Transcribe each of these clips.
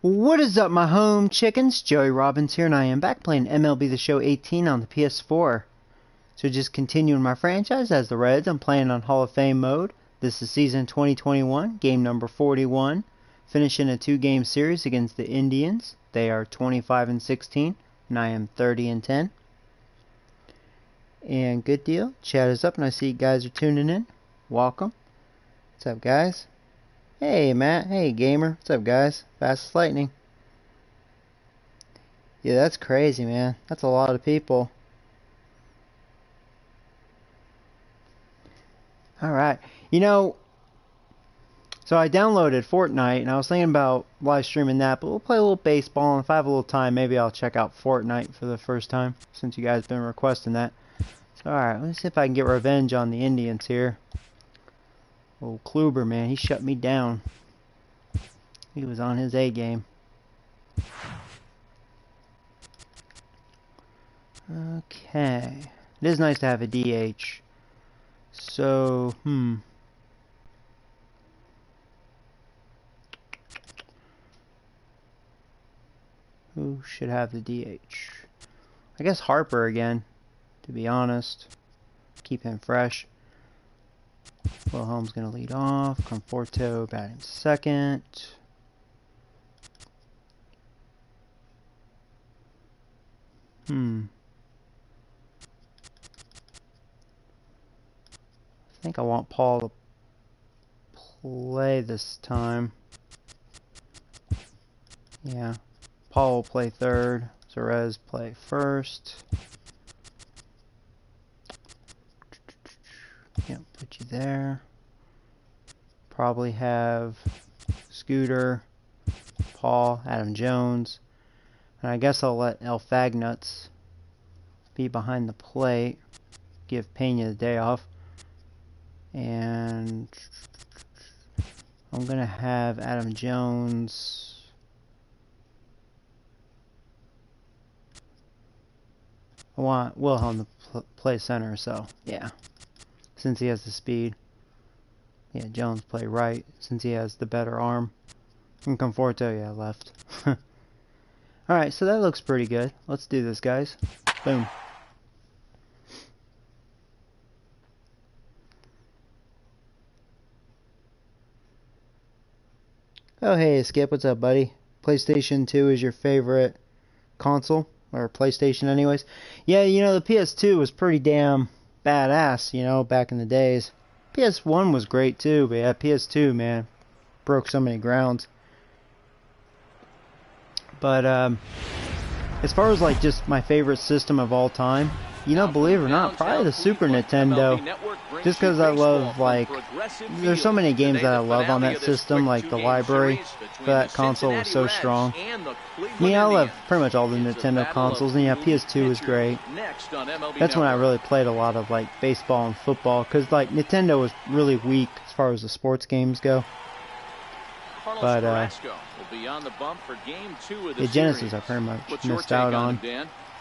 What is up, my home chickens? Joey Robbins here, and I am back playing MLB The Show 18 on the PS4. So just continuing my franchise as the Reds, I'm playing on Hall of Fame mode. This is season 2021, game number 41. Finishing a 2-game series against the Indians. They are 25-16, and I am 30-10. And good deal. Chat is up, and I see you guys are tuning in. Welcome. What's up, guys? Hey, Matt. Hey, Gamer. What's up, guys? Fast as lightning. Yeah, that's crazy, man. That's a lot of people. Alright. You know, so I downloaded Fortnite, and I was thinking about live streaming that, but we'll play a little baseball, and if I have a little time, maybe I'll check out Fortnite for the first time, since you guys have been requesting that. So, alright, let's see if I can get revenge on the Indians here. Old Kluber, man, he shut me down. He was on his A game. Okay. It is nice to have a DH. So, who should have the DH? I guess Harper again, to be honest. Keep him fresh. Wilhelm's going to lead off. Conforto batting second. I think I want Paul to play this time. Yeah. Paul will play third. Zerez play first. Yep, put you there. Probably have Scooter, Paul, Adam Jones. And I guess I'll let El Fagnuts be behind the plate. Give Pena the day off. And I'm going to have Adam Jones. I want Wilhelm to play center, so yeah. Since he has the speed. Yeah, Jones play right, since he has the better arm. And Conforto, yeah, left. Alright, so that looks pretty good. Let's do this, guys. Boom. Oh, hey, Skip, what's up, buddy? PlayStation 2 is your favorite console? Or PlayStation anyways? Yeah, you know, the PS2 was pretty damn badass, you know, back in the days. PS1 was great too, but yeah, PS2, man, broke so many grounds. But as far as like just my favorite system of all time, you know, believe it or not, probably the Super Nintendo. Just because I love, like, there's so many games that I love on that system, like the library for that console was so strong. I mean, I love pretty much all the Nintendo consoles, and yeah, PS2 is great. That's when I really played a lot of, like, baseball and football, because, like, Nintendo was really weak as far as the sports games go. But, the Genesis I pretty much missed out on.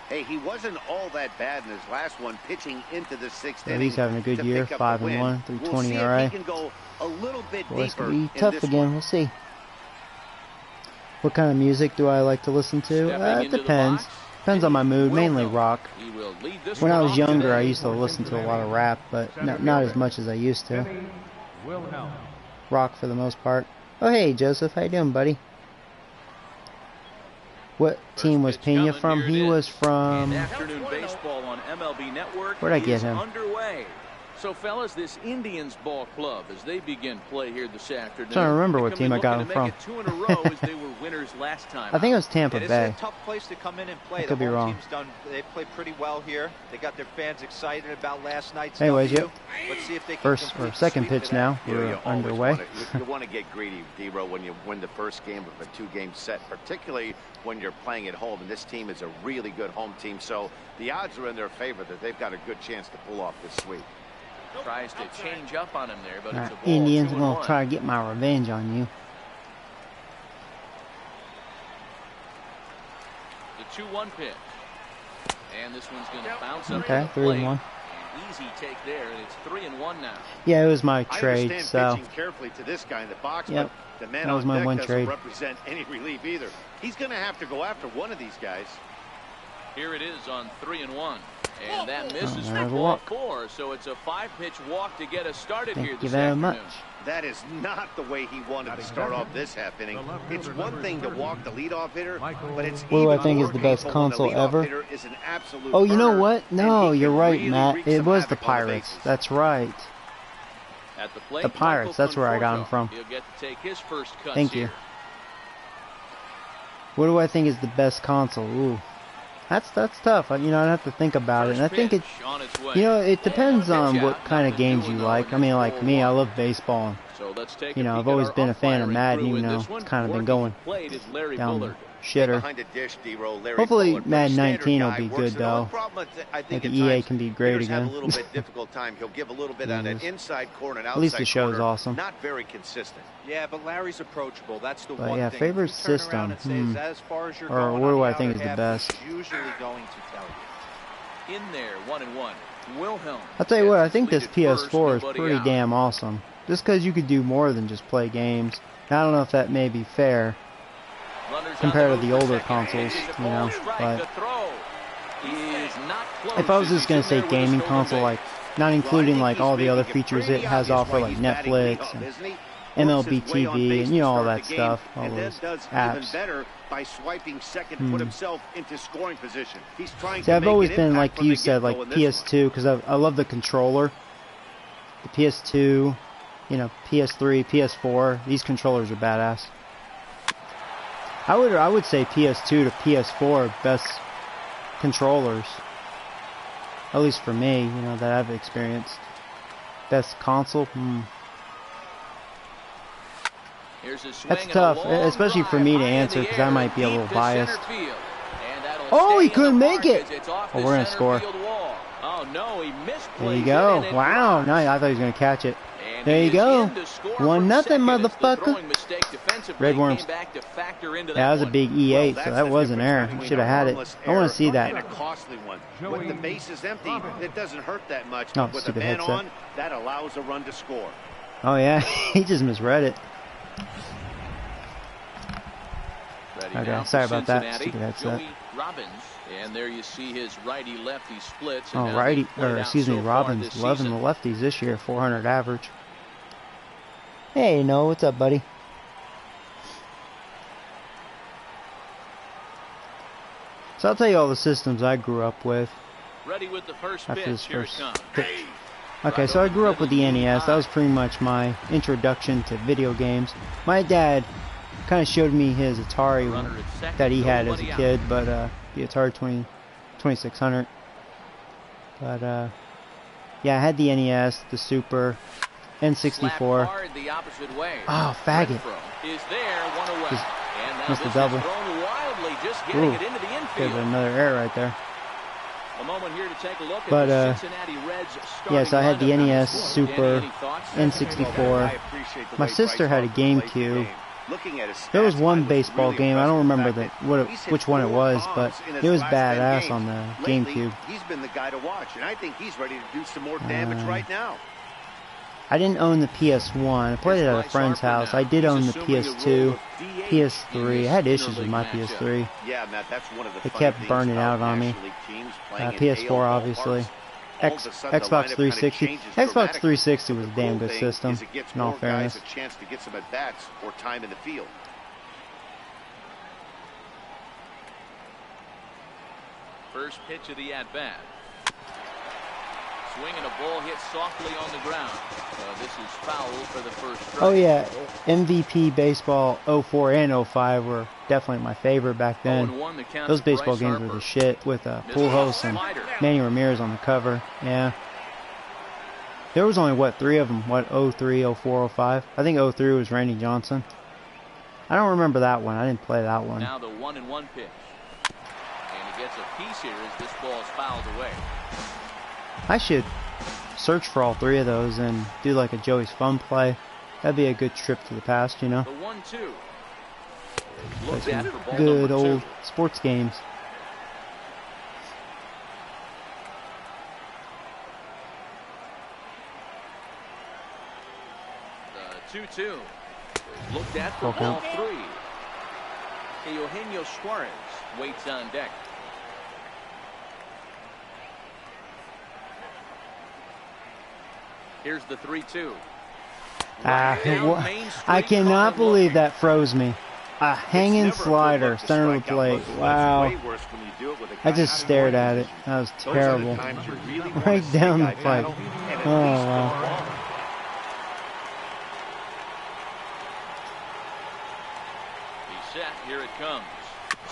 Hey, he wasn't all that bad in his last one, pitching into the sixth inning. He's having a good year, 5-1, 320 ERA. Well, it's gonna be tough again. We'll see. What kind of music do I like to listen to? It depends. Depends on my mood. Mainly rock. When I was younger, I used to listen to a lot of rap, but not as much as I used to. Rock for the most part. Oh, hey, Joseph. How you doing, buddy? What team was Pena from? He was from... Where'd I get him? So, fellas, this Indians ball club, as they begin play here this afternoon, I'm trying to remember what team I got him from. I think it was Tampa Bay. It's a tough place to come in and play. I could be wrong. They played pretty well here. They got their fans excited about last night's Anyways, W. yep. Let's see if they can First or second pitch now. We're underway. You want to get greedy, D-Row, when you win the first game of a 2-game set, particularly when you're playing at home. And this team is a really good home team, so the odds are in their favor that they've got a good chance to pull off this sweep. Tries to change up on him there, but it's a ball. Indians are going to try to get my revenge on you. The 2-1 pitch. And this one's going to bounce up. Okay, 3-1. Easy take there, and it's 3-1 now. Yeah, it was my trade, so. Pitching carefully to this guy in the box, yep. but The man That was on my deck one doesn't trade. represent any relief either. He's going to have to go after one of these guys. Here it is on 3-1. And that misses there's for a ball walk. 4. So it's a 5-pitch walk to get us started here Thank this you very afternoon. much. That is not the way he wanted to start off this half inning. It's one thing to walk the leadoff hitter, but it's What do I even think more is the best painful when the console leadoff ever? hitter is an absolute Oh, you know burner, what? and No, he you're can right, really Matt. wreak It some was the havoc on the Pirates. bases. That's right. At the plate, The Pirates, Michael that's where I got him Conforto. from. He'll get to take his first cuts Thank you. here. What do I think is the best console? Ooh, that's tough. You know, I'd have to think about it. And I think it, First pitch on its way. you know, it depends Pitch on out, what kind of nothing games doing you though, like. and I mean, it's like ball me, I 1. love baseball. And, So let's take you know, a I've peek at always our been a fan of umpiring Madden. crew You in know, this one. it's kind of been Working going the plate is Larry down Bullard. the shitter. Behind the dish, D-Roll, Larry Hopefully, Bullard, Madden pretty 19 will standard be guy, good works it on. though. Problem, I think Like at EA times, can be great hitters have again. a little bit difficult time. He'll give a little bit on an inside corner and outside At least the show's corner. awesome. Not very consistent. Yeah, but Larry's approachable. That's the But one yeah, thing. favorite If you turn around system, and say, "Is that as far as you're or going what on do the I think outer is the half?" best? He's usually going to tell you. In there, 1-1. Wilhelm. I'll tell you what, I gets think this completed first, PS4 is nobody pretty out. damn awesome. Just because you could do more than just play games. And I don't know if that may be fair Runners compared on to the move for older second. consoles, This is a you know. ball strike. But The throw is not close if I was as just gonna he's in say there with a gaming stolen console, base. like not including like all the other features it has offer, like Netflix and MLB TV and you know all that stuff, all And then those does even apps. better by swiping second to put himself into scoring position. He's trying See, to I've make always an been impact like from you the said, like get-go in this one. PS2 because I love the controller. The PS2, you know, PS3, PS4. These controllers are badass. I would say PS2 to PS4 best controllers. At least for me, you know, that I've experienced. Best console. Here's a swing That's and a tough, long especially for drive me to high in answer the because I air might be a deep little to biased. center field. And that'll Oh, he stay in couldn't the make mark it. as it's off Oh, the we're gonna center score. field wall. Oh no, he misplaced There you it go. and it Wow, drops. nice. I thought he was gonna catch it. And There he you is go. in to score 1-0, from second as the motherfucker. throwing mistake defensively Red Worms. came back to factor into That was a one. big E8, so that was an error. He should have had it. I want to see And a that. costly one. When the base is empty, it doesn't hurt that much. Oh, But with a stupid man headset. on, that allows a run to score. Oh yeah, he just misread it. Ready Okay, now for sorry about that. Cincinnati, Stupid headset. Joey Robbins. And there you see his righty-lefty splits. And Oh, how righty, they've played or out excuse me, so far Robbins. this Loving the season. lefties this year, 400 average. Hey, no, what's up, buddy? So I'll tell you all the systems I grew up with. Ready with the first After pitch. this Here first it comes. pitch. Okay, so I grew up with the NES. That was pretty much my introduction to video games. My dad kind of showed me his Atari Runner at second, that he had as a nobody out. kid, but the Atari 2600. But yeah, I had the NES, the Super, Slapped N64. hard the opposite way. Oh, faggot. Renfroe is there, one away. Just And now missed the this double. is thrown wildly, just getting Ooh, it into the there's infield. another error right there. A moment here to take a look But, at the Cincinnati Reds starting Yeah, so I had the lineup in NES, this one. Super, Danny, any thoughts? N64. appreciate the My way sister Bryce had a Harper plays the GameCube. game. Looking at his There was stats, one I was baseball really game. I don't impressed remember with the what fact that he's hit which one it 4 was, but bombs in his it was last 10 badass games. on the Lately, GameCube. He's been the guy to watch, and I think he's ready to do some more damage right now. I didn't own the PS1. I played it at a friend's house. I did own the PS2, PS3. I had issues with my PS3. Yeah, Matt, that's one of the It funny kept things burning about out on me. National League teams playing in PS4 AL obviously. ballparks. All of a sudden, the Xbox lineup kinda 360. changes Xbox dramatically. 360 was a The damn cool good thing system, is it gets in all more fairness. guys a chance to get some at-bats or time in the field. First pitch of the at-bat. Swing and a ball hit softly on the ground. This is foul for the first strike. Oh yeah, MVP baseball 04 and 05 were definitely my favorite back then. 0-1 the count Those to baseball Bryce games Harper. were the shit with Misses Pujols the and slider. Manny Ramirez on the cover. Yeah. There was only, what, 3 of them? What, 03, 04, 05? I think 03 was Randy Johnson. I don't remember that one. I didn't play that one. Now the 1-1 pitch. And he gets a piece here as this ball is fouled away. I should search for all 3 of those and do like a Joey's Fun play. That'd be a good trip to the past, you know? The 1-2. Play Looked at some for ball good number 2. old sports games. The 2-2. Looked at for ball 3. Eugenio Suarez waits on deck. Here's the 3-2. I cannot believe that froze me. A hanging slider, center of the plate. Wow. I just stared at it. That was terrible. Right down the pipe. Oh, wow. He's set. Here it comes.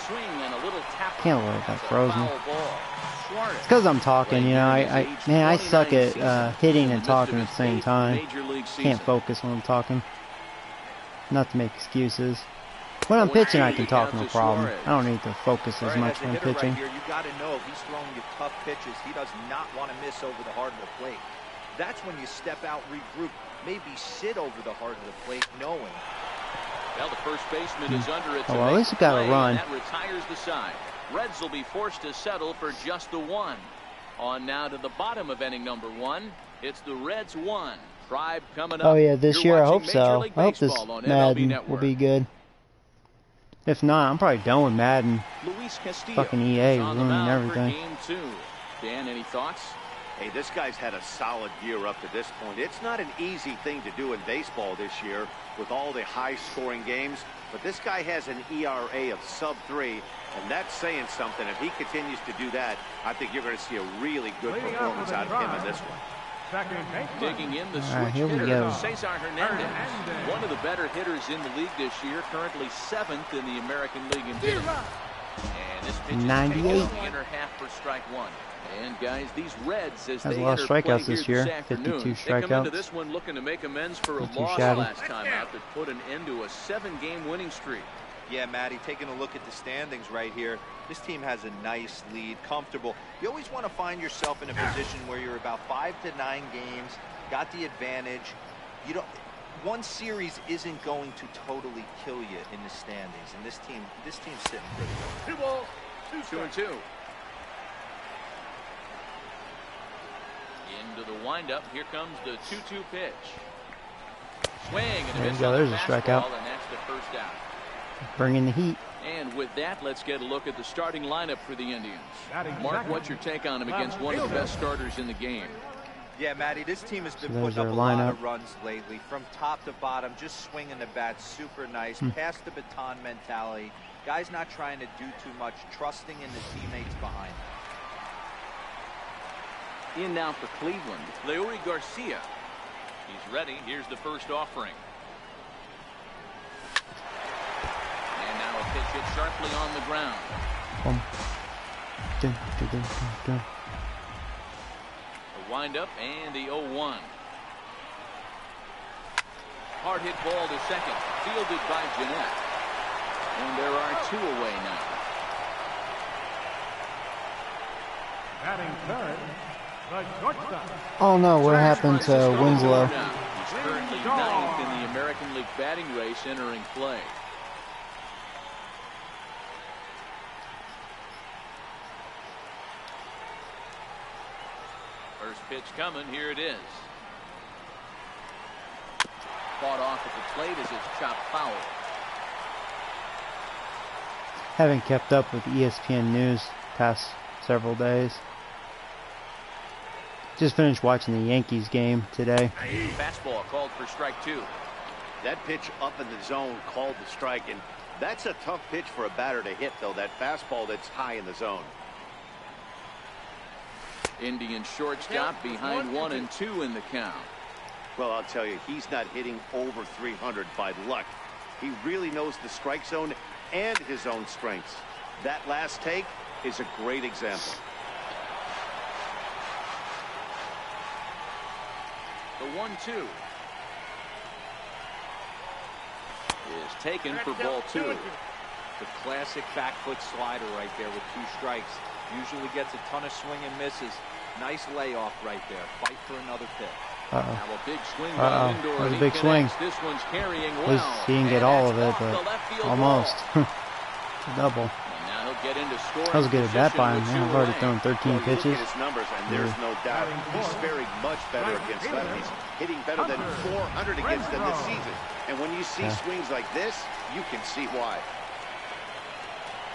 Swing and a little tap. Can't believe that froze me. It's because I'm talking, you know. I suck at hitting and talking at the same time. Can't focus when I'm talking. Not to make excuses. When I'm pitching, I can talk no problem. I don't need to focus as much when I'm pitching. Right here, you got to know if he's throwing you tough pitches, he does not want to miss over the heart of the plate. That's when you step out, regroup, maybe sit over the heart of the plate, knowing. Well, the first baseman is under it. Oh, well, at least you got to run. That retires the side. Reds will be forced to settle for just the 1. On now to the bottom of inning number 1. It's the Reds 1. Tribe coming up. Oh yeah, this year I hope so. I hope this Madden will be good. If not, I'm probably done with Madden. Fucking EA ruining everything. Game 2. Dan, any thoughts? Hey, this guy's had a solid year up to this point. It's not an easy thing to do in baseball this year with all the high-scoring games, but this guy has an ERA of sub-3, and that's saying something. If he continues to do that, I think you're going to see a really good performance out of him in this one. Digging in the switch hitter, go. Cesar Hernandez, one of the better hitters in the league this year, currently 7th in the American League in hitting. And this pitch is 98. taken on the inner half for strike 1. And guys, these Reds, as has they a lot of strikeouts this year. 52 strikeouts. They come into this one looking to make amends for a loss last time out that put an end to a 7-game winning streak. Yeah, Matty, taking a look at the standings right here, this team has a nice lead, comfortable. You always want to find yourself in a position where you're about 5 to 9 games, got the advantage. You don't. One series isn't going to totally kill you in the standings, and this team's sitting pretty good. 2-2. Into the windup. Here comes the 2-2 pitch. Swing and a miss on there's the a strikeout. and that's the first out. Bringing the heat. And with that, let's get a look at the starting lineup for the Indians. Mark, what's your take on him against one of the best starters in the game? Yeah, Matty, this team has been putting up a lot of runs lately. From top to bottom, just swinging the bat super nice. Pass the baton mentality. Guys not trying to do too much, trusting in the teammates behind him. In now for Cleveland, Leury Garcia. He's ready. Here's the first offering. And now a pitch hit sharply on the ground. The windup and the 0-1. Hard hit ball to second, fielded by Jeanette. And there are 2 away now. Batting third. Oh no, what happened to Winslow? He's currently 9th in the American League batting race entering play. First pitch coming, here it is. Fought off at the plate as it's chopped foul. Haven't kept up with ESPN news past several days. Just finished watching the Yankees game today. Fastball called for strike 2. That pitch up in the zone called the strike, and that's a tough pitch for a batter to hit, though, that fastball that's high in the zone. Indian shortstop behind 1 and 2 in the count. Well, I'll tell you, he's not hitting over 300 by luck. He really knows the strike zone and his own strengths. That last take is a great example. The 1-2 is taken for ball 2. The classic back foot slider right there with 2 strikes. Usually gets a ton of swing and misses. Nice layoff right there. Fight for another pitch. Now a big swing by Lindor. That was a big swing. This one's carrying At least he didn't get all of it, but almost. Double. And now he'll get into scoring. That was a good at bat by him. Man, I've already thrown 13 Well, you pitches. look at his numbers, and there's no doubt he's faring much better against lefties, hitting better than 400 against them this season. And when you see swings like this, you can see why.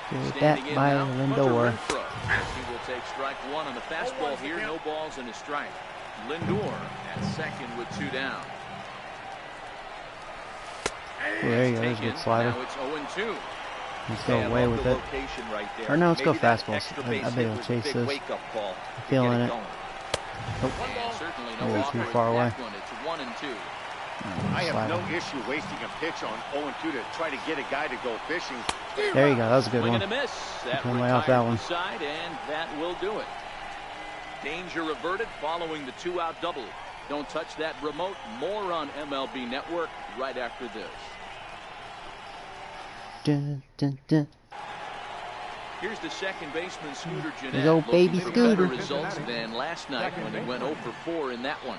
Good at bat by Lindor. He will take strike one on the fastball here. No balls and a strike. Lindor at second with 2 down. Oh, there you go. There's a good slider. Now it's 0-2. Let's go away with it. Or no, let's go fastballs. I bet he'll chase this. I'm feeling it. Oh, maybe too far away. It's 1-2. I have no issue wasting a pitch on 0-2 to try to get a guy to go fishing. There you go. That was a good one. Came way off that one. Side, and that will do it. Danger averted following the 2-out double. Don't touch that remote. More on MLB Network right after this. Dun, dun, dun. Here's the second baseman, Scooter Gennett. His old baby Looking for Scooter. better results than last night when he went 0 for 4 in that one.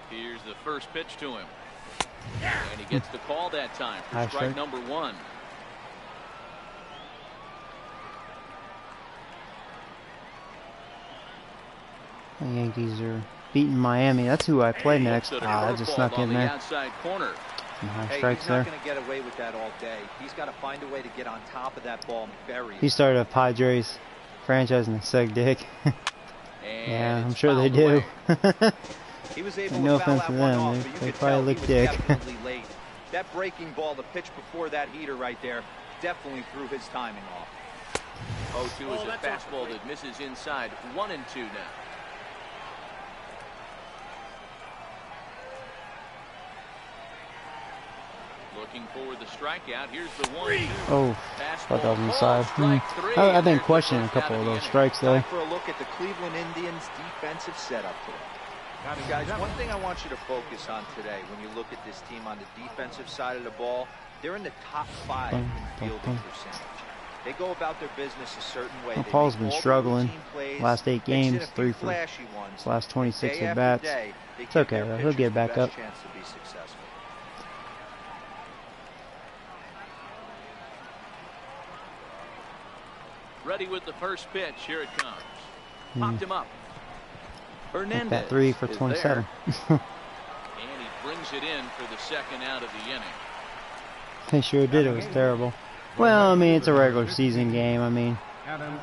Here's the first pitch to him. And he gets the call that time for strike number 1. The Yankees are beating Miami. That's who I play next. Ah, that just snuck in there. Outside corner. Some high Hey, strikes he's there. not going to get away with that all day. He's got to find a way to get on top of that ball and bury He it. started a Padres franchise and they suck dick. Yeah, I'm sure they fouled do. away. He was able No to foul offense that to one them. off, They- but you they could probably tell he lick was dick. definitely late. That breaking ball, the pitch before that heater right there, definitely threw his timing off. 0-2 is a fastball that misses inside. 1-2 now. Looking for the strikeout. Here's the 1-2. Oh, thought that was inside. I've been questioning a couple of those strikes though. Time for a look at the Cleveland Indians' defensive setup today. Guys, one thing I want you to focus on today when you look at this team on the defensive side of the ball, they're in the top 5 in fielding percentage. They go about their business a certain way. Well, Paul's been struggling. Last 8 games, 3 for his last 26 at bats. It's okay though. He'll get back up. Ready with the first pitch. Here it comes. Popped him up. Hernandez That 3 for 27. and he brings it in for the second out of the inning. They sure did. It was terrible. Well, I mean, it's a regular season game. I mean,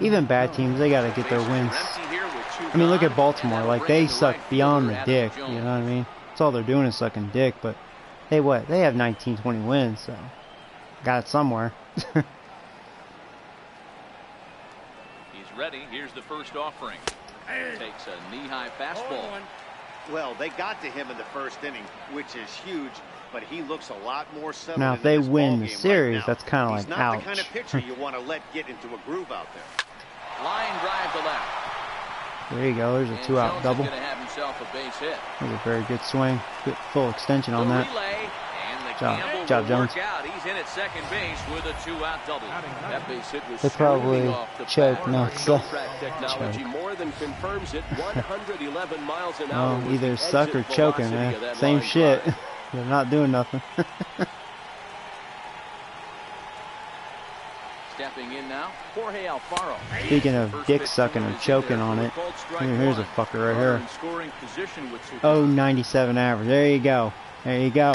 even bad teams, they got to get their wins. I mean, look at Baltimore. Like, they suck beyond the dick. You know what I mean? That's all they're doing is sucking dick. But they what? They have 19, 20 wins, so got it somewhere. He's ready. Here's the first offering. Takes a knee-high fastball. Well, they got to him in the first inning, which is huge, but he looks a lot more settled. Now, if they win the series, that's kind of like, He's not the kind of pitcher you want to let get into a groove out there. Line drive to left. There you go. There's a 2-out double. Gonna have himself a base hit. That was a very good swing. Good full extension on that. Job, Jones. He's in at second base with a 2-out double. That base hit was They probably choked. No, it's technology more than confirms it. 111 miles an hour. well, either suck or choking, man. Same shit. They're not doing nothing. Stepping in now, Jorge Alfaro. Speaking of dick sucking or choking on it, here's a fucker right here. Oh, 97 average. There you go. There you go.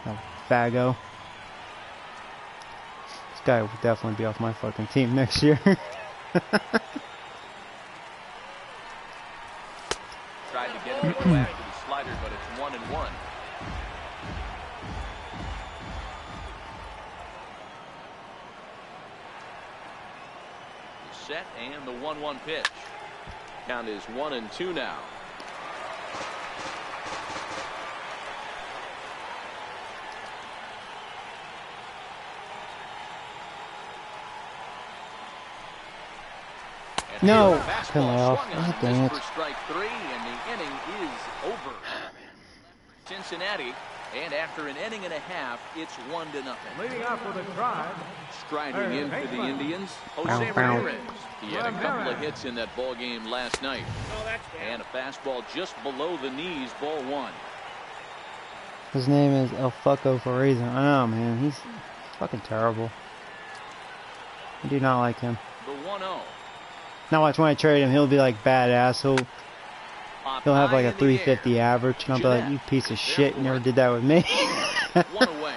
Oh, fago. This guy will definitely be off my fucking team next year. Tried to get him to go after the slider, but it's 1-1. Set and the 1-1 pitch. Count is 1-2 now. No, come off. Oh, dang it. For strike 3, and the inning is over. Cincinnati, and after an inning and a half, it's 1-0. Leading off with a drive. Striding in for the Indians, Jose Ramirez. He had a couple of hits in that ball game last night. And a fastball just below the knees, ball one. His name is El Fucko for a reason. I know, man. He's fucking terrible. I do not like him. The 1-0. Now watch, when I trade him, he'll be like badass. He'll have like a 350 average, and I'll be like, you piece of shit, you never did that with me. One away.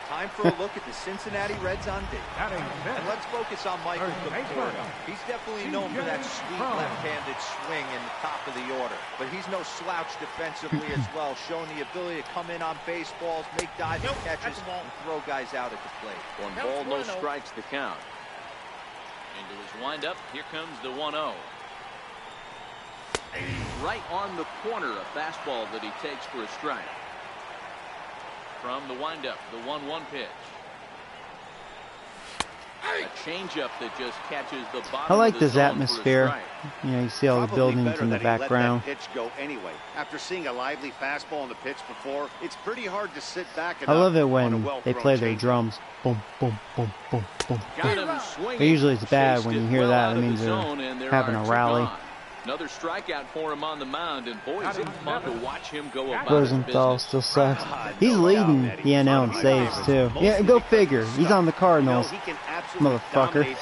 Time for a look at the Cincinnati Reds on deck. And let's focus on Michael Conforto. He's definitely known for that sweet left-handed swing in the top of the order. But he's no slouch defensively as well, showing the ability to come in on baseballs, make diving catches, and throw guys out at the plate. One ball, no strikes to count. Into his windup, here comes the 1-0. Right on the corner, a fastball that he takes for a strike. From the windup, the 1-1 pitch. A changeup that just catches the bottom. I like of the this zone atmosphere. You know, you see all the buildings in the background. Let that pitch go anyway. After seeing a lively fastball on the pitch before, it's pretty hard to sit back. I love it when they play their drums. Boom, boom, boom, boom, boom, boom. But usually it's bad when you hear that. It means they're having a rally. Another strikeout for him on the mound, and boy, is it fun to watch him go about Rosenthal his still sucks. He's leading the NL in saves too. Yeah, go figure. He's on the Cardinals, motherfucker.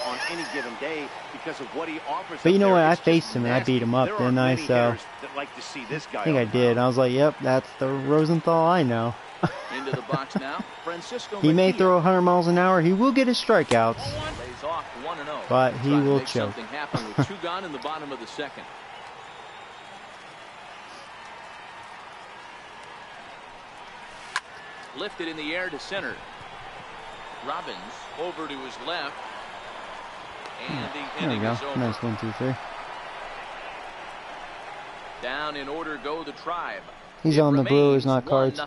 But you know what? I faced him and I beat him up, didn't I? So I think I did. I was like, yep, that's the Rosenthal I know. Into the box now. Francisco he may throw 100 miles an hour. He will get his strikeouts. Lays off 1-0. But he will choke. Something happen with 2 gone in the bottom of the second. Lifted in the air to center. Robbins over to his left. And the inning is over. Nice 1, 2, 3. Down in order go the Tribe. He's on the Brewers, not Cards.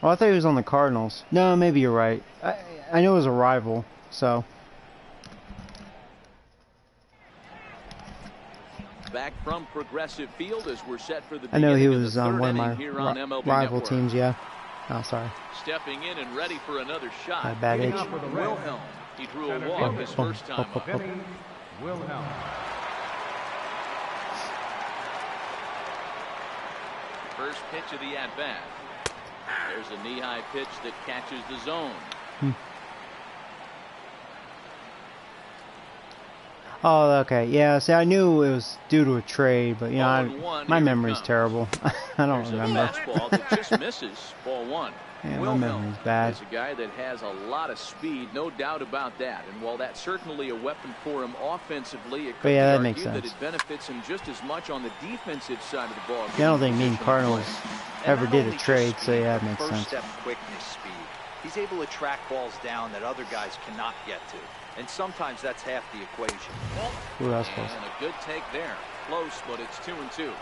Oh, I thought he was on the Cardinals. No, maybe you're right. I know it was a rival, so. Back from Progressive Field as we're set for the I know he was on on one of my rival teams, yeah. Oh, sorry. Stepping in and ready for another shot. My bad age. Wilhelm. He drew a walk his first time up. Wilhelm. First pitch of the at-bat. There's a knee-high pitch that catches the zone. Oh, okay. Yeah, see, I knew it was due to a trade, but, you know, my memory's terrible. I don't remember. Fastball that just misses. Ball one. Yeah, my memory's bad. Is a guy that has a lot of speed, no doubt about that. And while that's certainly a weapon for him offensively, it could be argued that it benefits him just as much on the defensive side of the ball. Yeah, I don't think me and Cardinals ever did a trade, so yeah, that makes sense. First step quickness, speed. He's able to track balls down that other guys cannot get to. And sometimes that's half the equation. Ooh, that was close. And a good take there. Close, but it's 2-2.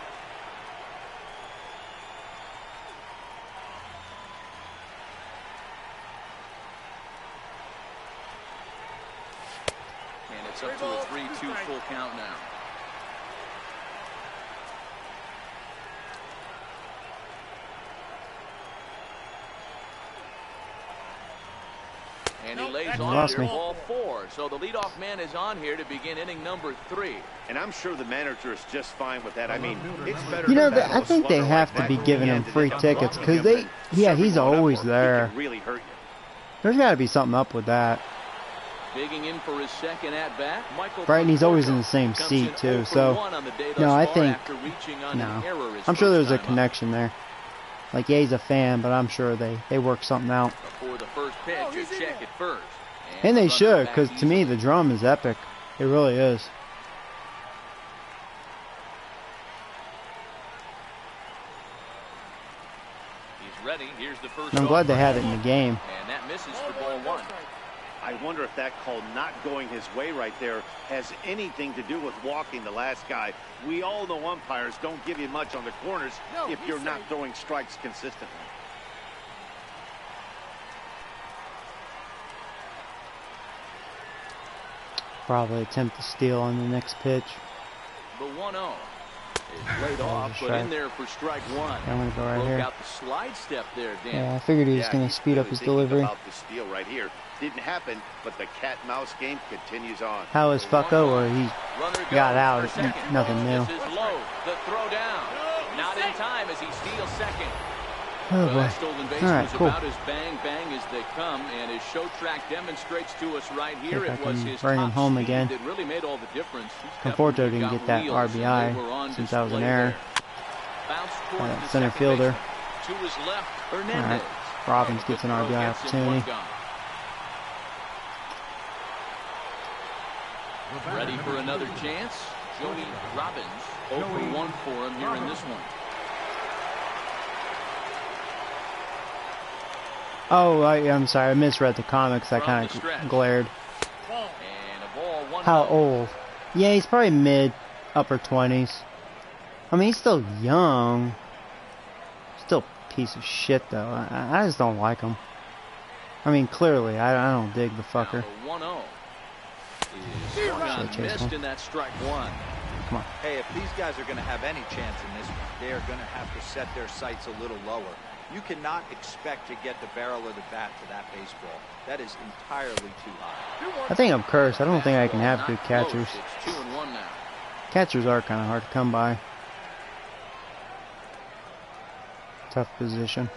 And it's up to a 3-2 full count now. And he lays on here, ball 4. So the leadoff man is on here to begin inning number 3. And I'm sure the manager is just fine with that. I mean, it's better. You know, I think they have to be giving him free tickets because he's always there. Really hurt you. There's got to be something up with that. Digging in for his second at bat, right, and he's always in the same seat too. So, no, I think no. I'm sure there's a connection there. Like, yeah, he's a fan, but I'm sure they work something out. Before the first pitch, a check at first. And they should, because to me the drum is epic. It really is. He's ready. Here's the first. I'm glad they had it in the game. And that misses for ball 1. I wonder if that call not going his way right there has anything to do with walking the last guy. We all know umpires don't give you much on the corners if you're not throwing strikes consistently. Probably attempt to steal on the next pitch. The 1-0. It's laid off, but in there for strike one. I'm gonna go right here. Broke out the slide step there, Dan. Yeah, I figured he was gonna speed up his delivery. About the steal right here. Didn't happen, but the cat-mouse game continues on. How is Fucko, or he got out? Nothing new. This is low. The throw down. Not in time as he steals second. Oh boy. That stolen base All right, was cool. about as bang as they come, and his show track demonstrates to us right here If I it was can his bring him top home speed again. that really made all the difference. Conforto didn't get that RBI since that was an error. Center fielder. To his left, All right. Hernandez. Robbins gets an RBI opportunity. Ready for another chance. Joey Robbins 0 for 1 for him here in this one. Oh, I'm sorry. I misread the comics. I kind of glared. And a ball, How old? Yeah, he's probably mid, upper 20s. I mean, he's still young. Still a piece of shit, though. I just don't like him. I mean, clearly, I don't dig the fucker. 1-0. Is missed in that strike one. Come on. Hey, if these guys are going to have any chance in this one, they are going to have to set their sights a little lower. You cannot expect to get the barrel of the bat to that baseball. That is entirely too high. I think I'm cursed. I don't think I can have good catchers. It's 2-1 now. Catchers are kind of hard to come by. Tough position.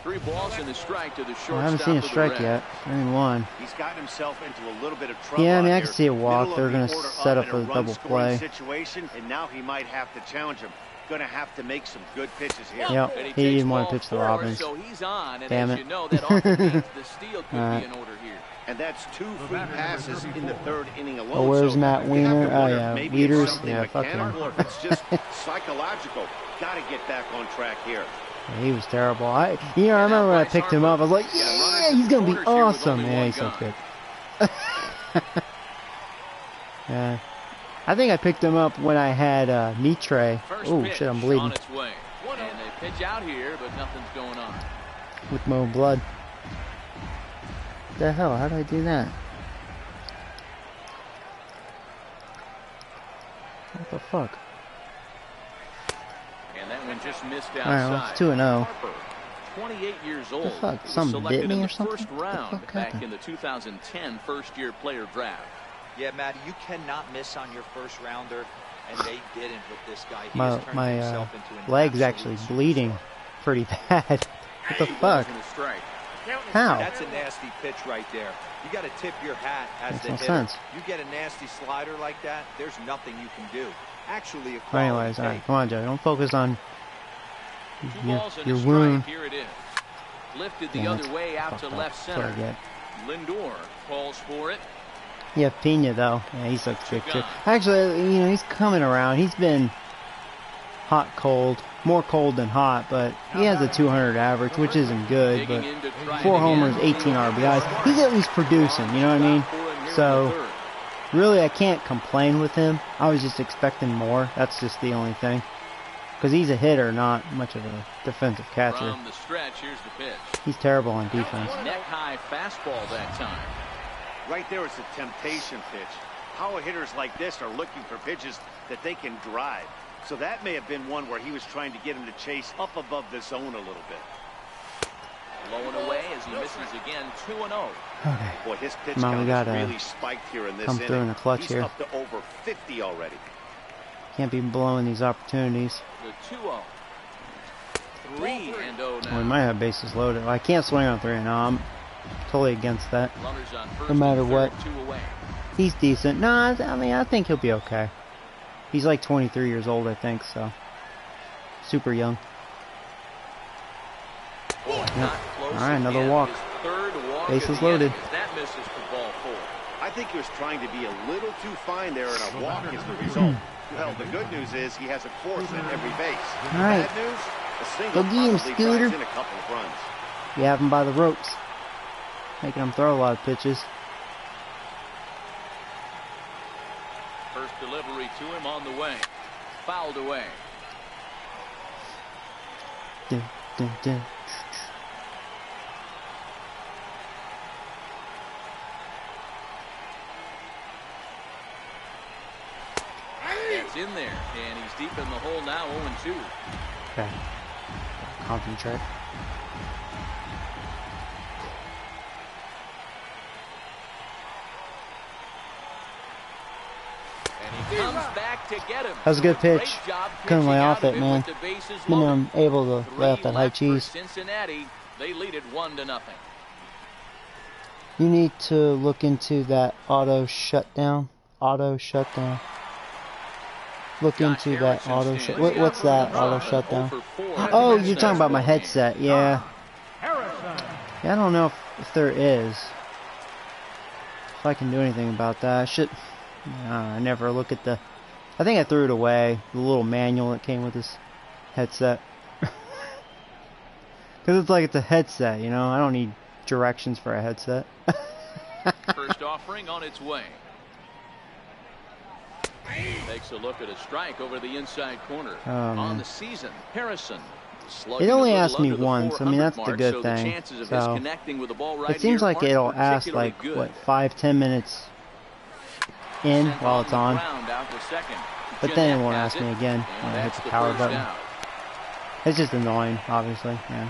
3 balls and a strike to the shortstop. Well, I haven't seen a strike yet. 3-1. He's gotten himself into a little bit of trouble. Yeah, I mean, I here. can see a walk. Middle They're of going the to order set up up in a double run-scoring play. situation, and now he might have to challenge him. Going to have to make some good pitches here. Yep, he didn't want to pitch the Robbins. So he's on, and Damn as it. you know, that often means the steal could Right. be in order here. And that's 2 free passes in the 3rd inning alone. Oh, where's so Matt you have to Weiner? Oh, wonder yeah, if maybe it's Wieters? something Yeah, fuck him. mechanical or if it's just psychological. Got to get back on track here. Yeah, he was terrible. I remember when I picked him up, I was like, yeah, he's going to be awesome. Yeah, he's so good. Yeah. I think I picked him up when I had Mitre. Oh, shit, I'm bleeding. On its way. And they pitch out here, but nothing's going on. With my own blood. The hell? How did I do that? What the fuck? And that one just missed outside. Alright, well, it's 2-0. Harper, 28 years old. The fuck? He was Something bit selected me in or the something? first What the round fuck back happened? in the 2010 first-year player draft. Yeah, Matty, you cannot miss on your first rounder, and they didn't with this guy. He My has turned himself into an leg's absolute actually bleeding superstar. pretty bad. What the fuck? And a strike. How? That's a nasty pitch right there. You got to tip your hat as Makes the no hitter. sense. You get a nasty slider like that, there's nothing you can do. Actually, a But quality anyways, alright, take. come on, Joe. Don't focus on 2 your, balls and your a wound. strike. Here it is. Lifted the Damn other it. way out to Fucked up. left That's what I center. get. Lindor calls for it. Yeah, Pena though. Yeah, he's looks good too. Actually, he's coming around. He's been hot, cold, more cold than hot, but he has a 200 average, which isn't good. But Digging in to try 4 it homers, again. 18 RBIs. He's at least producing. You know what I mean? So really, I can't complain with him. I was just expecting more. That's just the only thing. Because he's a hitter, not much of a defensive catcher. From the stretch, here's the pitch. He's terrible on defense. Neck-high fastball that time. Right there is a temptation pitch. Power hitters like this are looking for pitches that they can drive. So that may have been one where he was trying to get him to chase up above the zone a little bit. Low and away as he misses again, 2-0. Okay. Boy, his pitch Come on, we count gotta is really spiked here in this come inning. through in the clutch He's here. up to over 50 already. Can't be blowing these opportunities. The 2-0. 3-0 Well, we now. might have bases loaded. I can't swing on 3 now. I'm totally against that. Runners on first No matter and what. third, 2 away. He's decent. No, I mean, I think he'll be okay. He's like 23 years old, I think, so. Super young. Not close All right, another again. walk. His third walk Bases of the loaded. inning as that misses for ball 4. I think he was trying to be a little too fine there, and a walk is the result. Well, the good news is he has a fourth at every base. All right. Bad news, a single Go get him, probably Scooter. drives in a couple of runs. You have him by the ropes. Making him throw a lot of pitches. First delivery to him on the way. Fouled away. Dun, dun, dun. It's in there, and he's deep in the hole now, 0-2. Okay. Concentrate. And he comes back to get him. That was a good pitch. Couldn't lay off it, man. Then I'm able to lay off that high cheese. Cincinnati, they lead it 1-0. You need to look into that auto shutdown. Auto shutdown. Look into that auto shut. What's that auto shutdown? Oh, you're talking about my headset. Yeah. Yeah, I don't know if there is. If I can do anything about that. I should. I never look at the. I think I threw it away. The little manual that came with this headset. Because it's like it's a headset, you know. I don't need directions for a headset. First offering on its way. Takes a look at a strike over the inside corner. On the season, Harrison. It only asked me once. I mean, that's the good thing. So it seems like it'll ask like what 5-10 minutes in while it's on, but then it won't ask me again when I hit the power button. It's just annoying, obviously. Yeah.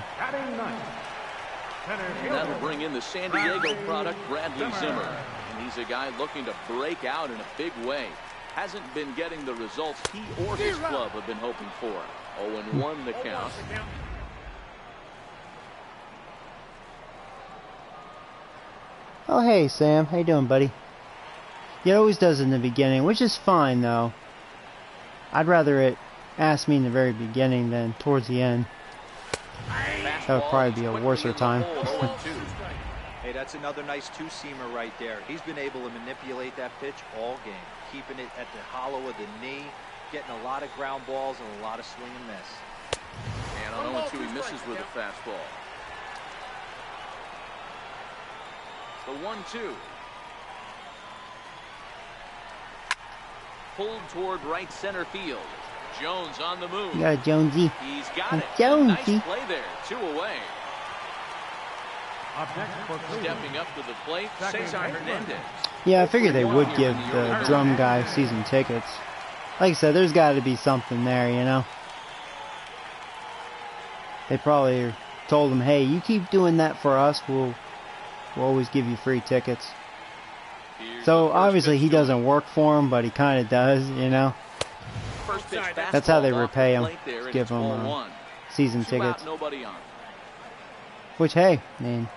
And that'll bring in the San Diego product, Bradley Zimmer. And he's a guy looking to break out in a big way. Hasn't been getting the results he or his club have been hoping for. 0-1 the count. Oh, hey, Sam. How you doing, buddy? It always does in the beginning, which is fine, though. I'd rather it ask me in the very beginning than towards the end. That would probably be a worser time. Hey, that's another nice two-seamer right there. He's been able to manipulate that pitch all game, keeping it at the hollow of the knee, getting a lot of ground balls and a lot of swing and miss. And on 0-2, he misses with a fastball. The 1-2. Pulled toward right center field. Jones on the move. You got a Jonesy. He's got it. Jonesy. Nice play there. 2 away. Stepping up to the plate, Cesar Hernandez. Yeah, I figured they would give the drum guy season tickets. Like I said, there's got to be something there, you know. They probably told him, hey, you keep doing that for us, we'll always give you free tickets. So obviously he doesn't work for him, but he kind of does, you know. That's how they repay him. Give him season tickets. Which, hey, I mean,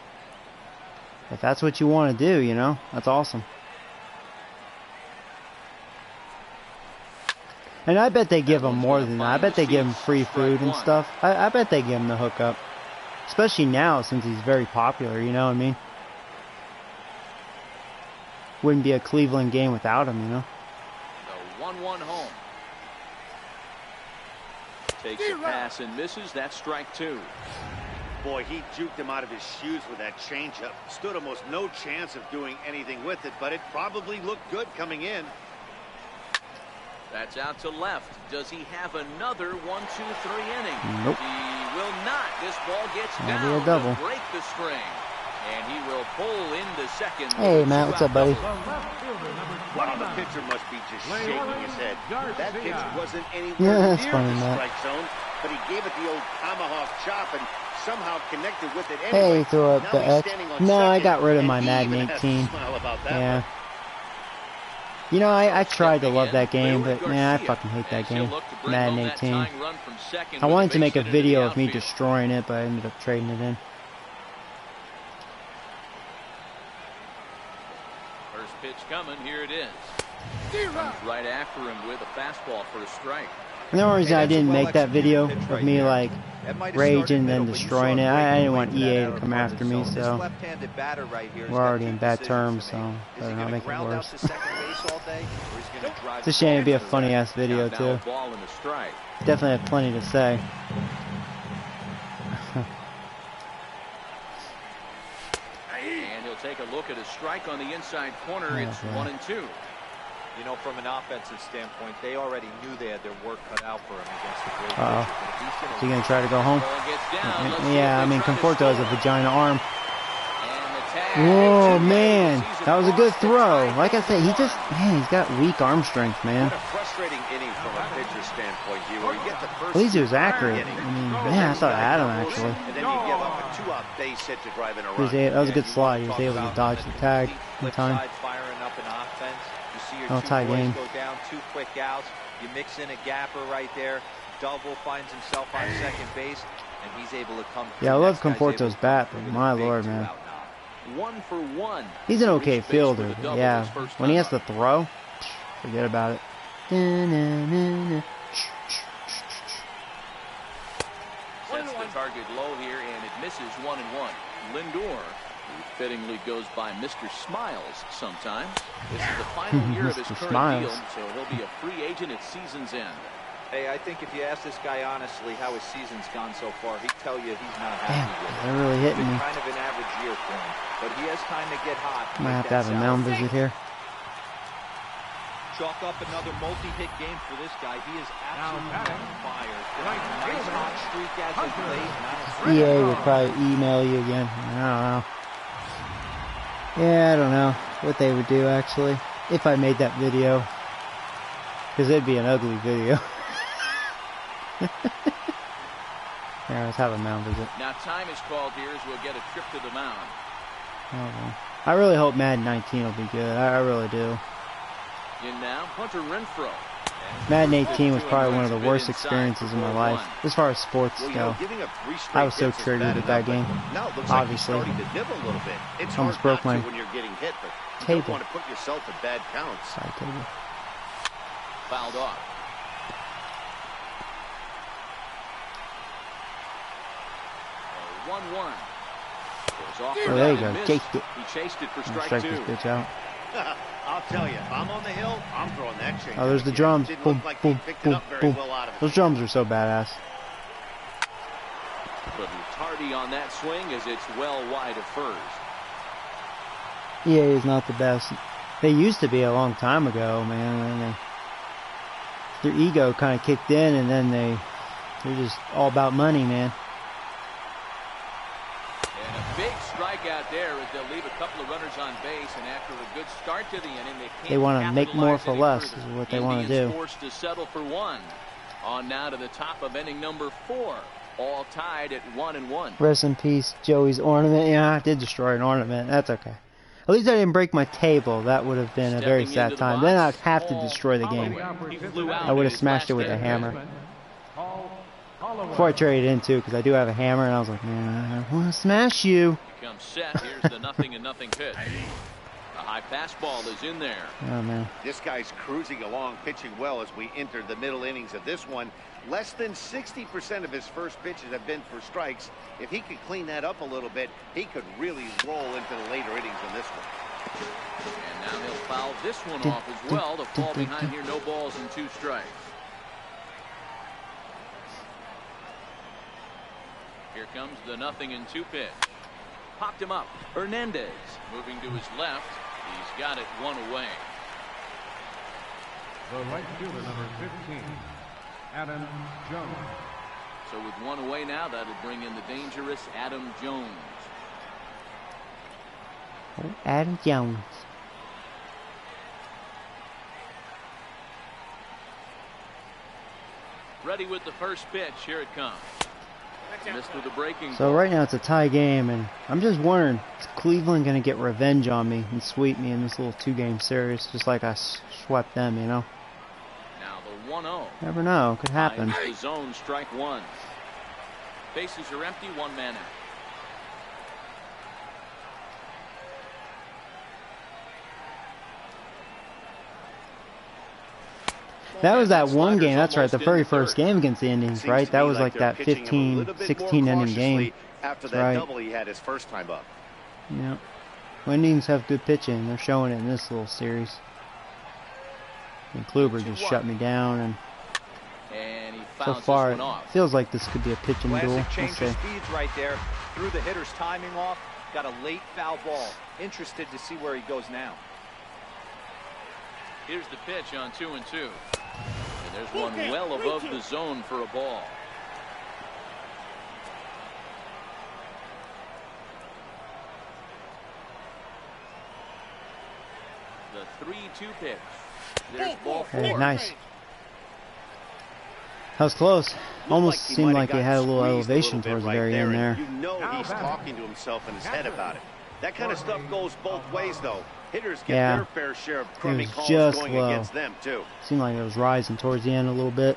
if that's what you want to do, you know, that's awesome. And I bet they give him more than that. I bet they give him free food and stuff. I bet they give him the hookup. Especially now, since he's very popular, you know what I mean? Wouldn't be a Cleveland game without him, you know? The 1-1 home. Takes a pass and misses. That's strike 2. Boy, he juked him out of his shoes with that changeup. Stood almost no chance of doing anything with it, but it probably looked good coming in. That's out to left. Does he have another 1-2-3 inning? Nope. He will not. This ball gets That'll down be a double. to break the string. And he will pull into second. Hey, Matt, what's up, buddy? Wow, the pitcher must be just shaking his head. That pitch wasn't anywhere Yeah, that's near funny, the Matt. strike zone, but he gave it the old tomahawk chop and somehow connected with it Hey, anyway. throw up Now the he's X. standing on No, I second, got rid of and my he Madden even has to 18. smile about that Yeah. one. You know, I tried to love that game, but man, I fucking hate that game. Madden 18. I wanted to make a video of me destroying it, but I ended up trading it in. First pitch coming. Here it is. Comes right after him with a fastball for a strike. And the only reason I didn't make that video of me like raging and then destroying it, I didn't want EA to come after me, so we're already in bad terms, so better not make it worse. It's a shame. It'd be a funny ass video too. Definitely have plenty to say. And he'll take a look at a strike on the inside corner. It's 1-2. You know, from an offensive standpoint, they already knew they had their work cut out for him against the great pitcher. Is he going to try to go home? Yeah, I mean, Conforto has a vagina arm. And the tag Whoa, man. That was a good throw. Like I said, he's got weak arm strength, man. What a frustrating inning from a pitcher's standpoint, where you get the first. At least he was accurate. I mean, man, I thought I had him, actually. And then you give up a 2-out base hit to drive in a run. That was a good slide. He was able to dodge the tag in time. Firing up an offense. You see your tie two boys game. go down, 2 quick outs. You mix in a gapper right there. Double finds himself on second base, and he's able to come. Yeah, I love Conforto's bat, but my lord, man. 1 for 1. He's an okay fielder, but yeah, when he has to throw, forget about it. Sets the target low here, and it misses 1-1. Lindor, who fittingly goes by Mr. Smiles sometimes. This is the final year of his current deal, so he'll be a free agent at season's end. Hey, I think if you ask this guy honestly how his season's gone so far, he'd tell you he's not happy with it. They're really hitting me. It's kind of an average year for him, but he has time to get hot. Might have to have a mound visit here. Chalk up another multi-hit game for this guy. He is absolutely on fire. Nice hot streak as of late. EA would probably email you again. I don't know. Yeah, I don't know what they would do, actually, if I made that video. Because it'd be an ugly video. Yeah, let's have a mound visit. Now time is called here as we'll get a trip to the mound. Oh, I really hope Madden 19 will be good. I really do. In now, Hunter Renfroe. Madden 18 was probably one of the worst experiences in my life, as far as sports go. I was so triggered with that game. Obviously, almost broke my table. Want to put yourself in bad counts. Side table. Fouled off. Oh, 1-1. Oh, there you go. Chased it. He chased it for strike this bitch out. I'll tell you, if I'm on the hill, I'm throwing that change. Oh, there's the drums. Boom, boom, boom, boom. Those drums are so badass. But he's tardy on that swing as it's well wide of first. EA is not the best. They used to be a long time ago, man. And their ego kind of kicked in, and then they're just all about money, man. And a big strikeout there as they'll leave a couple of runners on base, and after a good start to the inning, they want to make more for less is what they want to do. Forced to settle for 1. On now to the top of inning number 4, all tied at 1-1. Rest in peace, Joey's ornament. Yeah, I did destroy an ornament. That's okay. At least I didn't break my table. That would have been a very sad time. Then I'd have to destroy the game. I would have smashed it with a hammer. Before I traded in, too, because I do have a hammer, and I was like, man, I want to smash you. Becomes set. Here's the 0-0 pitch. A high fastball is in there. Oh, man. This guy's cruising along, pitching well as we enter the middle innings of this one. Less than 60% of his first pitches have been for strikes. If he could clean that up a little bit, he could really roll into the later innings in this one. And now he'll foul this one off as well to fall behind here. No balls and 2 strikes. Here comes the 0-2 pitch. Popped him up. Hernandez moving to his left. He's got it 1 away. The right fielder, number 15, Adam Jones. So with 1 away now, that'll bring in the dangerous Adam Jones. Oh, Adam Jones. Ready with the first pitch. Here it comes. Missed with the breaking So right now it's a tie game, and I'm just wondering, is Cleveland going to get revenge on me and sweep me in this little 2-game series, just like I swept them, you know? Now the 1-0. Never know. Could happen. The zone, strike 1. Bases are empty, 1 man out. That was that one game. That's right. The very first game against the Indians, right? That was like that 15-16 inning game. After that double he had his first time up. Yeah. Well, Indians have good pitching. They're showing it in this little series. And Kluber just shut me down, and so far it feels like this could be a pitching duel. Classic change of speeds right there. Threw the hitter's timing off. Got a late foul ball. Interested to see where he goes now. Here's the pitch on 2-2. And there's one well above the zone for a ball. 3-2 pitch. There's ball 4. Hey, nice. That was close. Almost seemed like it had a little elevation towards the very end there. You know he's talking to himself in his head about it. That kind of stuff goes both ways, though. Hitters get their fair share of crummy calls going against them, too. Seemed like it was rising towards the end a little bit.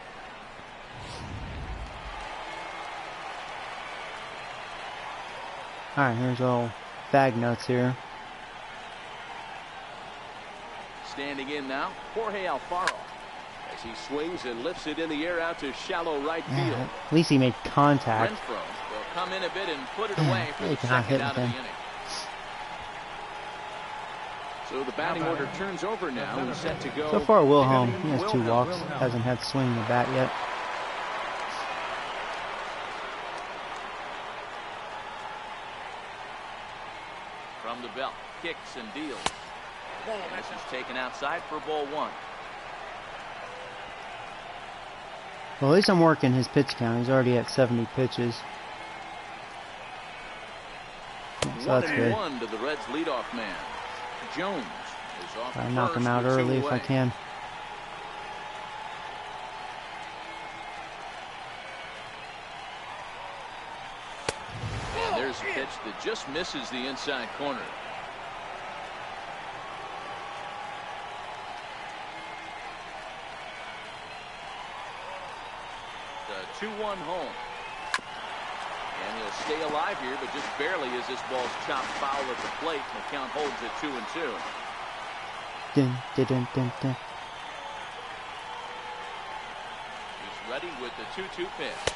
Alright, here's all bag nuts here. Standing in now, Jorge Alfaro. As he swings and lifts it in the air out to shallow right field. Yeah, at least he made contact. Renfroe will come in a bit and put it away for the cannot hit second out of the him. inning. So the batting order turns over now and set to go. So far, Wilhelm, he has 2 walks. Hasn't had to swing the bat yet. From the belt, kicks and deals. This is taken outside for ball 1. Well, at least I'm working his pitch count. He's already at 70 pitches. So that's good. 1-1 to the Reds' leadoff man. Jones is off. I knock him out early if I can. And there's a pitch that just misses the inside corner. The 2-1 home. And he'll stay alive here, but just barely as this ball's chopped foul at the plate. And the count holds at 2-2. Dun, dun, dun, dun, dun. He's ready with the 2-2 pitch.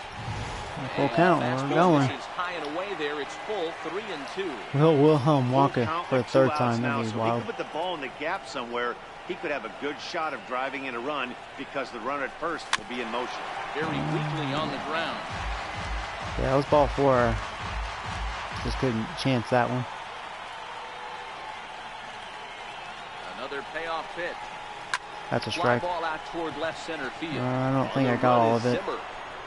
Full count. We're going. High and away there. It's full 3-2. Wilhelm walking for a third time. That'd be So wild. he could put the ball in the gap somewhere. He could have a good shot of driving in a run because the runner at first will be in motion. Very weakly on the ground. Yeah, that was ball 4. Just couldn't chance that one. Another payoff pitch. That's a Fly strike. ball out toward left center field. I don't think I got all of it.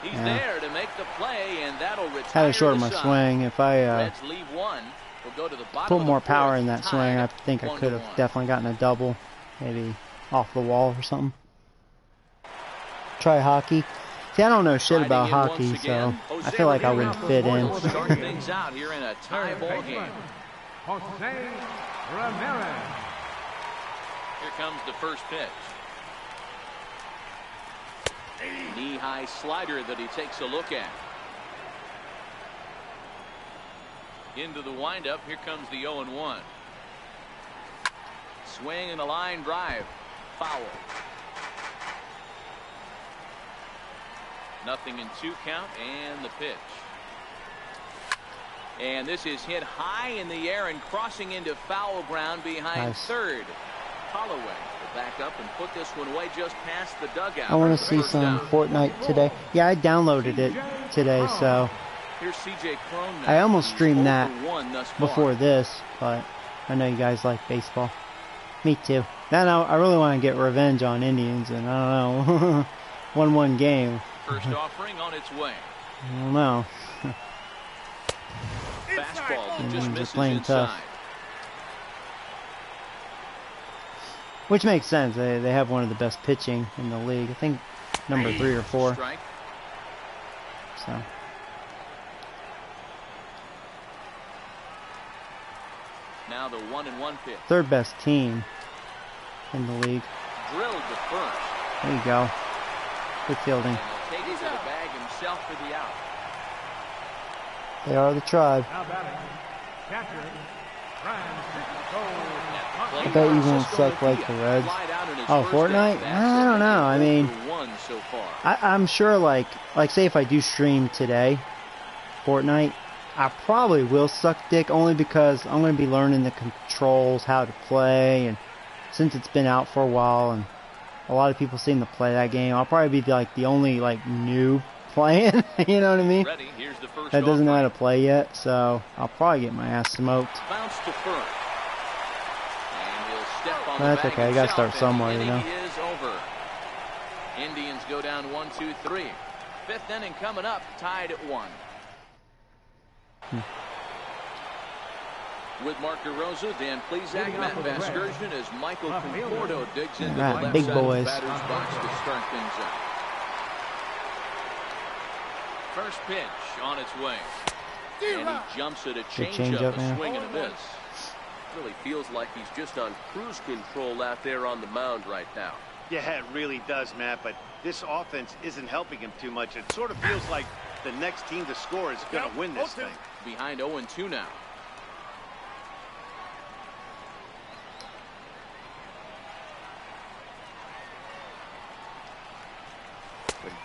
He's Yeah. there to make the play, and that'll retire. Had to shorten the my side. swing. If I Reds leave 1. We'll go to the bottom put of more the power fourth, in that swing, I think I tied could have 1-1. definitely gotten a double. Maybe off the wall or something. Try hockey. See, I don't know shit about Riding in hockey, once so again, I Jose feel like I wouldn't fit in. Ramirez will start things out here in a tie ball game. Jose Ramirez. Here comes the first pitch. Knee-high slider that he takes a look at. Into the windup. Here comes the 0-1. Swing and a line drive. Foul. Nothing in 2 count, and the pitch. And this is hit high in the air and crossing into foul ground behind Nice. third. Holloway will back up and put this one away just past the dugout. I want to for see first some down. Fortnite today. Yeah, I downloaded it today, so Here's CJ Crone now. I almost He's streamed 0 that for 1 thus far. before this, but I know you guys like baseball. Me too. Now I really want to get revenge on Indians, and I don't know. 1-1 game. First offering on its way. I don't know. Fastball that just Indians are misses playing inside. tough. Which makes sense. They have one of the best pitching in the league. I think number 3 or 4. Strike. So Now the 1-1 pitch. third best team in the league. Drilled to first. There you go. Good fielding. And he'll take it to the bag himself for the out. They are the tribe. Now batting. Catcher. Francisco. I bet you won't suck like the Reds. Oh, Fortnite? I don't know. I mean, I'm sure like say if I do stream today, Fortnite, I probably will suck dick only because I'm going to be learning the controls, how to play, and since it's been out for a while and a lot of people seem to play that game, I'll probably be like the only like noob playing, you know what I mean? That doesn't know how to play yet, so I'll probably get my ass smoked. Bounce to first. And he'll step on That's the bag okay, I gotta start himself, somewhere, and you the know. inning is over. Indians go down 1-2-3. Fifth inning coming up, tied at 1. With Mark DeRosa, Dan Plesac, and Matt Vasgersian as Michael Conforto digs into the left big side boys. of the batter's box to start things out. First pitch on its way. And he jumps at a changeup, a swing and a miss. Really feels like he's just on cruise control out there on the mound right now. Yeah, it really does, Matt, but this offense isn't helping him too much. It sort of feels like the next team to score is going to win this thing. Behind 0-2 now.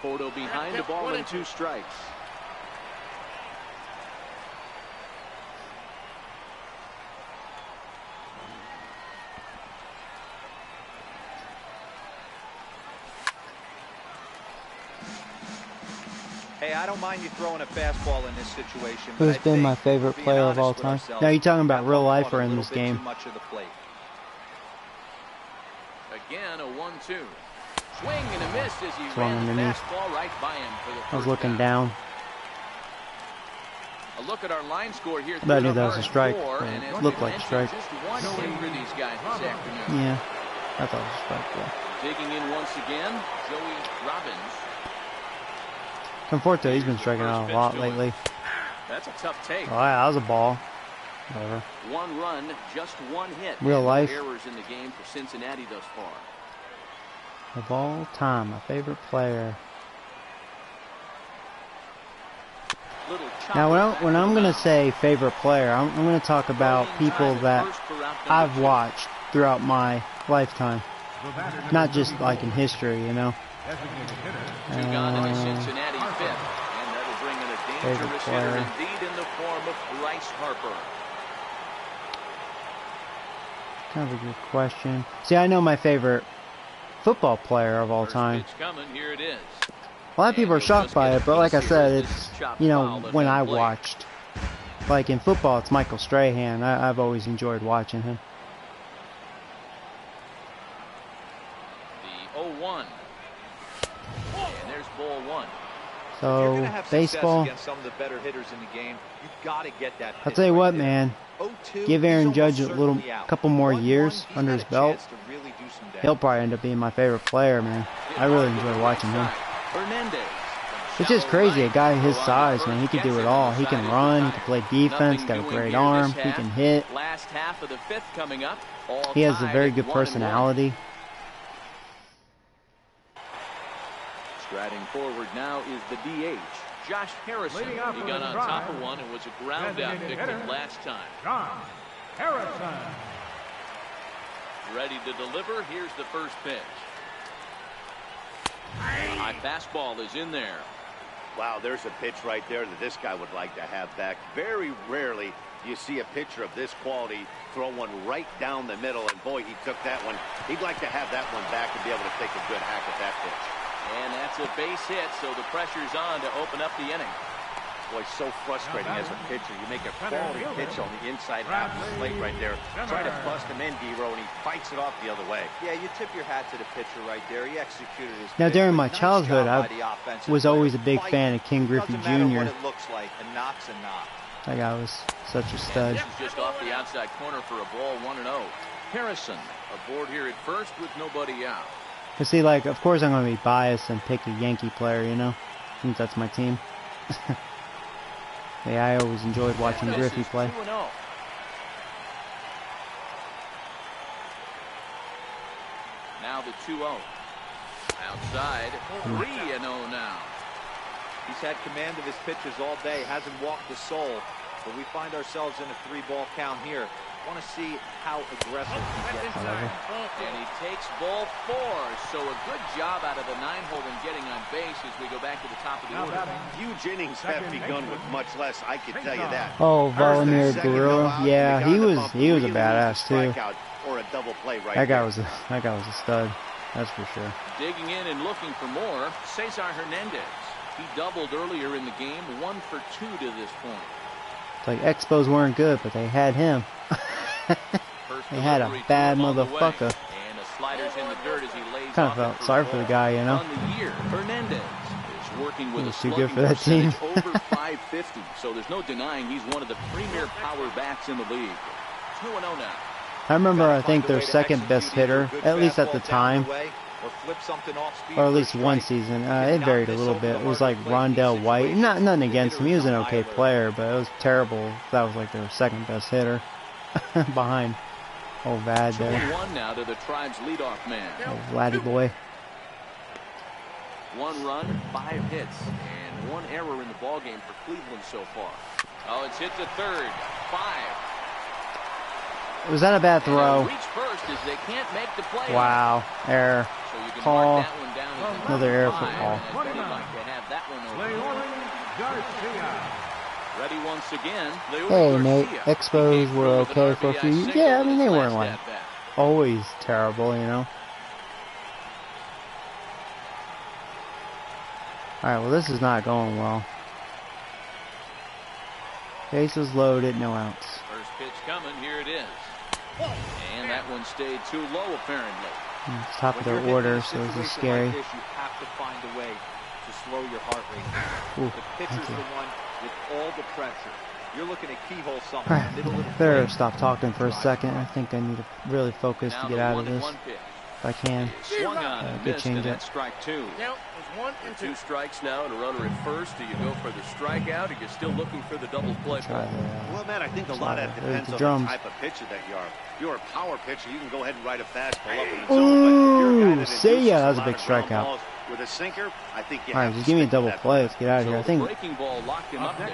Conforto behind the ball and 2 strikes. Hey, I don't mind you throwing a fastball in this situation. Who's been my favorite player of all time? Now you're talking about real life or in this game? Again, a 1-2. Swing and a miss as he Swung ran the underneath. fastball right by him for the first I was looking down. A look at our line score here. But I knew that was a strike. And It looked like a strike. Just one hit for these guys this afternoon. Yeah, I thought it was a strike. Yeah. Digging in once again, Joey Robbins. Conforto, he's been striking out a lot lately. That's a tough take. Oh, yeah, that was a ball. Whatever. 1 run, just 1 hit. Real And life. no errors in the game for Cincinnati thus far. Of all time, my favorite player. Now, when I'm going to say favorite player, I'm going to talk about people that I've watched throughout my lifetime. Not just like in history, you know. Two gone in the Cincinnati 5th, and that'll bring in a dangerous hitter indeed in the form of Bryce Harper. Kind of a good question. See, I know my favorite football player of all time. First pitch coming, here it is. A lot of people are shocked by it, but like I said, it's, you know, when I watched. Like in football, it's Michael Strahan. I've always enjoyed watching him. The 0-1. And there's ball 1. So, baseball, against some of the better hitters in the game, you've got to get that. I'll tell you what, man. Give Aaron Judge a couple more years under his belt. He'll probably end up being my favorite player, man. I really enjoy watching him. It's just crazy, a guy his size, man. He can do it all. He can run, he can play defense, got a great arm, he can hit. Last half of the 5th coming up. He has a very good personality. Striding forward now is the DH, Josh Harrison. He got on top of one and was a ground out victim last time. John Harrison. Ready to deliver. Here's the first pitch. High fastball is in there. Wow, there's a pitch right there that this guy would like to have back. Very rarely do you see a pitcher of this quality throw one right down the middle, and boy, he took that one. He'd like to have that one back and be able to take a good hack at that pitch. And that's a base hit, so the pressure's on to open up the inning. Boy, so frustrating as a pitcher. You make a quality pitch on the inside half of the plate right there. Try to bust him in, D-Row, and he fights it off the other way. Yeah, you tip your hat to the pitcher right there. He executed his Now, pitch. during my Nice childhood, job by I the offensive was player. always a big Fight. fan of King Griffey Doesn't matter what Jr. it looks like. A knock's a knock. That guy was such a stud. This is just off the outside corner for a ball, 1-0. Harrison aboard here at first with nobody out. But see, like, of course I'm going to be biased and pick a Yankee player, you know, since that's my team. Yeah, I always enjoyed watching Griffey play. 2-0. Now the 2-0. Outside, 3-0 now. He's had command of his pitches all day. Hasn't walked a soul. But we find ourselves in a 3-ball count here. Want to see how aggressive he gets. And he takes ball 4. So a good job out of the 9-hole in getting on base as we go back to the top of the order. Huge innings have begun with much less, I can tell you that. Oh, Vladimir Guerrero. Yeah, he was a badass too. Or a double play right that guy was a stud. That's for sure. Digging in and looking for more, Cesar Hernandez. He doubled earlier in the game, 1 for 2 to this point. It's like Expos weren't good, but they had him. They had a bad motherfucker. And a slider's in the dirt as he lays Kind of felt sorry for the guy, you know. On the year, Hernandez is working with a too good for that slugging team. percentage over .550, so there's no denying he's one of the premier power bats in the league. 2-0 now. I remember, I think their second best hitter, at least at the time, or at least one season. It varied a little bit. It was like Rondell White. Nothing against him. He was an okay player, but it was terrible. That was like their second best hitter behind old Vad there. 2-1 now to the Tribe's leadoff man. Old Vladdy boy. 1 run, 5 hits, and 1 error in the ballgame for Cleveland so far. Oh, it's hit to third. 5. Was that a bad throw? Reach first as they can't make the play. Wow. Error. So you can Call. mark that one down as Another error for five, Paul. and I think they'd like to have that one over. Ready once again. Hey, Nate. Expos were okay for a few years. Yeah, I mean, they weren't like always terrible, you know. Alright, well, this is not going well. Bases loaded, no outs. First pitch coming, here it is. And that one stayed too low, apparently. It's top of their order, so this is scary. Like this, you have to find a way to slow your heart rate. Ooh, the pitcher's the one with all the pressure. You're looking at keyhole something in the middle of the Better plate. stop talking for a second. I think I need to really focus to get out of this. If I can. Swung on and Good missed, and change up. that's strike 2. Now, there's 1 and 2 strikes now, and a runner at first. Do you go for the strikeout, or you're still looking for the double play? Try the, Well, man, I think a lot of that depends on the type of pitcher that you are. If you're a power pitcher, you can go ahead and ride a fastball up in the zone. But if you're a guy that see ya, that was a induces big lot of ground strikeout. balls with a sinker, I think you Alright, have just to give me a stick with double that play. play. Let's get out of here. I think breaking ball locked him up there.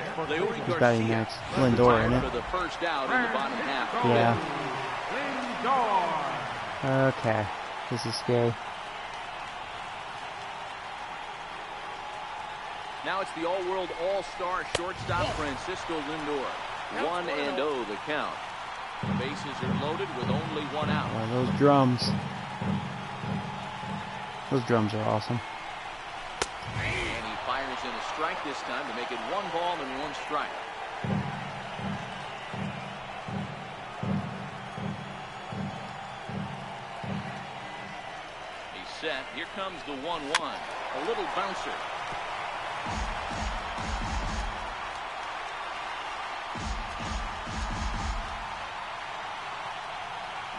he's batting next. Lindor, isn't it? For the first out in the bottom half. Yeah. Okay. This is scary. Now it's the all-world all-star shortstop Francisco Lindor. 1-0 the count. The bases are loaded with only 1 out. Oh, those drums. Those drums are awesome. And he fires in a strike this time to make it 1 ball and 1 strike. He's set. Here comes the 1-1. A little bouncer.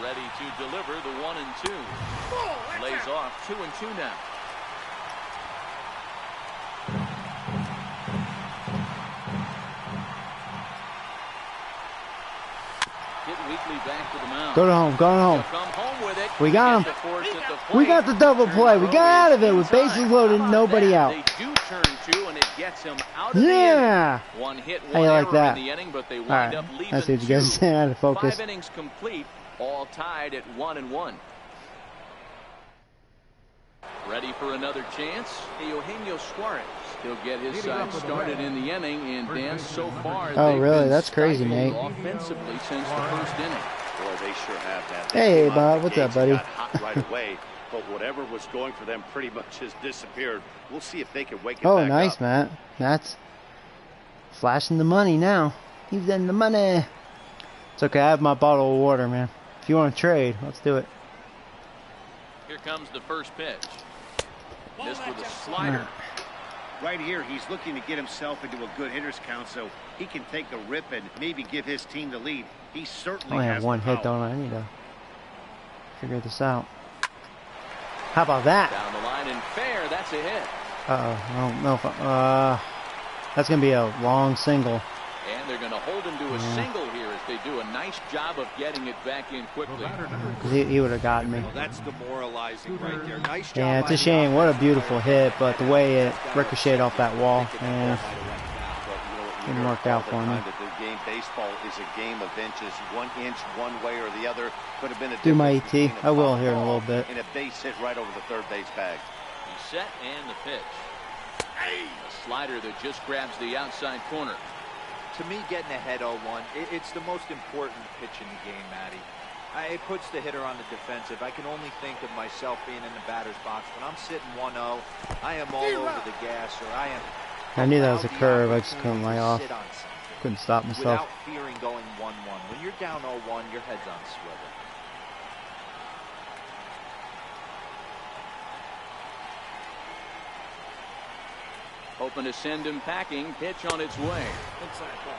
Ready to deliver the 1-2. Lays off 2-2 now. Hit Weekly back to the mound. Go to home. Go to home. Come home with it. We got him. We got the double play. We got out of it with bases loaded, nobody out. They do turn 2, and it gets him out of Yeah. the inning. 1 hit, 1 How you like error that? in the inning, but they wind Alright. up leaving That's what you guys 2. say. I had to focus. 5 innings complete, all tied at 1-1. Ready for another chance. Eugenio Suarez. He'll get his side started in the inning, and Dan, so far, Oh, they've really? been That's crazy, stifled Nate. offensively since the first inning. Boy, they sure have that. Hey, They came out Bob, the what's up, gates and buddy? got hot right away, but whatever was going for them pretty much has disappeared. We'll see if they can wake it Oh, back nice, up. Matt. Matt's flashing the money now. He's in the money. It's okay. I have my bottle of water, man. If you want to trade, let's do it. Here comes the first pitch. Missed with a slider. Right here, he's looking to get himself into a good hitter's count so he can take a rip and maybe give his team the lead. He I certainly only has have one the hit, power. don't I? I need to figure this out. How about that? Down the line and fair. That's a hit. Uh-oh. I don't know if that's going to be a long single. And they're going to hold him to a single here as they do a nice job of getting it back in quickly. He would have gotten me. Well, that's demoralizing right there. Nice job. Yeah, it's by a the shame. What a offense. beautiful hit, but the way it ricocheted off that wall, man, didn't work out for me. The game baseball is a game of inches. 1 inch one way or the other could have been a Do my difference ET. between a I will foul here in a ball little bit. and a base hit right over the third base bag. He's set and the pitch. A slider that just grabs the outside corner. To me, getting ahead 0-1, it's the most important pitch in the game, Matty. It puts the hitter on the defensive. I can only think of myself being in the batter's box. When I'm sitting 1-0, I am all over the gas, or I am... I knew that was a curve. I just couldn't lay off. Sit on something Couldn't stop myself. without fearing going 1-1. When you're down 0-1, your head's on swivel. Hoping to send him packing. Pitch on its way.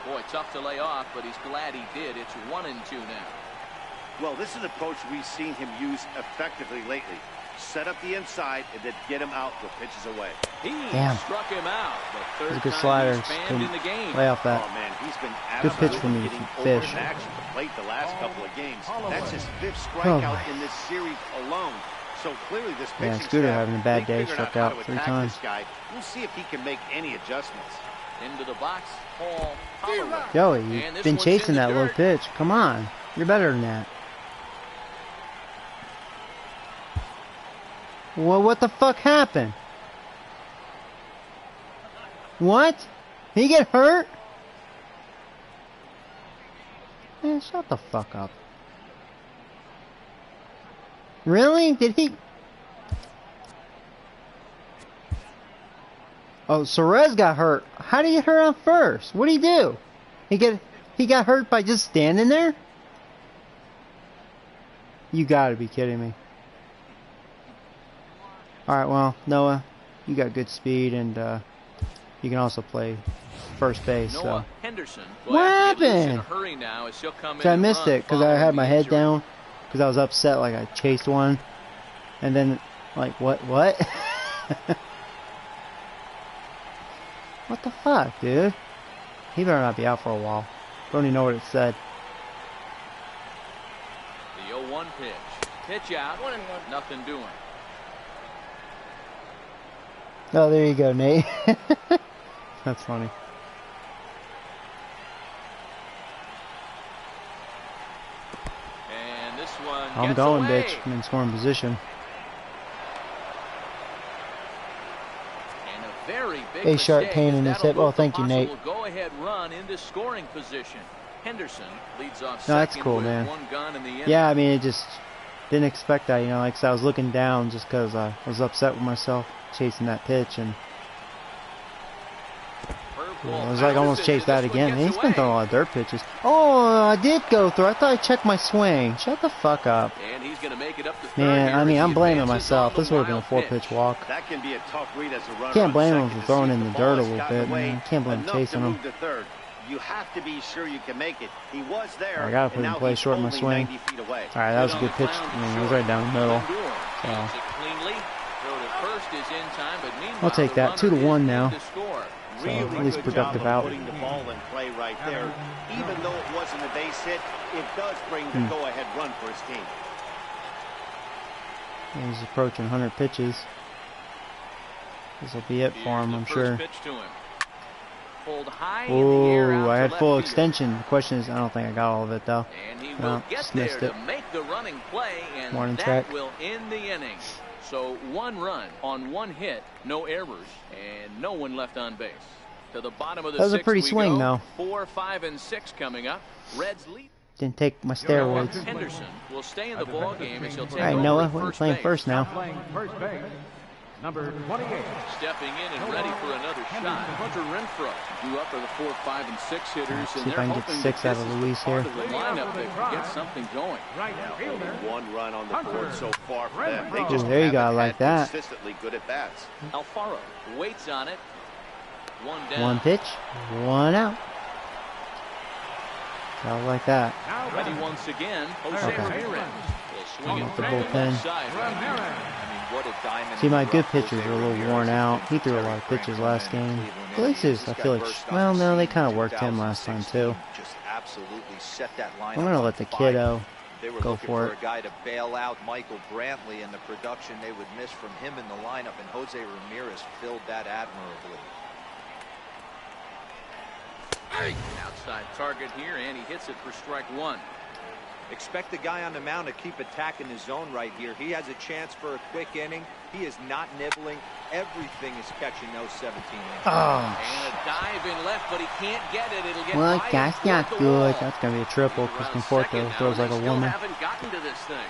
Boy, tough to lay off, but he's glad he did. It's 1-2 now. Well, this is an approach we've seen him use effectively lately. Set up the inside and then get him out with pitches away. He struck him out. The third good time slider. he's fanned in the game. Lay off that. Oh man, he's been Good pitch for me, getting Fish. over action to plate the last couple of games. That's his 5th strikeout in this series alone. So clearly this pitching Scooter staff, having a bad they day, figured struck how out to 3 attack times. this guy. We'll see if he can make any adjustments. Into the box, Paul Holloway. Joey, And you've this been one's chasing in the that low dirt. pitch. Come on. You're better than that. Well, what the fuck happened? What? Did he get hurt? Man, shut the fuck up. Really? Did he? Oh, Suarez got hurt. How did he get hurt on first? What did he do? He got hurt by just standing there? You gotta be kidding me. Alright, well, Noah, you got good speed and you can also play first base. Noah So. Henderson. What happened? In a hurry now as he'll come in So I and missed run it because I following had my the head injury. down because I was upset, like I chased one, and then like what? What the fuck, dude? He better not be out for a while. Don't even know what it said. The 0-1 pitch. Pitch out. 1-1. Nothing doing. Oh, there you go, Nate. That's funny. And this one I'm gets going, away. bitch. I'm in scoring position. And a very big Hey, sharp mistake, pain as in his that'll hip. Oh, move the thank you, Nate. possible go-ahead run into scoring position. Henderson leads off No, that's second cool, with man. 1 gun in the inning. Yeah, I mean, it just didn't expect that, you know. Like I said, I was looking down just because I was upset with myself chasing that pitch, and I was like almost chased that again. He's been throwing a lot of dirt pitches. Oh, I did go through. I thought I checked my swing. Shut the fuck up. And he's going to make it up to third Man, here I mean, as he I'm blaming advances myself. on the This would have been a wild 4-pitch pitch. walk. That can be a tough read as a runner. Can't on blame him second for to throwing see in if the the dirt a ball has little gotten bit, away man. Can't blame him enough to chasing him. move to third. You have to be sure you can make it. He was there. I gotta put and him now play he's short of my only swing. 90 feet away. All right, that was a good pitch. I mean, it was right down the middle. So Takes it cleanly. Throw to first is in time, but meanwhile, I'll take the that. runner 2-1 is now. in to score. So Really at least good productive job of out. putting the ball in play right there. Even though it wasn't a base hit, it does bring the go-ahead run for his team. He's approaching 100 pitches. This will be it for him, I'm sure. Pitch to him. Pulled high in the air out Oh, I to had left full field. extension. The question is, I don't think I got all of it though. And he No, will get just there missed to it. make the running play, and Warning that track. will end the inning. So 1 run on 1 hit, no errors, and no one left on base. To the bottom of the That was a 6th pretty we swing, go. though. 4, 5, and 6 coming up. Reds lead. Didn't take my steroids. Henderson will stay in the ball game as he'll take All right, over Noah, at we're first playing base. first now. Playing first base, number 28. Stepping in and ready for another shot. Hunter Renfroe due up for the 4, 5, and 6 hitters, See and if they're I can get hoping 6 that out this of is Luis the part here. of the lineup that can get something going. Right fielder, 1 run on the board so far for them. They Ooh, just there you go, I haven't like had that. consistently good at bats. Alfaro waits on it. 1 down. 1 pitch, 1 out. I like that. now Ready once again. Jose Okay. Ramirez will swing it Off the through bullpen. left side. Ramirez. I mean, what a diamond. See, in my the good rough pitchers Jose are a little Ramirez worn has out. been He threw a Terry lot of pitches Franklin last and game. Cleveland Gallegos, Indians. I This feel guy like, burst on well, the no, they scene kind of in worked him last time 2016. too. Just absolutely set that lineup I'm gonna on let the fire. kiddo They were go looking for for it. a guy to bail out Michael Brantley, and the production they would miss from him in the lineup, and Jose Ramirez filled that admirably. Outside target here, and he hits it for strike 1. Expect the guy on the mound to keep attacking the zone right here. He has a chance for a quick inning. He is not nibbling. Everything is catching those 17 innings. Oh, And a dive in left, but he can't get it. It'll get well, by that's toward not the good. wall. That's gonna be a triple because Around Conforto second now, throws like they a still woman. haven't gotten to this thing.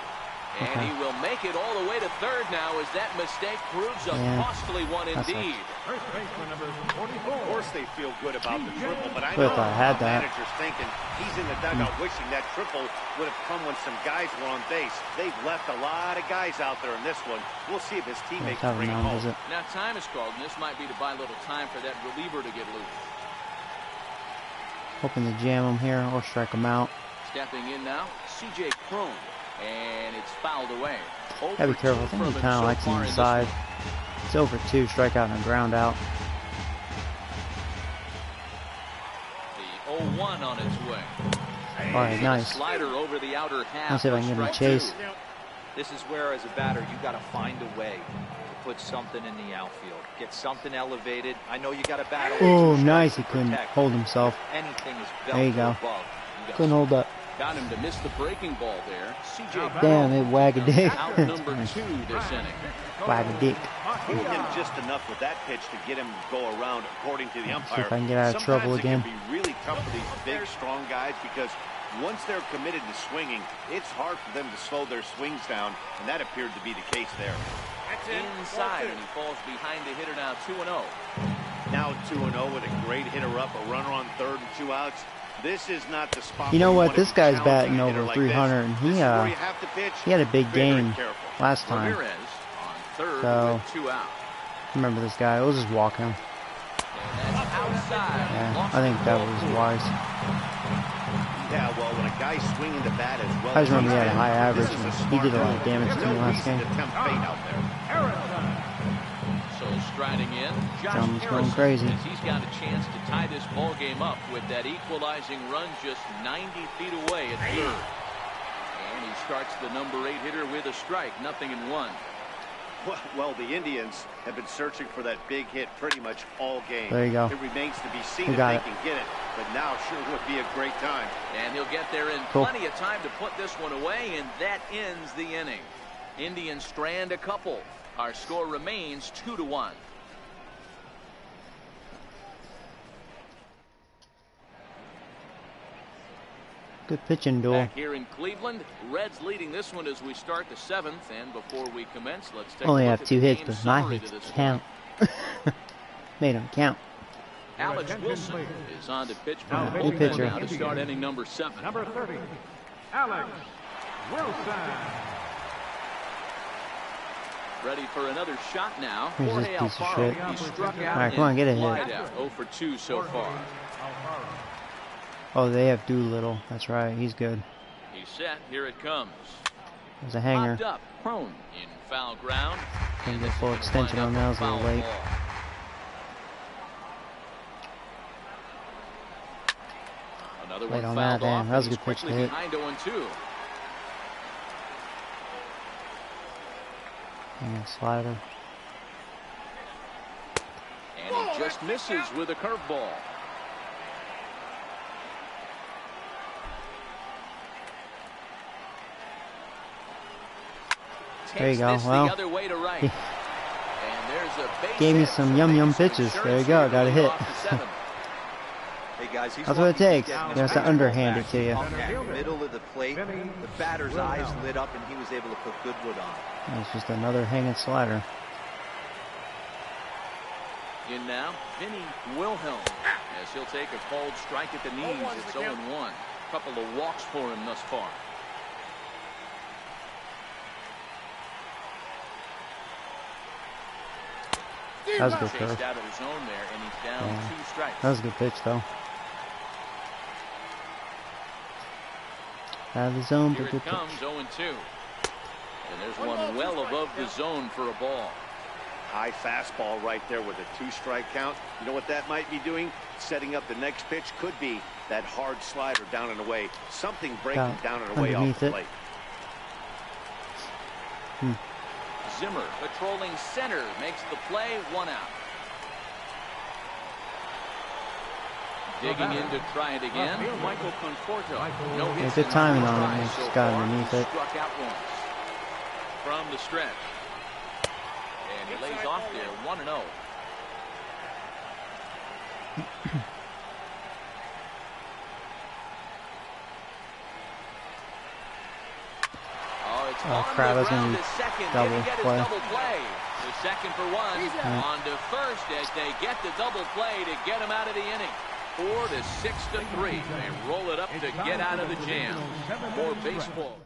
And he will make it all the way to third now as that mistake proves a costly one indeed. First baseman number 44. Of course they feel good about the triple, but I But know if I had the that. manager's thinking he's in the dugout wishing that triple would have come when some guys were on base. They've left a lot of guys out there in this one. We'll see if his teammates Have bring him none, home. does it? Now time is called, and this might be to buy a little time for that reliever to get loose. Hoping to jam him here or strike him out. Stepping in now, C.J. Cron. And it's fouled away. Gotta be careful. I think he kind of likes him inside. It's over 2, strikeout and a ground out. The 0-1 on its way. Alright, nice. Slider over the outer half. Let's see if I can give him a chase. This is where, as a batter, you got to find a way to put something in the outfield. Get something elevated. I know you got to battle. Oh, nice. He couldn't hold himself. Anything is There you go. above. Couldn't hold up. Got him to miss the breaking ball there. C.J. Damn, it wag a dick. Out number 2 this inning. Wag a dick. Hit him just enough with that pitch to get him to go around, according to the umpire. See if I can get out of trouble again. Sometimes it can be really tough for these big, strong guys because once they're committed to swinging, it's hard for them to slow their swings down, and that appeared to be the case there. Inside, and he falls behind the hitter now 2-0. Now 2-0 with a great hitter up, a runner on third and 2 outs. This is not the spot. You know where what? you This want guy's to challenge batting a hitter over like 300, and this is where you he have to pitch. had a big Very game careful. last time. Ramirez on third So, with 2 out. remember this guy. We'll just walk him. And that's outside. Yeah, I think that was wise. Yeah, well, when a guy's swinging the bat as well, I just remember he had a as high average, this is and he smart did a lot of move. damage to me There's no last reason game. to tempt fate out there. So striding in, Josh John's going Harrison, crazy. as he's got a chance to tie this ball game up with that equalizing run just 90 feet away at third. And he starts the number 8 hitter with a strike, 0-1. Well, the Indians have been searching for that big hit pretty much all game. There you go. It remains to be seen We if got they it. can get it, but now sure would be a great time. And he'll get there in Cool. plenty of time to put this one away, and that ends the inning. Indians strand a couple. Our score remains 2-1. Good pitching duel. Back here in Cleveland, Reds leading this one as we start the 7th. And before we commence, let's take Only a look have at 2 the hits, game but my summary hits to this count. Made them count. Alex Wilson is on to pitch for Now the Good bullpen pitcher. now to start inning number 7. Number 30, Alex Wilson. Ready for another shot now. Who's this Jorge piece of Alfaro. shit? He struck out Alright, come on, get a and hit. flied out. 0 for 2 so far. Oh, they have Doolittle. That's right. He's good. He's set. Here it comes. There's a hanger. Popped up. Prone in foul ground. Can And go this full is gonna extension wind on up that. It was a little foul late. ball. Another Late one on fouled that, damn. off, That was a and good he's pitch to quickly hit. behind 0-2. And slider. And he just misses with a curveball. There you Takes go. this Well, the other way to right. And there's a base gave me hit, some so yum maybe yum some pitches. insurance There you go. here Got a to hit. lead off the 7th. Hey guys, he's That's what it lucky takes. he's getting You his have to baseball underhand back it to you. up that middle of the plate. The batter's eyes lit up, and he was able to put good wood on it. It's just another hanging slider. In now, Vinny Wilhelm, as he'll take a cold strike at the knees. It's 0-1. Couple of walks for him thus far. That was a good Chased curve. out of his zone there, and he's down Yeah. 2 strikes. That was a good pitch, though. Out of the zone, Here but good it comes, pitch. 0-2. And there's one well above the zone for a ball. High fastball right there with a 2-strike count. You know what that might be doing? Setting up the next pitch. Could be that hard slider down and away. Something breaking down and away off Underneath the it. plate. Zimmer patrolling center makes the play, 1 out. Digging in to try it again. Michael Conforto. No Yeah, hits good in timing the on it. tries It's so got far. underneath He it. Struck out once. From the stretch. And he lays off there, 1-0. Oh, it's Oh crap, that's going to be double play. The second for one. On to first as they get the double play to get him out of the inning. 4 to 6 to 3. They roll it up to get out of the jam. More baseball.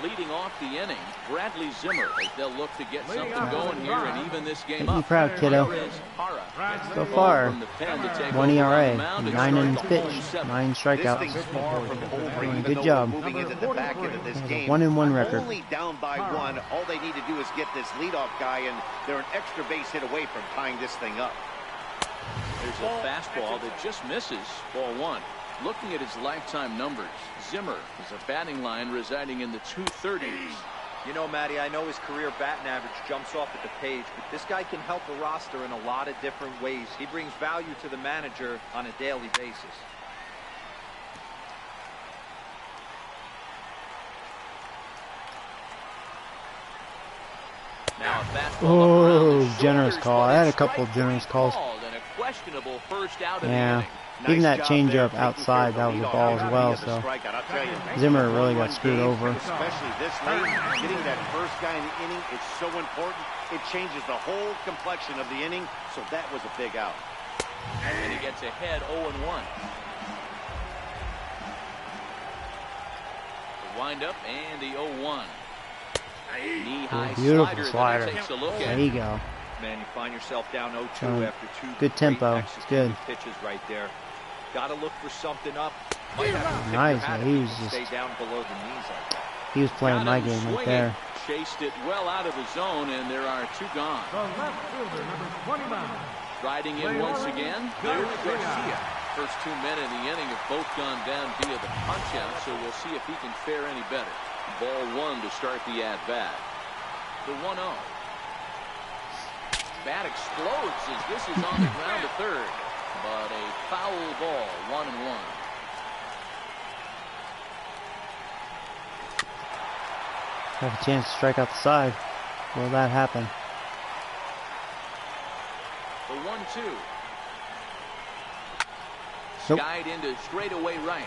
Leading off the inning, Bradley Zimmer, as they'll look to get something going here and even this game up. Be proud, kiddo. So far, 1 ERA, 9 innings pitched, 9 strikeouts. Doing a good job. 1-1 record. Only down by 1. All they need to do is get this leadoff guy, and they're an extra base hit away from tying this thing up. There's a fastball that just misses. Ball 1. Looking at his lifetime numbers, Zimmer is a batting line residing in the 230s. You know, Matty, I know his career batting average jumps off at the page, but this guy can help the roster in a lot of different ways. He brings value to the manager on a daily basis. Now a fastball. Oh, generous call. I had a couple of generous calls. And a questionable first out of Yeah. the inning. Even that changeup outside, that was a ball as well, so Zimmer really got screwed over. Especially this late, getting that first guy in the inning, it's so important. It changes the whole complexion of the inning, so that was a big out. And he gets ahead 0-1. The windup and the 0-1. Knee-high beautiful slider. slider. Takes a look There you go. Man, you find yourself down 0-2 after 2 good tempo. It's good. pitches right there. Got to look for something up. Nice, man. He was just stay down below the knees like that. he was playing my game right there. Chased it well out of the zone, and there are 2 gone. The left fielder, number 29. Riding in once again, there's Garcia. First 2 men in the inning have both gone down via the punch-out, so we'll see if he can fare any better. Ball 1 to start the at-bat. The 1-0. Bat explodes as this is on the ground to third, but a foul ball, 1-1. Have a chance to strike out the side. Will that happen? The 1-2. Nope. Skied into straightaway right.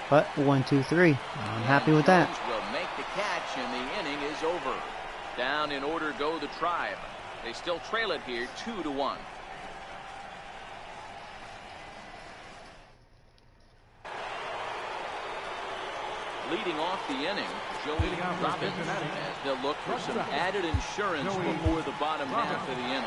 But 1, 2, 3. I'm happy with that. Jones will make the catch, and the inning is over. Down in order go the Tribe. They still trail it here 2-1. Leading off the inning, Joey Robbins, as they'll look for some added insurance before the bottom half of the inning.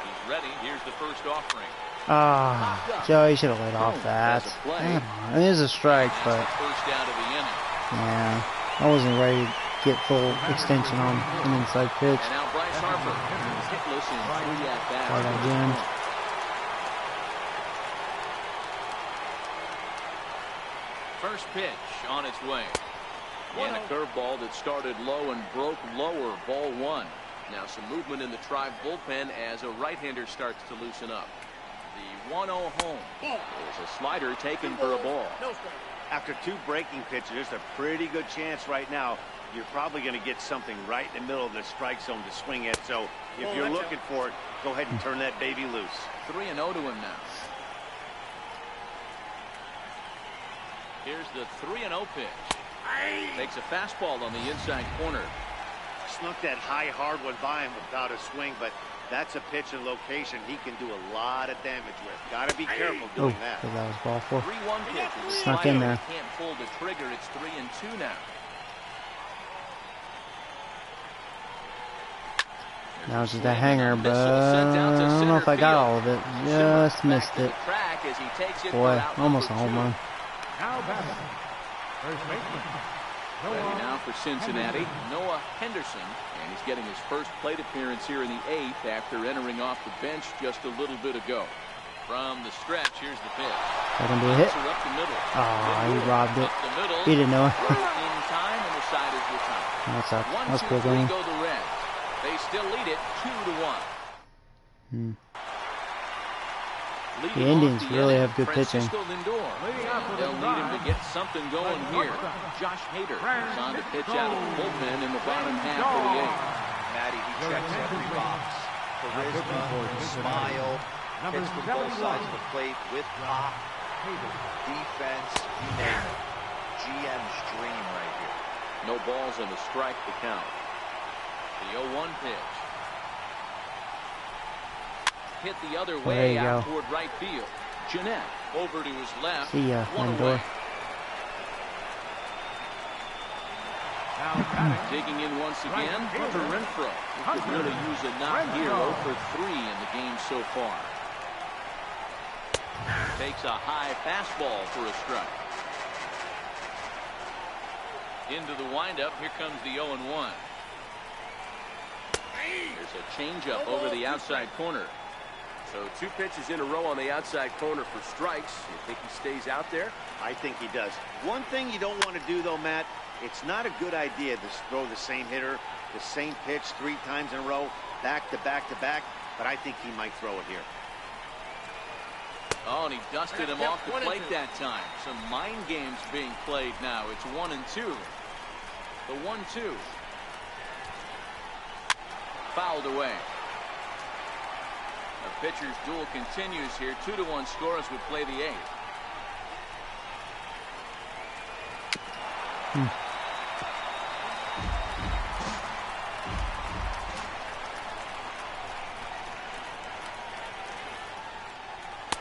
He's ready. Here's the first offering. Ah, Joey should have let off that. Come on. It is a strike, but First out of the inning. yeah, I wasn't ready to get full extension on an inside pitch. And now Bryce Harper, hitless in 3 at-bats. Try that again. First pitch on its way. And a curveball that started low and broke lower. Ball 1. Now some movement in the Tribe bullpen as a right-hander starts to loosen up. The 1-0 home. There's a slider taken for a ball. After 2 breaking pitches, there's a pretty good chance right now you're probably going to get something right in the middle of the strike zone to swing at. So if you're looking for it, go ahead and turn that baby loose. 3-0 to him now. Here's the 3-0 pitch. Takes a fastball on the inside corner. Snuck that high hard one by him without a swing, but that's a pitch and location he can do a lot of damage with. Got to be careful doing that. So that was ball 4. 3-1 pitch. Snuck in there. Can't pull the trigger. It's 3-2 now. Now it's just a hanger, but I don't know if I got all of it. Just missed it. Boy, almost a home run. Now batting, first baseman. Ready now for Cincinnati, Noah Henderson, and he's getting his first plate appearance here in the 8th after entering off the bench just a little bit ago. From the stretch, here's the pitch. That gonna be a hit. Up the middle. Ah, he robbed it. Up the middle. He didn't know it. In time, and the side is retired. That's a 1, 2, quick 3 inning. go the Reds. They still lead it 2-1. The Indians really have good pitching. They'll need him to get something going here. Josh Hader is on to pitch out of the bullpen in the bottom half of the 8th. Matty, he checks every box. Charisma, smile, hits from both sides of the plate with pop. defense, you name it. GM's dream right here. No balls and a strike to count. The 0-1 pitch. Hit the other way out toward right field. Jeanette over to his left. See ya, one Lindor. away. Digging in once again, Hunter Renfroe. He could really use a knock here. 0 for 3 in the game so far. Takes a high fastball for a strike. Into the windup. Here comes the 0-1. There's a changeup over the outside corner. So 2 pitches in a row on the outside corner for strikes. You think he stays out there? I think he does. One thing you don't want to do, though, Matt, it's not a good idea to throw the same hitter, the same pitch 3 times in a row, back to back to back, but I think he might throw it here. Oh, and he dusted him off the plate that time. Some mind games being played now. It's 1-2. The 1-2. Fouled away. The pitcher's duel continues here. 2-1 score as we play the 8th.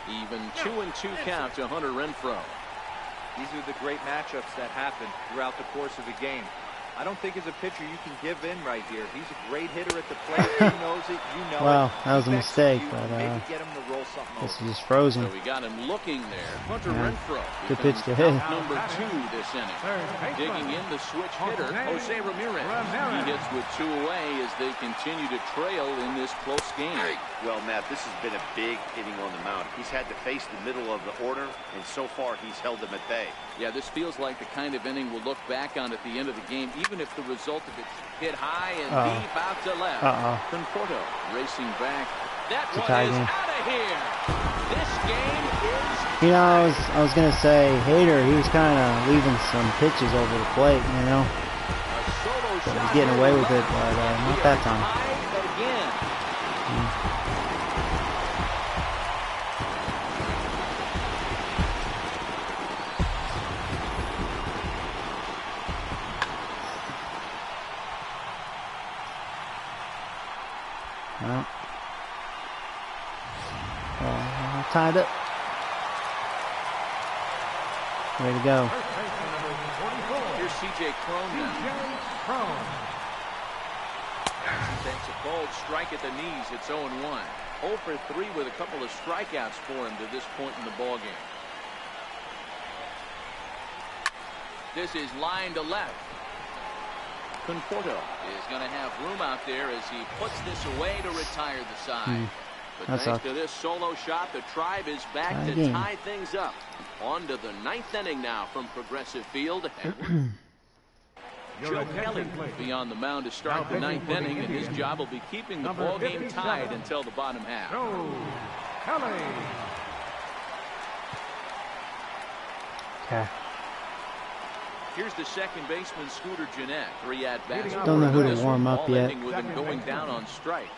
Even 2-2 count to Hunter Renfroe. These are the great matchups that happen throughout the course of a game. I don't think as a pitcher you can give in right here. He's a great hitter at the plate. He knows it. You know Wow, it. that was a mistake, but maybe get him to roll something this over. is just frozen. So we got him looking there. Hunter Renfroe. Good pitch to hit. Number 2 this inning. Digging in the switch hitter, Jose Ramirez. He hits with 2 away as they continue to trail in this close game. Well, Matt, this has been a big inning on the mound. He's had to face the middle of the order, and so far he's held them at bay. Yeah, this feels like the kind of inning we'll look back on at the end of the game, even if the result of it hit high and deep out to left. Conforto racing back. That one is out of here. This game is... You know, I was going to say, Hader, he was kind of leaving some pitches over the plate, you know. He was getting away with it, but not that time. Tied up. Way to go. Here's C.J. Cron now. Takes a bold strike at the knees. It's 0-1. 0 for 3 with a couple of strikeouts for him to this point in the ballgame. This is line to left. Conforto is going to have room out there as he puts this away to retire the side. But thanks to this solo shot, the Tribe is back to tie things up. On to the 9th inning now from Progressive Field. Joe Kelly will be on the mound to start the 9th inning, and his job will be keeping the ball game tied until the bottom half. Okay. Here's the second baseman, Scooter Jeanette. 3 at-bats. Don't know who to warm up yet. With him going down on strikes.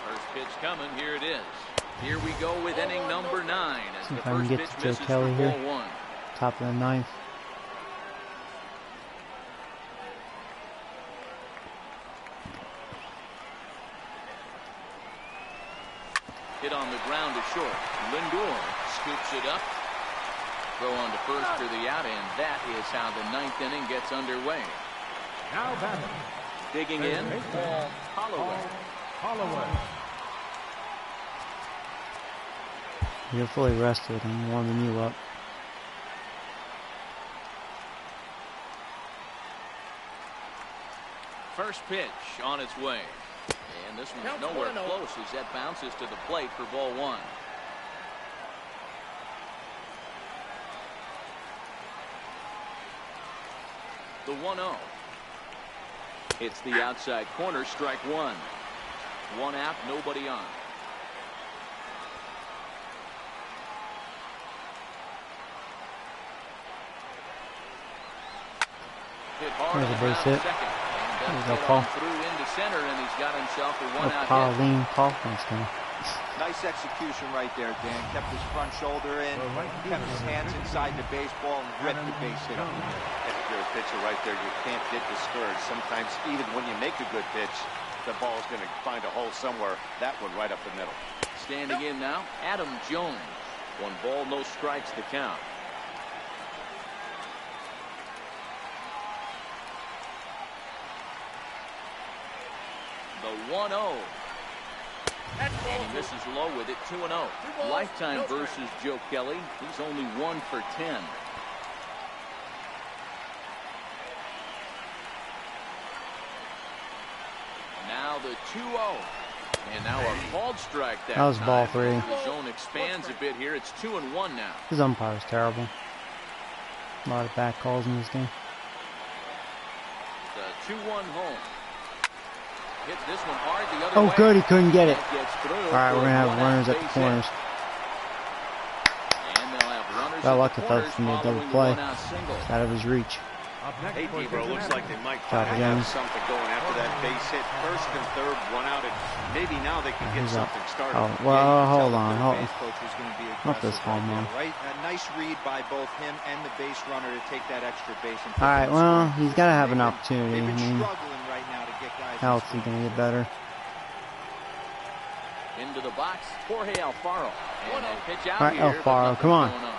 First pitch coming. Here it is. Here we go with inning number 9. As see the if I can first get pitch to Joe misses Kelly for here. ball 1. Top of the 9th. Hit on the ground to short. Lindor scoops it up. Throw on to first for the out, and that is how the 9th inning gets underway. Now batting. Digging in, Paul Holloway. You're fully rested. I'm warming you up. First pitch on its way. And this one's nowhere close as that bounces to the plate for ball 1. The 1-0. It's the outside corner, strike 1. 1 out, nobody on. Hit hard There's a base hit. Second. There's a Paul. Through into center, and he's got himself a 1-out hit. Pauline Paulson's game. Nice execution right there, Dan. Kept his front shoulder in, kept his hands inside the baseball, and ripped the base hit up. If you're a pitcher right there, you can't get discouraged. Sometimes even when you make a good pitch, the ball's going to find a hole somewhere. That one right up the middle. Standing in now, Adam Jones. 1 ball, no strikes to count. The 1-0. And he misses low with it, 2-0. Lifetime versus Joe Kelly. He's only 1 for 10. Now the 2-0. And now a called strike that was ball 3. The zone expands a bit here. It's 2-1 now. His umpire is terrible. A lot of back calls in this game. The 2-1 home. Hit this one hard the other way. Oh, good. He couldn't get it. All right, we're going to have runners at the corners. And they'll have runners Got at lucky the if corners that's going to be a double following the play. one-out single. It's out of his reach. Hey, Debro, looks like they might Job, try to have Jones. something going after that base hit. First and third, 1 out, and maybe now they can get He's up. something started. Oh, well, hold on. Base coach was going to be Not this aggressive home right run. there, right? A nice read by both him and the base runner to take that extra base. And All right, well, he's got to have an They've opportunity. I been mean, struggling right now to get guys. how else is he going to get better? Into the box, Jorge Alfaro. And a pitch out All right, here, but Alfaro, nothing's come on. going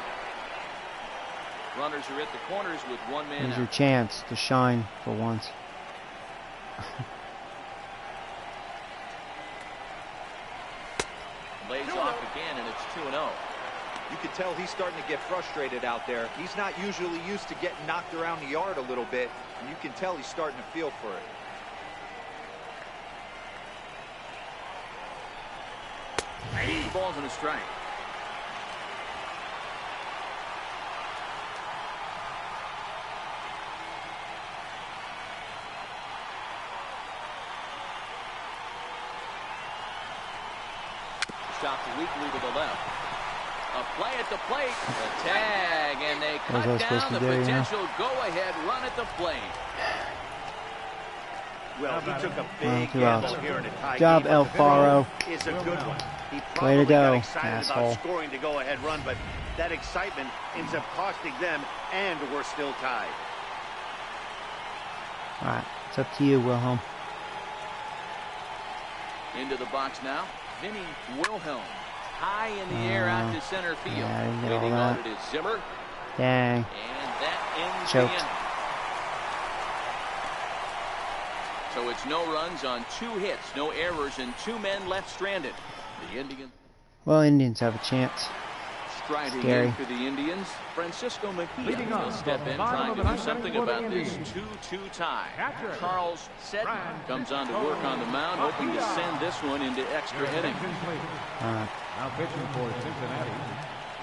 Runners are at the corners with 1 man Here's out. your chance to shine for once. Lays off again, and it's 2-0. You can tell he's starting to get frustrated out there. He's not usually used to getting knocked around the yard a little bit, and you can tell he's starting to feel for it. 2 balls and a strike. Chopped weakly to the left. A play at the plate. The tag, and they cut down the potential go-ahead run at the plate. Well, he took a big 2 gamble outs. here in a tie Job, game, but the Alfaro. throw is a good one. He Way probably to go, got excited asshole. about scoring the go-ahead run, but that excitement ends up costing them, and we're still tied. All right, it's up to you, Wilhelm. Into the box now. Vinny Wilhelm. High in the air out to center field. Yeah, I didn't get all Waiting on that. it is Zimmer. Dang. And that ends Choked. the inning. So it's no runs on 2 hits, no errors, and 2 men left stranded. The Indians Well, Indians have a chance. striding Scary. in for the Indians. Francisco Mejia will step in, trying to do something about this 2-2 tie. Charles Seddon comes on to work on the mound, hoping to send this one into extra innings. All right. Now pitching for Cincinnati,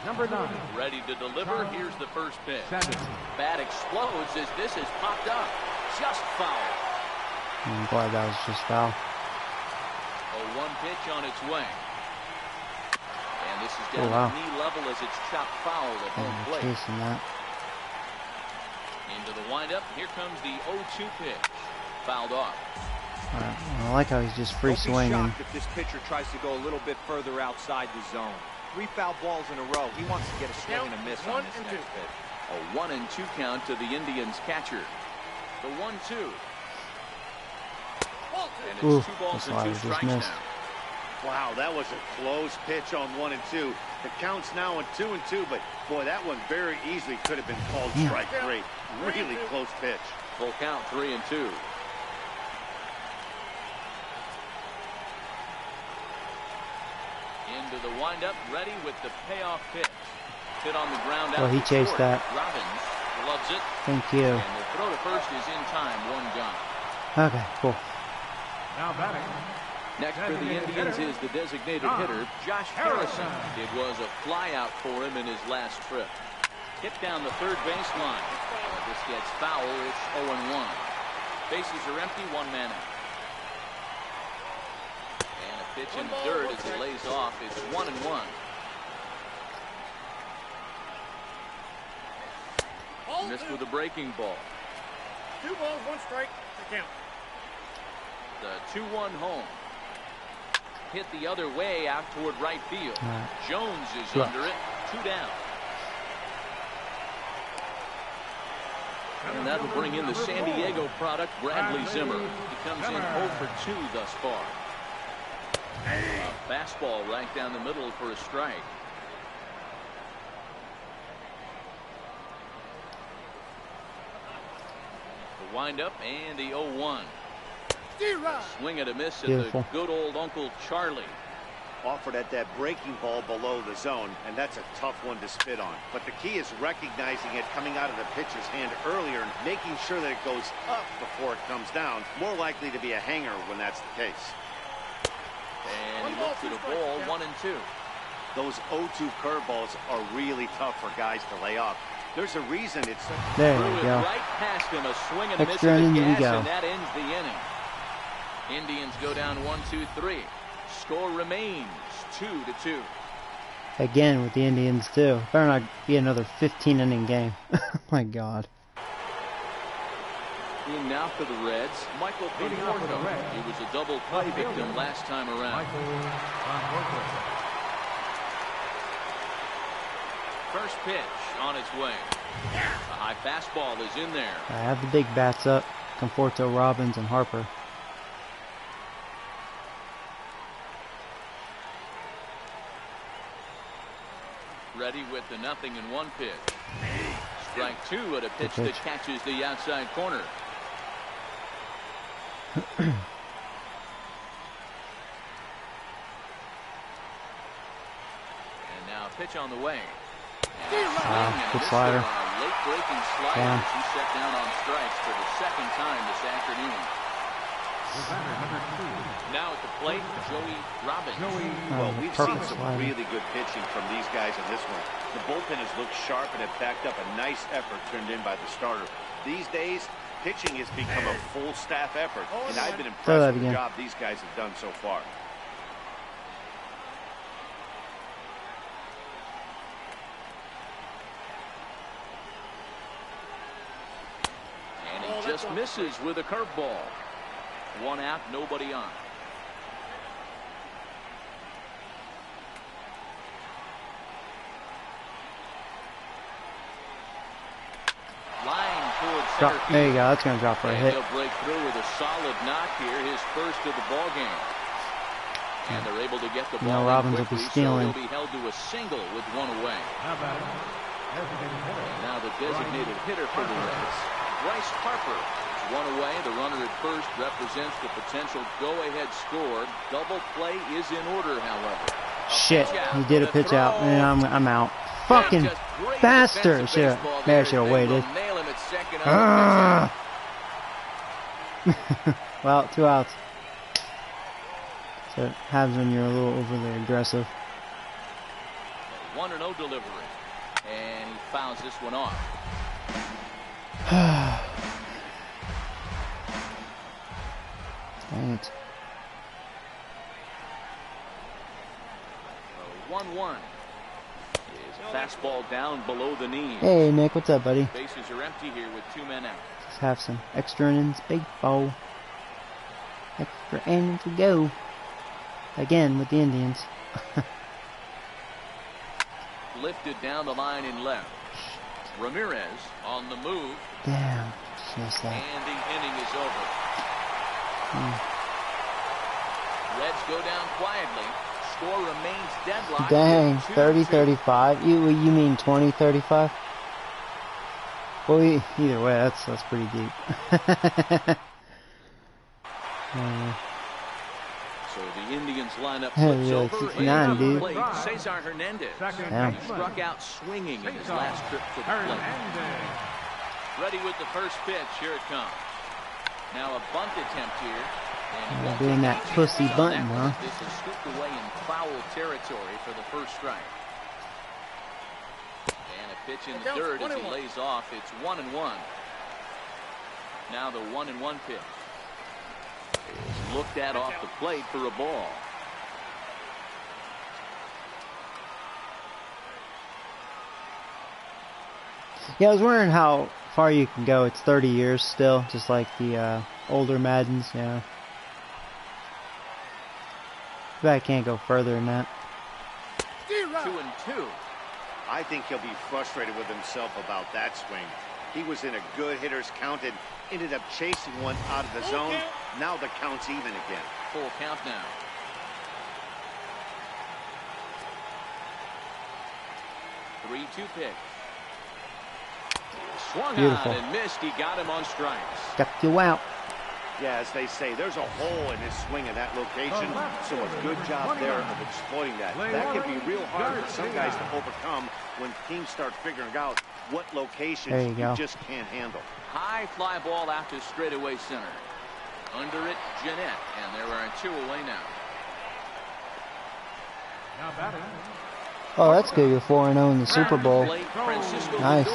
number 9. Ready to deliver. Here's the first pitch. Seddon. Bat explodes as this has popped up. Just foul. I'm glad that was just foul. A 1 pitch on its way. And this is down wow. to knee level as it's chopped foul at home I'm plate. chasing that. Into the windup. Here comes the 0-2 pitch. Fouled off. All right. I like how he's just free Don't be swinging. shocked if this pitcher tries to go a little bit further outside the zone. 3 foul balls in a row. He wants to get a swing and a miss on this next pitch. A 1-2 count to the Indians catcher. The 1-2. And it's Ooh, 2 balls that's and why 2 I just strikes missed. now. Wow, that was a close pitch on 1 and 2. The count's now on 2 and 2, but boy, that one very easily could have been called strike 3. Really close pitch. Full count, 3-2. Into the windup, ready with the payoff pitch. Hit on the ground out. Well, he to chased short. that. Robbins loves it. Thank you. And the throw to first is in time. 1 gone. Okay, cool. Now batting, Next for the Indians is the designated hitter, Josh Harrison. It was a flyout for him in his last trip. Hit down the third baseline. This gets foul. It's 0-1. Bases are empty. 1 man out. And a pitch in third as he lays off. It's 1-1. Missed with a breaking ball. 2 balls, 1 strike to count. The 2-1 home. hit the other way out toward right field. Jones is under it. 2 down. And that will bring in the San Diego product, Bradley Zimmer. He comes in 0 for 2 thus far. A fastball right down the middle for a strike. The windup and the 0-1. Swing and a miss at the good old Uncle Charlie. Offered at that breaking ball below the zone, and that's a tough one to spit on. But the key is recognizing it coming out of the pitcher's hand earlier and making sure that it goes up before it comes down. More likely to be a hanger when that's the case. And he looks at a ball, 1-2. Those 0-2 curveballs are really tough for guys to lay off. There's a reason it's there you go. Right past him, a swing and a miss Extra at the inning, gas, and that ends the inning. Indians go down 1-2-3. Score remains 2-2. Again with the Indians too. Better not be another 15-inning game. Oh my God. In now for the Reds, Michael Conforto. He was a double play victim last time around. First pitch on its way. A high fastball is in there. I have the big bats up. Conforto, Robbins, and Harper. Ready with the 0-1 pitch. Strike 2 at a pitch that catches the outside corner. And now a pitch on the way. Good slider. Late breaking slider. Yeah. He's set down on strikes for the second time this afternoon. Now at the plate, Joey Robbins. Well, we've seen some really good pitching from these guys in this one. The bullpen has looked sharp and have backed up a nice effort turned in by the starter. These days, pitching has become a full staff effort, and I've been impressed with the job these guys have done so far. And he just misses with a curveball. 1 out, nobody on. Line towards center field. There you go. That's going to drop for a hit. They'll break through with a solid knock here, his first of the ball game. And they're able to get the ball Robbins will quickly, be stealing. so he'll be held to a single with 1 away. Now the designated hitter for the Reds, Bryce Harper. 1 away. The runner at first represents the potential go-ahead score. Double play is in order, however. Shit, he did a pitch out, and I'm out. Fucking faster. Maybe I should have waited. Well, 2 outs. So it happens when you're a little overly aggressive. 1-0 delivery. And he fouls this one off. Dang it. 1-1. Fastball down below the knee. Hey Nick, what's up, buddy? Bases are empty here with 2 men out. Let's have some extra innings, big ball. Extra innings to go. Again with the Indians. Lifted down the line in left. Ramirez on the move. Damn, just missed that. And the inning is over. Reds go down quietly. Score remains deadlocked. Dang, 30-35. You mean 20-35? Well, either way, that's pretty deep. So the Indians line up. Hell yeah, 69, dude. Cesar Hernandez. Yeah. He struck out swinging in his last trip to the plate. Ready with the first pitch. Here it comes. Now a bunt attempt here. And doing that pussy bunting, huh? This is scooped away in foul territory for the first strike. And a pitch in the third as he lays off. It's 1-1. Now the 1-1 pitch. It's looked at off the plate for a ball. Yeah, I was wondering how far you can go. It's 30 years still, just like the older Maddens, yeah. But I can't go further than that. 2-2. I think he'll be frustrated with himself about that swing. He was in a good hitter's count and ended up chasing one out of the zone. Now the count's even again. Full count now. 3-2 pitch. Swung Beautiful. on and missed. He got him on strikes. Got you out. Yeah, as they say, there's a hole in his swing in that location, so a good job there of exploiting that. That can be real hard for some guys to overcome when teams start figuring out what locations you just can't handle. High fly ball out to straightaway center. Under it, Jeanette, and there are 2 away now. Now batting. Oh, that's good. You're 4-0 in the Super Bowl. Nice. It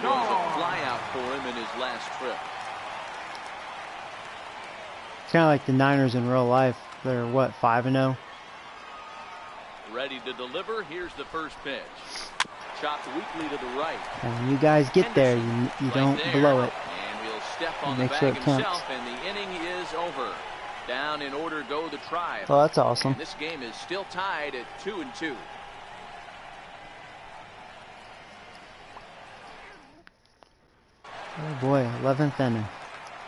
was a fly out for him in his last trip. It's kind of like the Niners in real life. They're what, 5-0? Ready to deliver. Here's the first pitch. Chopped weakly to the right. And when you guys get there, you don't blow it. And he'll step on Make the sure bag it counts. himself, and the inning is over. Down in order go the Tribe. Oh, that's awesome. And this game is still tied at 2-2. Oh boy, 11th inning.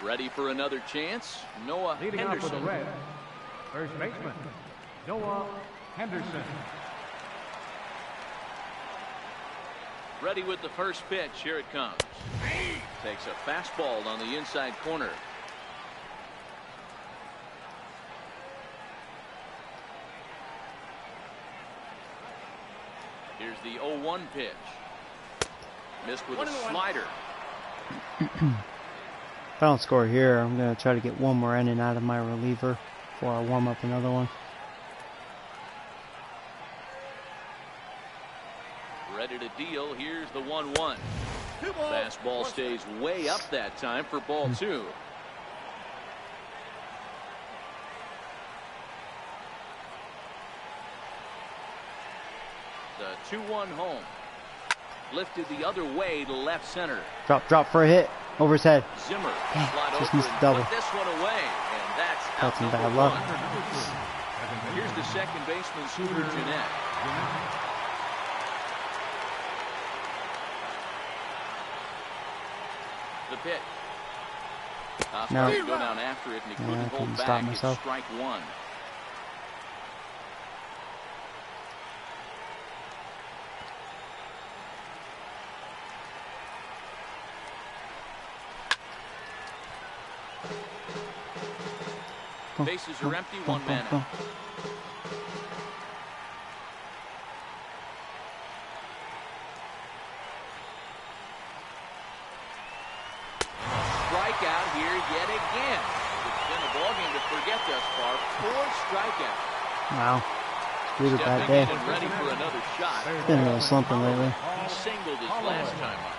Ready for another chance. Noah Leading off for the Henderson. Reds, first baseman, Noah Henderson. Ready with the first pitch. Here it comes. Takes a fastball on the inside corner. Here's the 0-1 pitch. Missed with a slider. If I don't score here, I'm going to try to get one more inning out of my reliever before I warm up another one. Ready to deal. Here's the 1-1. Fastball stays way up that time for ball 2. The 2-1 home. Lifted the other way to left center. Drop for a hit. Over his head. Zimmer Dang, slide just over missed and the double. put this one away, and that's out That's some number bad luck. 1. Here's the second baseman, Scooter Jeanette. The pitch. No. To go down after it, and he couldn't I hold couldn't back. stop It's myself. strike 1. Bases are empty, one man out. Strikeout here yet again. It's been a ballgame to forget thus far. 4 strikeouts. Wow. Scooter bad Stepping day. in and ready for another shot. Been really slumping lately. He singled his last time up.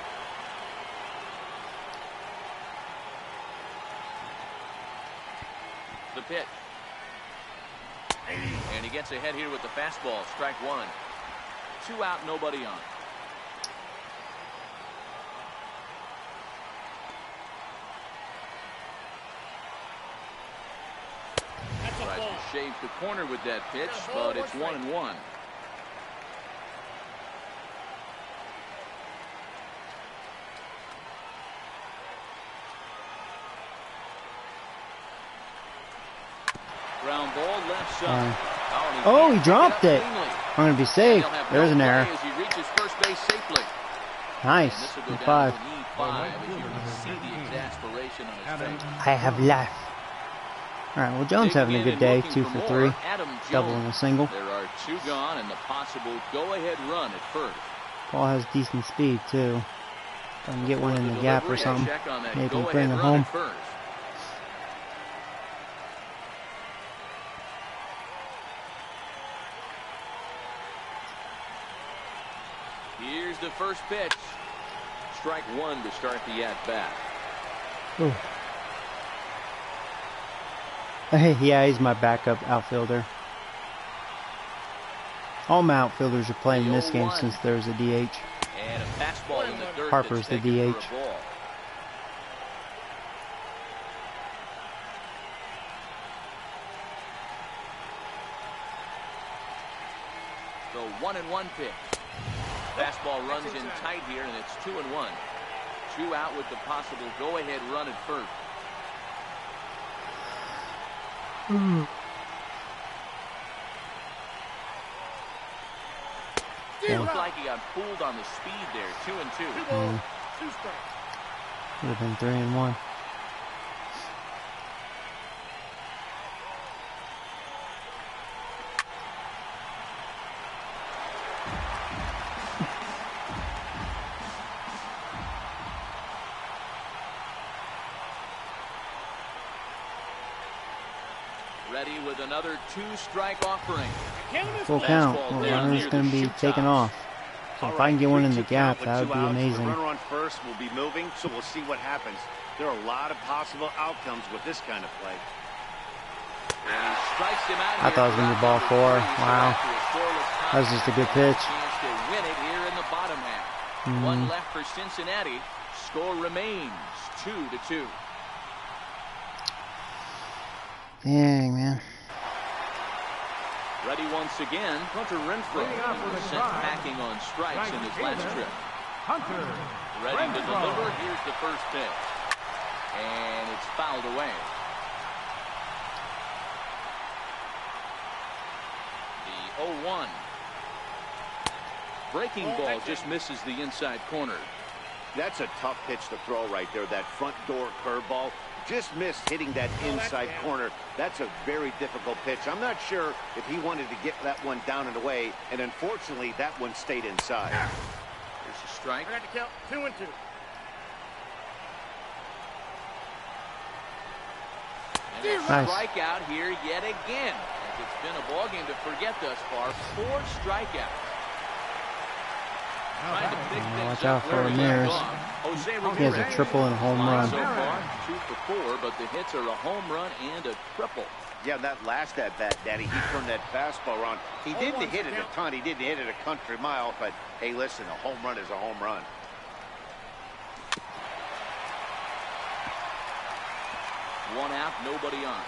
The pitch. And he gets ahead here with the fastball. Strike 1. 2 out, nobody on. Tries to shave the corner with that pitch, but it's 1-1. Ground ball left side. Oh, he dropped it. I'm going to be safe. There's an error. As he reaches first base safely. Nice. And this will go 5. down to an E5 as you can see the exasperation on his face. I have life. Alright, well, Jones having a good day. 2 for 3. Double and a single. There are 2 gone and the possible go-ahead run at first. Ball has decent speed, too. If I can get one in the gap or something, Check on that maybe go-ahead bring it run home. at first. Here's the first pitch. Strike 1 to start the at-bat. Ooh. Hey, yeah, he's my backup outfielder. All my outfielders are playing in this game since there's a DH. And a fastball in the dirt. Harper's that's the taken DH. for a ball. pitch. Fastball runs in tight here, and it's 2-1. 2 out with the possible go-ahead run at first. Looked like he got fooled on the speed there. 2-2. Would have been 3-1. Ready with another 2-strike offering. Full count. Well, runner's going to be taken off. So if I can get one in the gap, that would be amazing. The runner on first will be moving, so we'll see what happens. There are a lot of possible outcomes with this kind of play. I thought it was going to be ball 4. Wow. That was just a good pitch. One left for Cincinnati. Score remains 2-2. Dang, man. Ready once again. Hunter Renfroe sent packing on strikes in his last trip. Ready to deliver. Here's the first pitch. And it's fouled away. The 0-1. Breaking ball just misses the inside corner. That's a tough pitch to throw right there. That front door curveball just missed hitting that inside corner. That's a very difficult pitch. I'm not sure if he wanted to get that one down and away, and unfortunately that one stayed inside. Here's a strike. I got to count 2-2. And a strikeout here yet again. It's been a ball game to forget thus far. 4 strikeouts. Watch out for Ramirez. He has a triple and a home run. So far, 2 for 4, but the hits are a home run and a triple. Yeah, that last at-bat, Daddy, he turned that fastball around. He didn't hit it a ton. He didn't hit it a country mile, but hey, listen, a home run is a home run. One out, nobody on.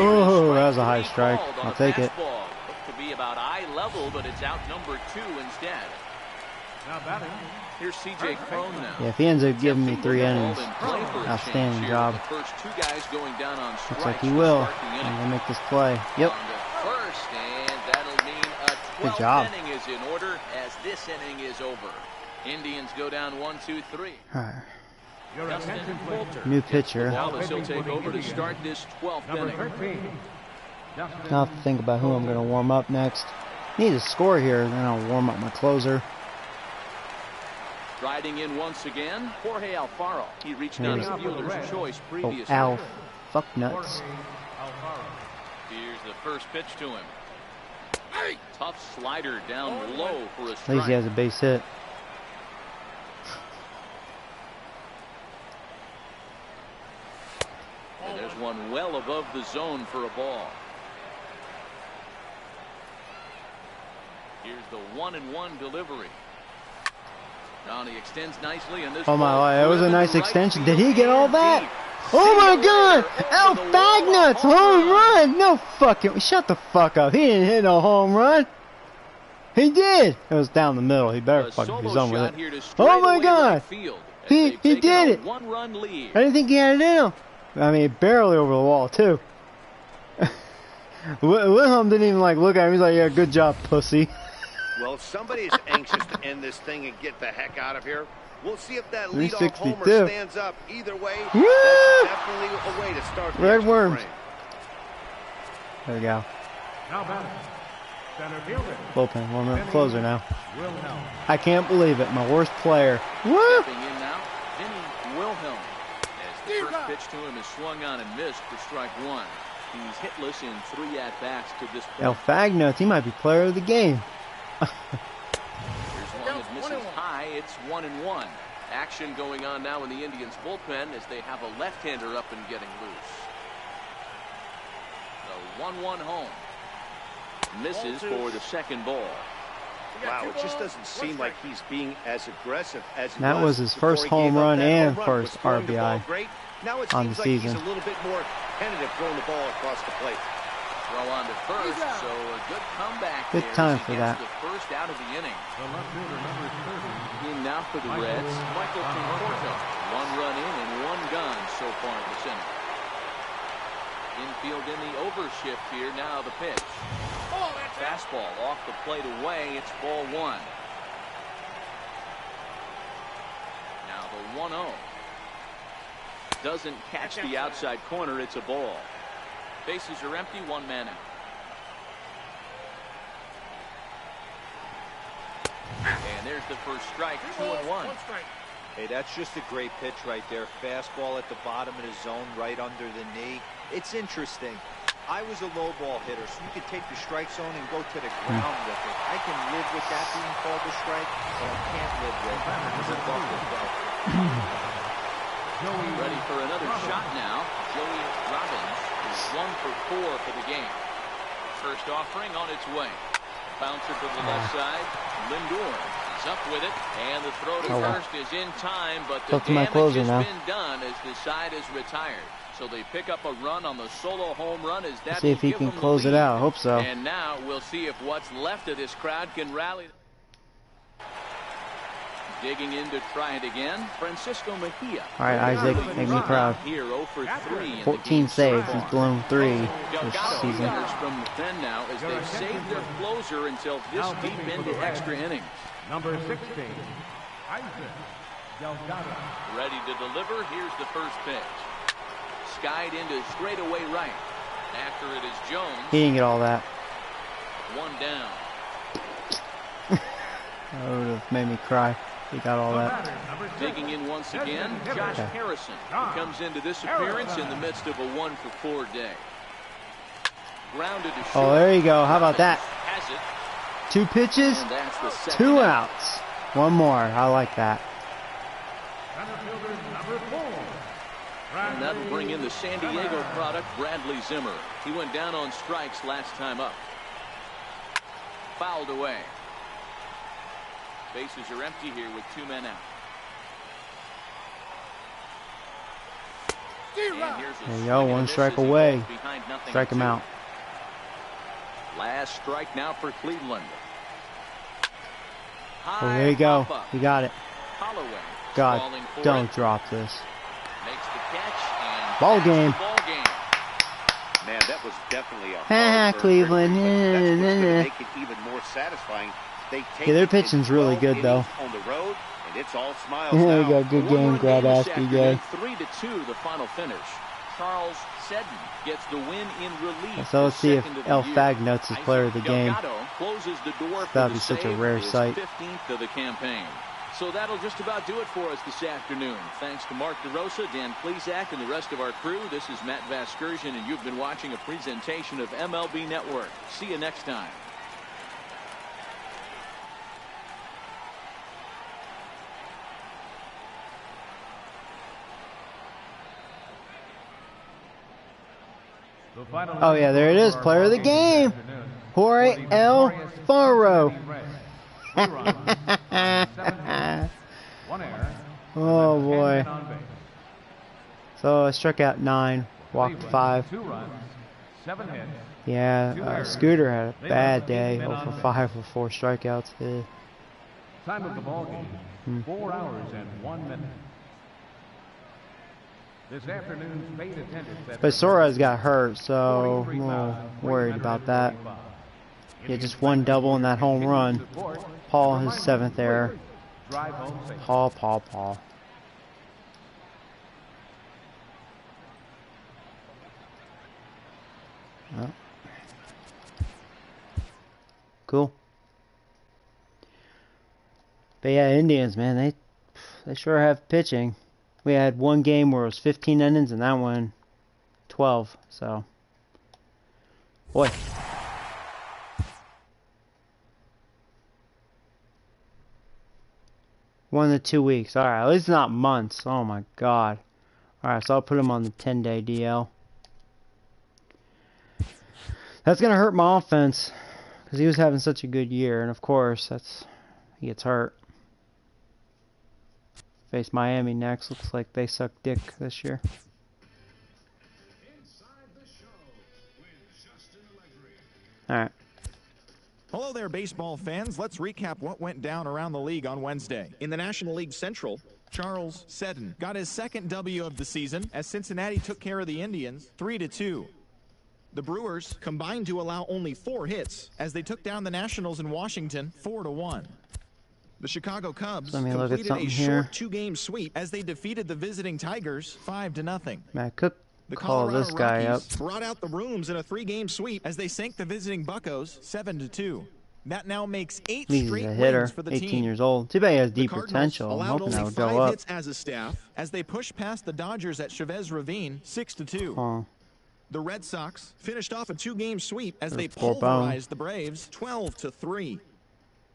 Oh, that was a high strike. I'll take it. Looked to be about eye level, but it's out number 2 instead. Here's C.J. Cron now. Yeah, if he ends up giving me 3 innings, outstanding job. First 2 guys going down on strikes. Looks like he will. I'm gonna make this play. Yep. First, and that'll mean a 12th inning is in order as this inning is over. Indians go down 1-2-3. All right. New pitcher. He'll take over to start this 12th inning. I'll have to think about who I'm going to warm up next. Need a score here, then I'll warm up my closer. Riding in once again, Jorge Alfaro. He reached out as fielder's choice previously. Oh, Al. Fuck nuts. Here's the first pitch to him. Tough slider down low for a strike. At least he has a base hit. And there's one well above the zone for a ball. Here's the 1-1 delivery. Now he extends nicely, and this oh my God, that was a nice extension. Did he get all that? Oh my God! Al Bagnuts, home run! No fucking, shut the fuck up. He didn't hit no home run. He did. It was down the middle. He better fucking be done with it. Oh my God! He did it. 1-run lead. I didn't think he had it in him. I mean, barely over the wall too. Wilhelm didn't even like look at him. He's like, "Yeah, good job, pussy." Well, somebody is anxious to end this thing and get the heck out of here. We'll see if that leadoff homer stands up. Either way, that's definitely a way to start the Red Worms. There we go. Bullpen, warm up, closer now. I can't believe it. My worst player. Woo! Stepping in now, Vinny Wilhelm. As the first pitch to him is swung on and missed for strike 1. He's hitless in 3 at-bats to this point. Al Bagnuts, he might be player of the game. Here's one that misses high. It's 1-1. Action going on now in the Indians bullpen as they have a left-hander up and getting loose. The 1-1 home. Misses for the second ball. Wow, it just doesn't seem like he's being as aggressive as he That was his first home run and first RBI on the season. He's a little bit more tentative throwing the ball across the plate. Throw on to first, so a good comeback. Good time for that. The first out of the inning. The left fielder, number 30. In now for the Reds, Michael Conforto. 1 run in and 1 gone so far this inning. Infield in the overshift here. Now the pitch. Fastball off the plate away. It's ball 1. Now the 1-0. Doesn't catch the outside corner. It's a ball. Bases are empty. 1 man out. And there's the first strike. 2-1. Hey, that's just a great pitch right there. Fastball at the bottom of the zone, right under the knee. It's interesting. I was a low ball hitter, so you could take the strike zone and go to the ground with it. I can live with that being called a strike, but I can't live with the ball itself. Ready for another shot now. Joey Robbins is 1 for 4 for the game. First offering on its way. Bouncer to the left side. Lindor is up with it, and the throw to first is in time, but the damage has been done as the side is retired. So they pick up a run on the solo home run. As that see if he can close it out. Hope so. And now we'll see if what's left of this crowd can rally. Digging in to try it again, Francisco Mejia. All right, Isaac, make me proud. Here, 0 for 3 14 saves. He's blown 3 this season. From the pen now as they save their closer until this deep into extra innings. Number 16, Isaac Delgado. Ready to deliver. Here's the first pitch. Skied into straightaway right. After it is Jones. He didn't get all that. 1 down. That would have made me cry. He got all that. Digging in once again, Josh Harrison, who comes into this appearance in the midst of a 1 for 4 day. Grounded to short. Oh, there you go. How about that? Has it. 2 pitches, 2 outs. 1 more. I like that. And that'll bring in the San Diego product, Bradley Zimmer. He went down on strikes last time up. Fouled away. Bases are empty here with 2 men out. There you go, 1 strike away. Strike him out. Last strike now for Cleveland. Oh, there you go. You got it. Holloway. God, don't drop this. Makes the catch and ball game. Man, that was definitely a hard Cleveland. That's what's gonna make it even more satisfying. Yeah, their pitching's really good though. On the road, and it's all smiles there you now. go, good game, grab ass, BJ. 3-2 the final finish. Charles Seddon gets the win in relief. So let's see if El Fagnuts is player of the game. Closes the door. That'd be such a rare sight. 15th of the campaign. So that'll just about do it for us this afternoon. Thanks to Mark DeRosa, Dan Plesac, and the rest of our crew. This is Matt Vasgersian, and you've been watching a presentation of MLB Network. See you next time. Oh yeah, there it is, player of the game, Jorge Alfaro. Oh boy. So I struck out 9, walked 5. Yeah, Scooter had a bad day, 0 for 5 with 4 strikeouts. Yeah. Time of the ball game, 4 hours and 1 minute. This afternoon's paid attendance. But Sora's got hurt, so I'm a little worried about that. Yeah, just 1 double in that home run. Paul, his 7th error. Paul. Oh. Cool. But yeah, Indians, man, they sure have pitching. We had 1 game where it was 15 innings, and that one 12. So, boy. 1 to 2 weeks. All right, at least not months. Oh my God. All right, so I'll put him on the 10-day DL. That's gonna hurt my offense. Because he was having such a good year, and of course, he gets hurt. Face Miami next. Looks like they suck dick this year. Alright. Hello there, baseball fans. Let's recap what went down around the league on Wednesday. In the National League Central, Charles Seddon got his second W of the season as Cincinnati took care of the Indians 3-2. The Brewers combined to allow only 4 hits as they took down the Nationals in Washington 4-1. The Chicago Cubs completed a short 2-game sweep as they defeated the visiting Tigers 5-0. Matt Cook. The Call Colorado this guy Rockies up. brought out the rooms in a 3-game sweep as they sank the visiting Buccos 7-2. That now makes 8 straight wins for the team. 18 years old. Too bad he has deep The Cardinals potential. I'm allowed hoping that only would 5 go up. hits as a staff as they pushed past the Dodgers at Chavez Ravine 6-2. Oh, The Red Sox finished off a 2-game sweep as they poor Bone. pulverized the Braves 12-3.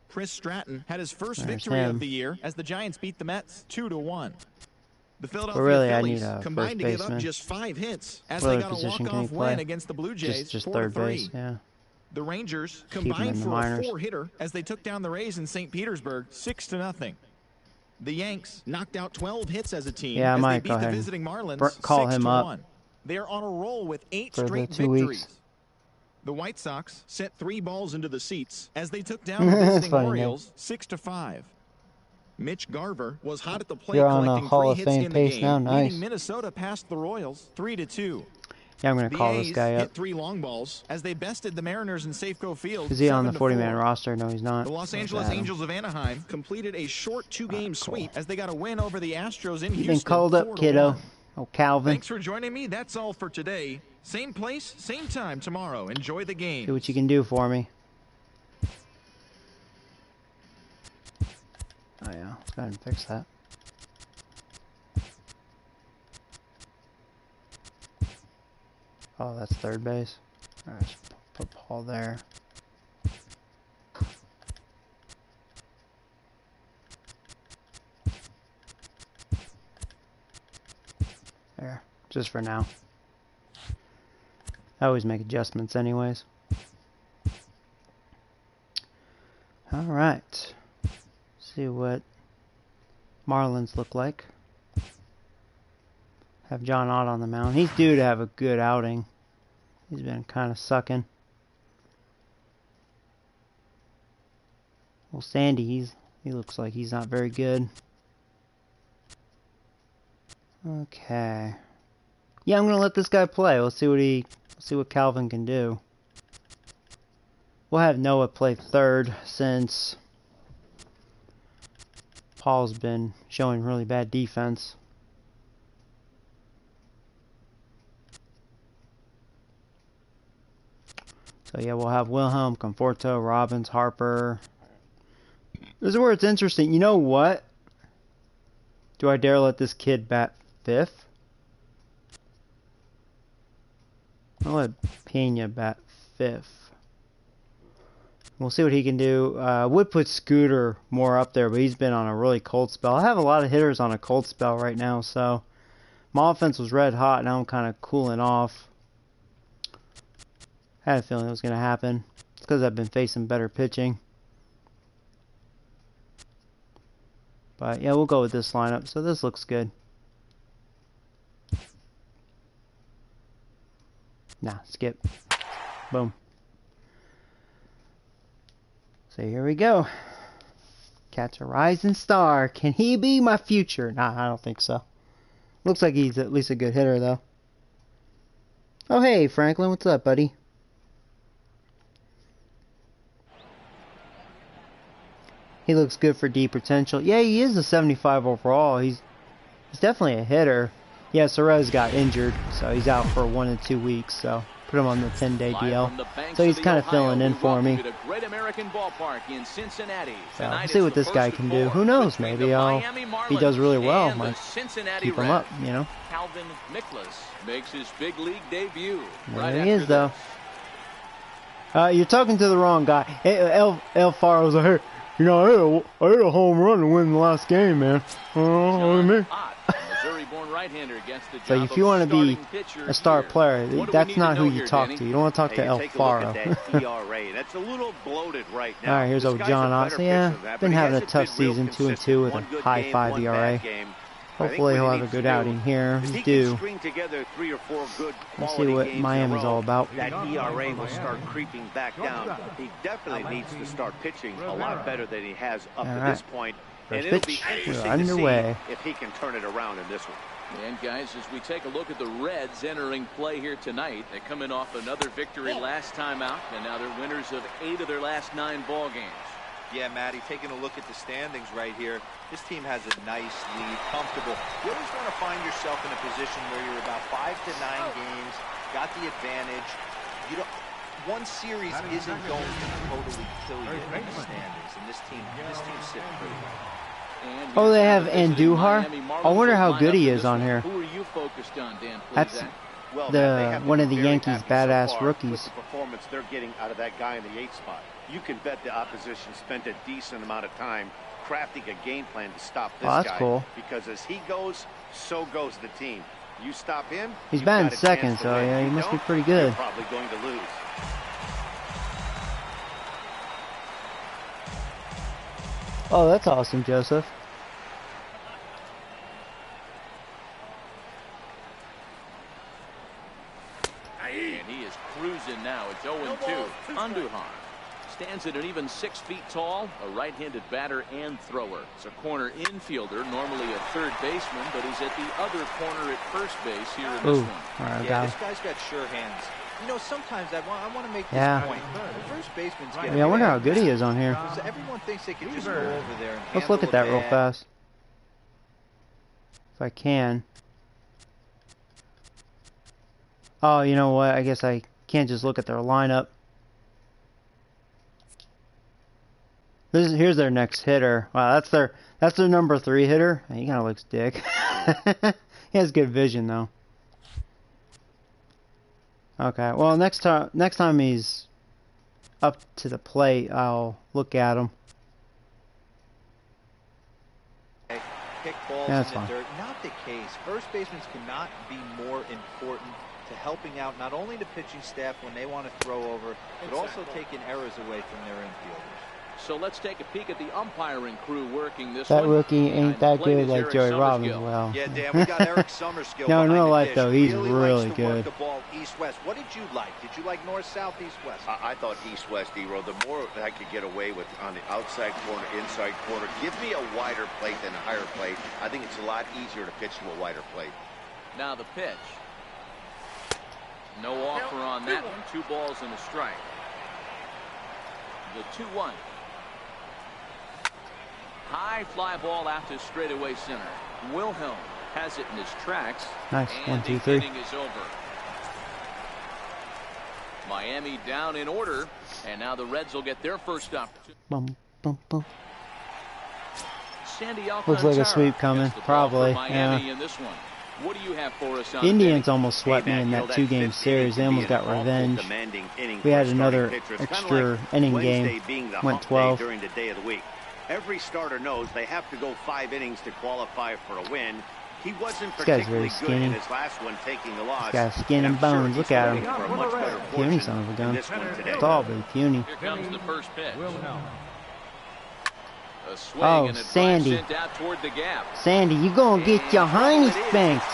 Chris Stratton had his first victory of the year as the Giants beat the Mets 2-1. The Philadelphia really, I Phillies need a combined to give up baseman. just 5 hits as What they other got a position can he walk-off play? win against the Blue Jays Just 4-3. third base, yeah. The Rangers him combined in the for a minors. 4-hitter as they took down the Rays in St. Petersburg 6-0. The Yanks knocked out 12 hits as a team Yeah, I as might they go beat the ahead and visiting Marlins call 6-1. him up They are on a roll with 8 for the straight 2 victories. weeks. The White Sox sent 3 balls into the seats as they took down the visiting funny, Orioles 6-5. Mitch Garver was hot at the plate, You're on a collecting Hall 3 of hits Fame in the pace game, now, nice. leading Minnesota past the Royals 3-2. Yeah, I'm going to The call A's this guy hit up. 3 long balls as they bested the Mariners in Safeco Field. Is he on the 7-4. 40-man roster? No, he's not. The Los Let's Angeles add him. Angels of Anaheim completed a short 2-game sweep as they got a win over the Astros in You've Houston. been called up, 4-1. kiddo. Oh, Calvin. Thanks for joining me. That's all for today. Same place, same time tomorrow. Enjoy the game. See what you can do for me. Oh, yeah. Let's go ahead and fix that. Oh, that's third base. Alright, let's put Paul there. There. Just for now. I always make adjustments anyways. Alright. See what Marlins look like. Have John Ott on the mound. He's due to have a good outing. He's been kind of sucking. Well, Sandy, he looks like he's not very good. Okay. Yeah, I'm gonna let this guy play. Let's see what Calvin can do. We'll have Noah play third since Paul's been showing really bad defense. So yeah, we'll have Wilhelm, Conforto, Robbins, Harper. This is where it's interesting. You know what? Do I dare let this kid bat fifth? I'll let Pena bat fifth. We'll see what he can do. Would put Scooter more up there, but he's been on a really cold spell. I have a lot of hitters on a cold spell right now, so my offense was red hot. Now I'm kind of cooling off. I had a feeling it was going to happen. It's because I've been facing better pitching. But yeah, we'll go with this lineup. So this looks good. Nah, skip. Boom. So here we go. Catch a rising star. Can he be my future? Nah, I don't think so. Looks like he's at least a good hitter, though. Oh, hey, Franklin. What's up, buddy? He looks good for D potential. Yeah, he is a 75 overall. He's definitely a hitter. Yeah, Sorez got injured, so he's out for 1 to 2 weeks. So put him on the 10-day DL. So he's kind of filling in for me. So we'll see what this guy can do. Who knows? Maybe he does really well. Might keep him up, you know. Calvin Nicholas makes his big league debut. There he is, though. You're talking to the wrong guy. Hey, El Faro was like, hey, you know, I hit a home run to win the last game, man. Missouri-born right-hander gets the So job if you want to be of pitcher a star here. player, What do we that's need to not know who you here, talk Danny? to. You don't want to talk to El Take a look Faro. at that ERA. That's a little bloated right now. All right, here's This old guy's John a better Oxley. Yeah, pitcher than that, been but he having a hasn't tough been real season, 2-2 consistent. with a One good high game, 5 one ERA. bad game. Hopefully he'll have a good outing here. If He's he due. can string together 3 or 4 good Let's see quality what games Miami's in a row, all about. that ERA will start creeping back down. He definitely needs to start pitching a lot better than he has up to this point. And First it'll be pitch. interesting We're to see underway. if he can turn it around in this one. And guys, as we take a look at the Reds entering play here tonight, they're coming off another victory last time out, and now they're winners of 8 of their last 9 ball games. Yeah, Matty, taking a look at the standings right here, this team has a nice lead, comfortable. You always want to find yourself in a position where you're about 5 to 9 games, got the advantage. You don't. One series isn't going to totally kill you in the standings, and this team's sitting pretty well. Oh, they have Andujar? I wonder how good he is on here. Who are you focused on, Dan? That's Well, they have to one be of the very Yankees' happy so badass far rookies. with the performance they're getting out of that guy in the 8th spot. You can bet the opposition spent a decent amount of time crafting a game plan to stop this that's guy. cool. Because as he goes, so goes the team. You stop him, He's you've batting got a second, chance to so win. yeah, he You must be don't, pretty good. You're probably going to lose. Oh, that's awesome, Joseph. And he is cruising now. It's 0-2. Andujar stands at an even 6 feet tall, a right-handed batter and thrower. It's a corner infielder, normally a third baseman, but he's at the other corner at first base here in this one. All right, Yeah, this guy's got sure hands. You know, sometimes I want to make this point. The first baseman's getting I wonder how good he is on here. everyone thinks they can just go over there and Let's look at that real fast. If I can. Oh, you know what? I guess I can't just look at their lineup. Here's their next hitter. Wow, that's their number 3 hitter. He kind of looks dick. He has good vision though. Okay, well next time he's up to the plate, I'll look at him. Kick balls That's in the fine. dirt. Not the case. First basemen cannot be more important to helping out not only the pitching staff when they want to throw over, but also taking errors away from their infielders. So let's take a peek at the umpiring crew working this That one. rookie ain't that good like Eric Joey Summerskill. Robbins. Well, Yeah, Dan, we got Eric Summerskill. No, in behind real the life, dish. though, he's really really likes to good. work the ball east-west. What did you like? Did you like north-south, east-west? I thought east-west, D-Row. The more I could get away with on the outside corner, inside corner, give me a wider plate than a higher plate. I think it's a lot easier to pitch to a wider plate. Now the pitch. No offer on that one. 2 balls and a strike. The 2-1. High fly ball out to straightaway center. Wilhelm has it in his tracks. Nice. And 1, 2, the 3. inning is over. Miami down in order, and now the Reds will get their first opportunity. Bum, bum, bum. Sandy Looks like a Alcantara sweep coming. gets the ball for Probably. Miami Yeah. in this one. What do you have for us on The Indians Danny? almost swept me in that 2-game series. They almost got revenge. We had another extra inning game. Went 12. During the day of the week. Every starter knows they have to go 5 innings to qualify for a win. He wasn't This guy's particularly very good skinny. in his last one, taking the loss. This guy's skin and I'm sure bones. he's Look at him. hoping for a much better Puny fortune son of a in gun. this one today. Tall, but puny. Here comes the first pitch. A swing Oh, and a drive Sandy. sent out toward the gap. Sandy, you gonna get your hiney spanked.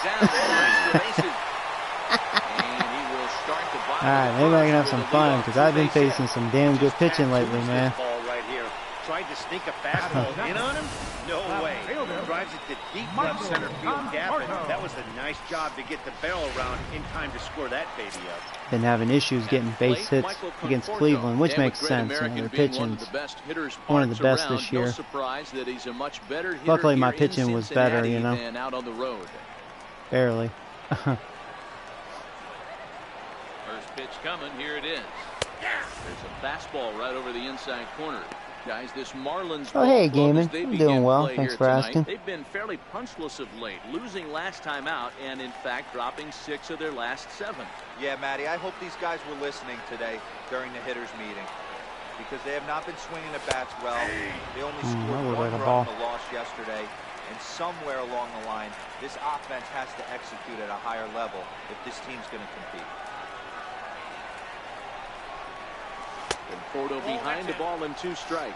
Alright, maybe I can have some fun, because I've been facing some damn good pitching lately, man. Ball right here. Tried to sneak a fastball in on him? No way. Drives it to deep left center field gap, and that was a nice job to get the barrel around in time to score that baby up. Been having issues getting base hits against Cleveland, which makes sense. You know, their pitching's one of the best this year. No surprise that he's a much better hitter. Luckily, my here in pitching was better, you know. than out on the road. Barely. First pitch coming. Here it is. There's a fastball right over the inside corner. Guys, this Marlins Oh, hey, ball club, Gaiman. as they I'm begin doing well. play Thanks here for tonight, asking. They've been fairly punchless of late, losing last time out and, in fact, dropping 6 of their last 7. Yeah, Matty, I hope these guys were listening today during the hitters meeting, because they have not been swinging the bats well. They only that scored looked 1 like a run ball. on the loss yesterday, and And somewhere along the line, this offense has to execute at a higher level if this team's going to compete. Conforto behind the ball and 2 strikes.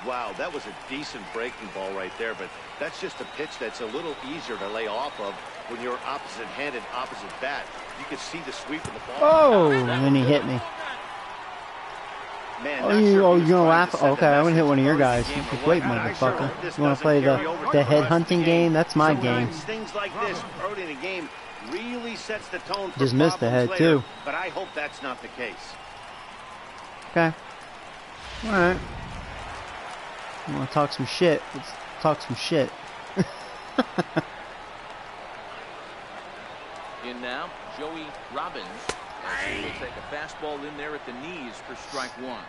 Wow, that was a decent breaking ball right there, but that's just a pitch that's a little easier to lay off of when you're opposite-handed, opposite bat. You can see the sweep of the ball. Oh, and then he hit me. Man, you're gonna laugh? Okay, I'm gonna hit one of your guys. Wait, motherfucker. You wanna play the head hunting game? That's my game. Things like this early in the game really sets the tone for just missed the head too. But I hope that's not the case. Okay. All right. You wanna talk some shit? Let's talk some shit. In now, Joey Robbins. He will take a fastball in there at the knees for strike 1.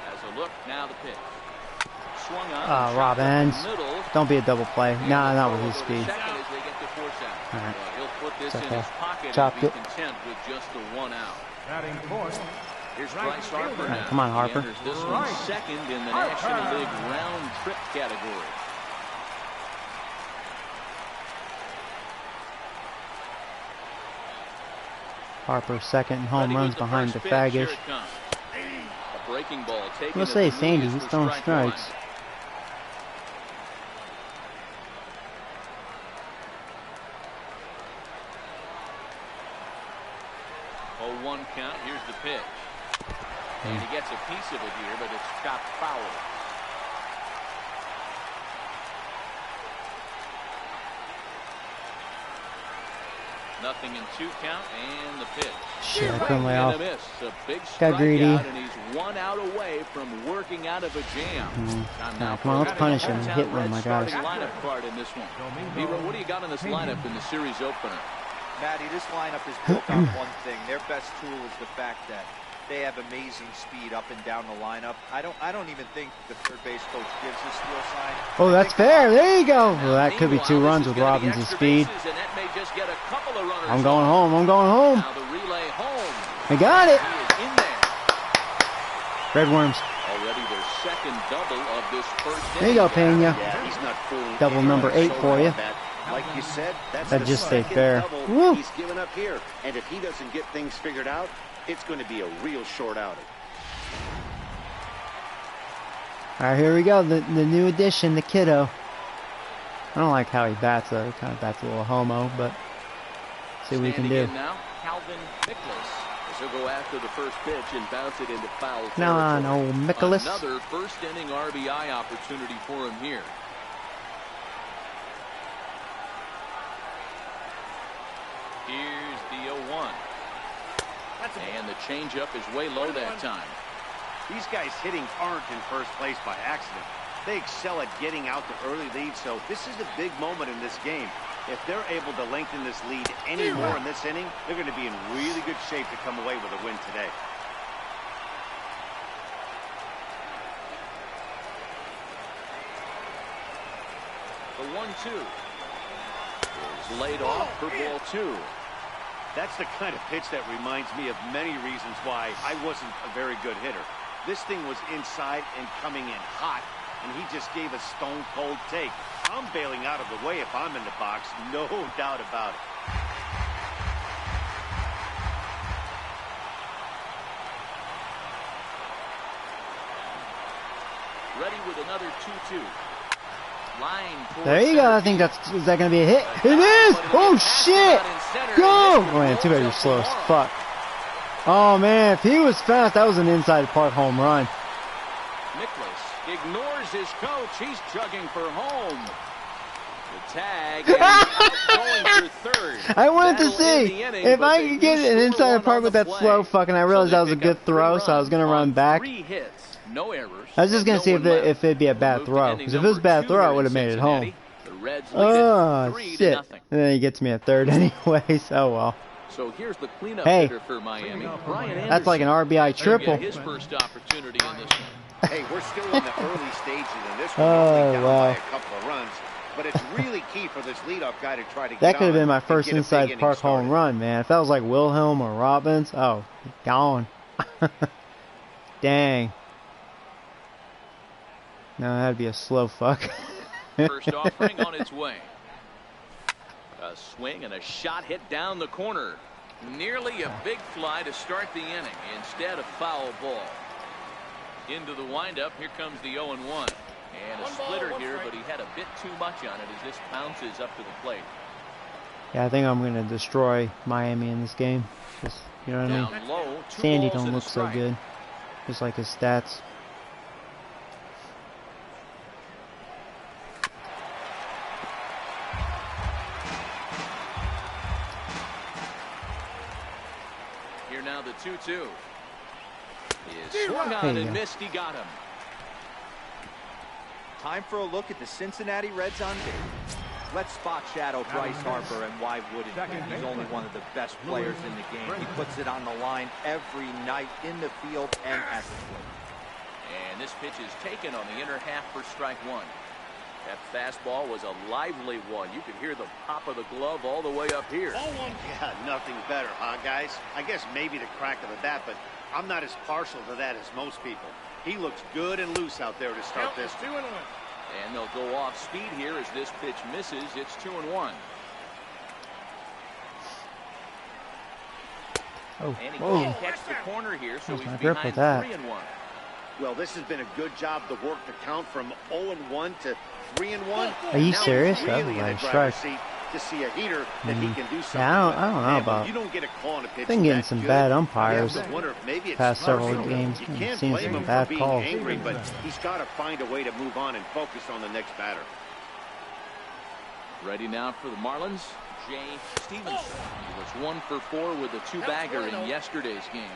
As a look, now the pitch. Swung on. Robbins. Don't be a double play. Nah, not with his speed. All right. He'll put this in his pocket Chopped and be content with just the 1 out. Batting fourth. Here's Bryce Harper now. Come on, Harper. This one second in the National League round trip category. Harper second, home runs behind the Fagish. A breaking ball taken. Let's say Sandy, he's throwing strikes. 0-1 count. Here's the pitch. And he gets a piece of it here, but it's chopped foul. Nothing in 2 count, and the pitch. Shit, I couldn't lay off. A big Got greedy. and he's 1 out away from working out of a jam. Nah, come on, let's punish him and hit one of my guys. Lineup card in this one. Hero, what do you got in this lineup in the series opener? Matty, this lineup is built on one thing. Their best tool is the fact that they have amazing speed up and down the lineup. I don't even think the third base coach gives a steal sign. Oh, that's fair. There you go. Well, that could be 2 runs with Robbins' speed. I'm going home. I'm going home. Now the relay home. I got it. He is in there. Red Worms. Already their second double of this first inning. There you go, Pena. Yeah, he's not fooling Double number 8 for you. Like you said, that's That the just stayed second fair. double Woo. he's given up here. And if he doesn't get things figured out, it's going to be a real short outing. All right, here we go. The new addition, the kiddo. I don't like how he bats, though. He kind of bats a little homo, but see what we can do. Now, Calvin Nicholas. He'll go after the first pitch and bounce it into foul territory. Now on, old Nicholas. Another first inning RBI opportunity for him here. Here's the 0-1. And the changeup is way low that time. These guys hitting aren't in first place by accident. They excel at getting out to early leads, so this is a big moment in this game. If they're able to lengthen this lead any more in this inning, they're going to be in really good shape to come away with a win today. The 1-2 is laid off for ball 2. That's the kind of pitch that reminds me of many reasons why I wasn't a very good hitter. This thing was inside and coming in hot, and he just gave a stone-cold take. I'm bailing out of the way if I'm in the box, no doubt about it. Ready with another 2-2. There you go. I think is that going to be a hit? It is! Oh, shit! Go! Oh, man, too bad you're slow as fuck. Oh, man, if he was fast, that was an inside park home run. Nicholas ignores his coach. He's chugging for home. The tag and going for third. I wanted to see if I could get an inside the park with that slow fucking. I realized that was a good throw, so I was going to run back. 3 hits, no errors. I was just going to see if it'd be a bad throw. Because if it was a bad throw, I would have made it home. Oh, shit. And then he gets me a third anyway, so well. So here's the cleanup hey, hitter for Miami. That's like an RBI triple. His first opportunity in this one. Hey, we're still in the early stages of this one. Only down by a couple of runs. but it's really key for this leadoff guy to try to get That could have on been my and first get a big inside inning park home started. run, man. If that was like Wilhelm or Robbins, oh, gone. Dang. No, that'd be a slow fuck. First offering on its way. A swing and a shot hit down the corner. Nearly a big fly to start the inning. Instead, a foul ball. Into the windup. Here comes the 0-1. And a splitter here, but he had a bit too much on it as this bounces up to the plate. Yeah, I think I'm going to destroy Miami in this game. Just, you know what I mean? Down low, two Sandy balls don't and a look so strike. good. Just like his stats. Here now the 2-2. He is swung on and missed. He got him. Time for a look at the Cincinnati Reds on tape. Let's spot shadow Bryce Harper, and why wouldn't he? He's only one of the best players in the game. He puts it on the line every night in the field and at the plate. And this pitch is taken on the inner half for strike one. That fastball was a lively one. You could hear the pop of the glove all the way up here. Yeah, nothing better, huh, guys? I guess maybe the crack of the bat, but I'm not as partial to that as most people. He looks good and loose out there to start this. And they'll go off speed here as this pitch misses. It's 2-1. Oh, And he whoa. can't catch the corner here, so Where's he's my grip behind with that? 3-1. Well, this has been a good job to work the count from 0-1 to 3-1. Are you Now serious? he's That really was in a a driver's strike. seat to see a heater that he can do something Yeah, with. I don't know Man, when about. you don't get a call on a pitch Been getting that some good, bad you umpires have to wonder if maybe it's past several personal. games. You It can't seems blame some him bad for being calls. angry, but he's got to find a way to move on and focus on the next batter. Ready now for the Marlins, Jay Stevenson. He was 1 for 4 with a two-bagger in yesterday's game.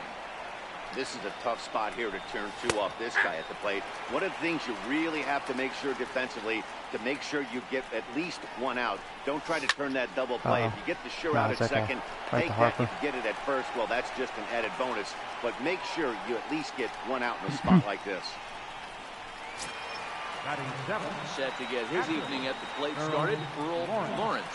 This is a tough spot here to turn two off this guy at the plate. One of the things you really have to make sure defensively to make sure you get at least one out. Don't try to turn that double play. If you get the sure out at it's okay. second, Right take to that. Harper. If you get it at first, well, that's just an added bonus. But make sure you at least get one out in a spot like this. Batting seven. Set to get his evening at the plate started, Earl Lawrence.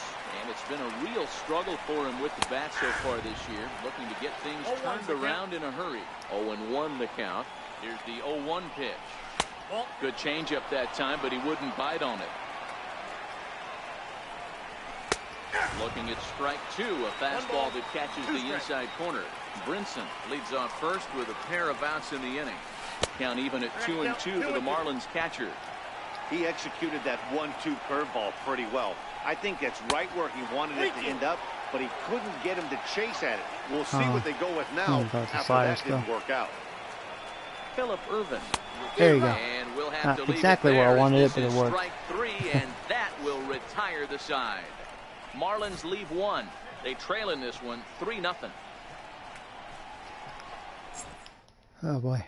And it's been a real struggle for him with the bat so far this year. Looking to get things turned around in a hurry. 0-1 the count. Here's the 0-1 pitch. Good changeup that time, but he wouldn't bite on it. Looking at strike two, a fastball that catches the inside corner. Brinson leads off first with a pair of outs in the inning. Count even at 2-2 for the Marlins catcher. He executed that 1-2 curveball pretty well. I think that's right where he wanted it to end up, but he couldn't get him to chase at it. We'll see what they go with now after that didn't work out. Philip Irvin. There you go. And we'll have to Not leave exactly it where I there, as wanted it, this but it is worked. Strike three, and that will retire the side. Marlins leave one. They trail in this one 3-0. Oh boy.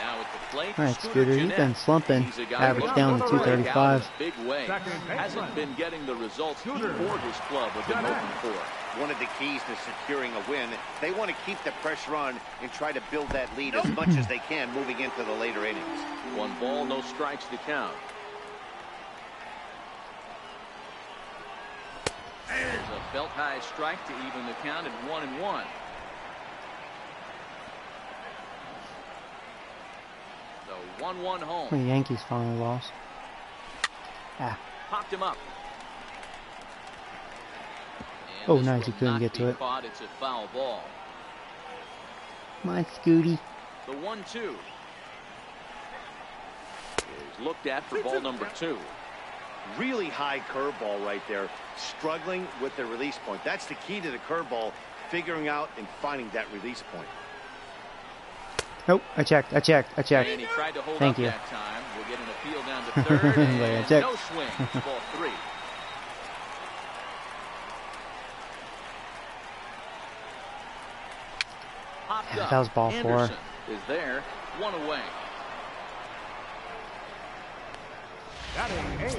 Now at the plate, All right, Scooter, you've been slumping. He's a guy Average looking down to to break out in 235. a big way. Hasn't been getting the results he or his club have been hoping for. One of the keys to securing a win, they want to keep the pressure on and try to build that lead as much as they can moving into the later innings. 1 ball, no strikes to count. There's a belt-high strike to even the count at 1-1. The 1-1 home. The Yankees finally lost. Ah. Popped him up. And Oh, this nice, he will couldn't not get to be it. Caught. It's a foul ball. Come on, Scooty. The 1-2 is looked at for ball number 2. Really high curveball right there, struggling with the release point. That's the key to the curveball, figuring out and finding that release point. Nope, I checked. And he tried to hold Thank up you. that time. We'll get an appeal down to third. And checked. no swing. It's ball 3. Popped up. That was ball 4. Anderson is there. 1 away. Batting eight.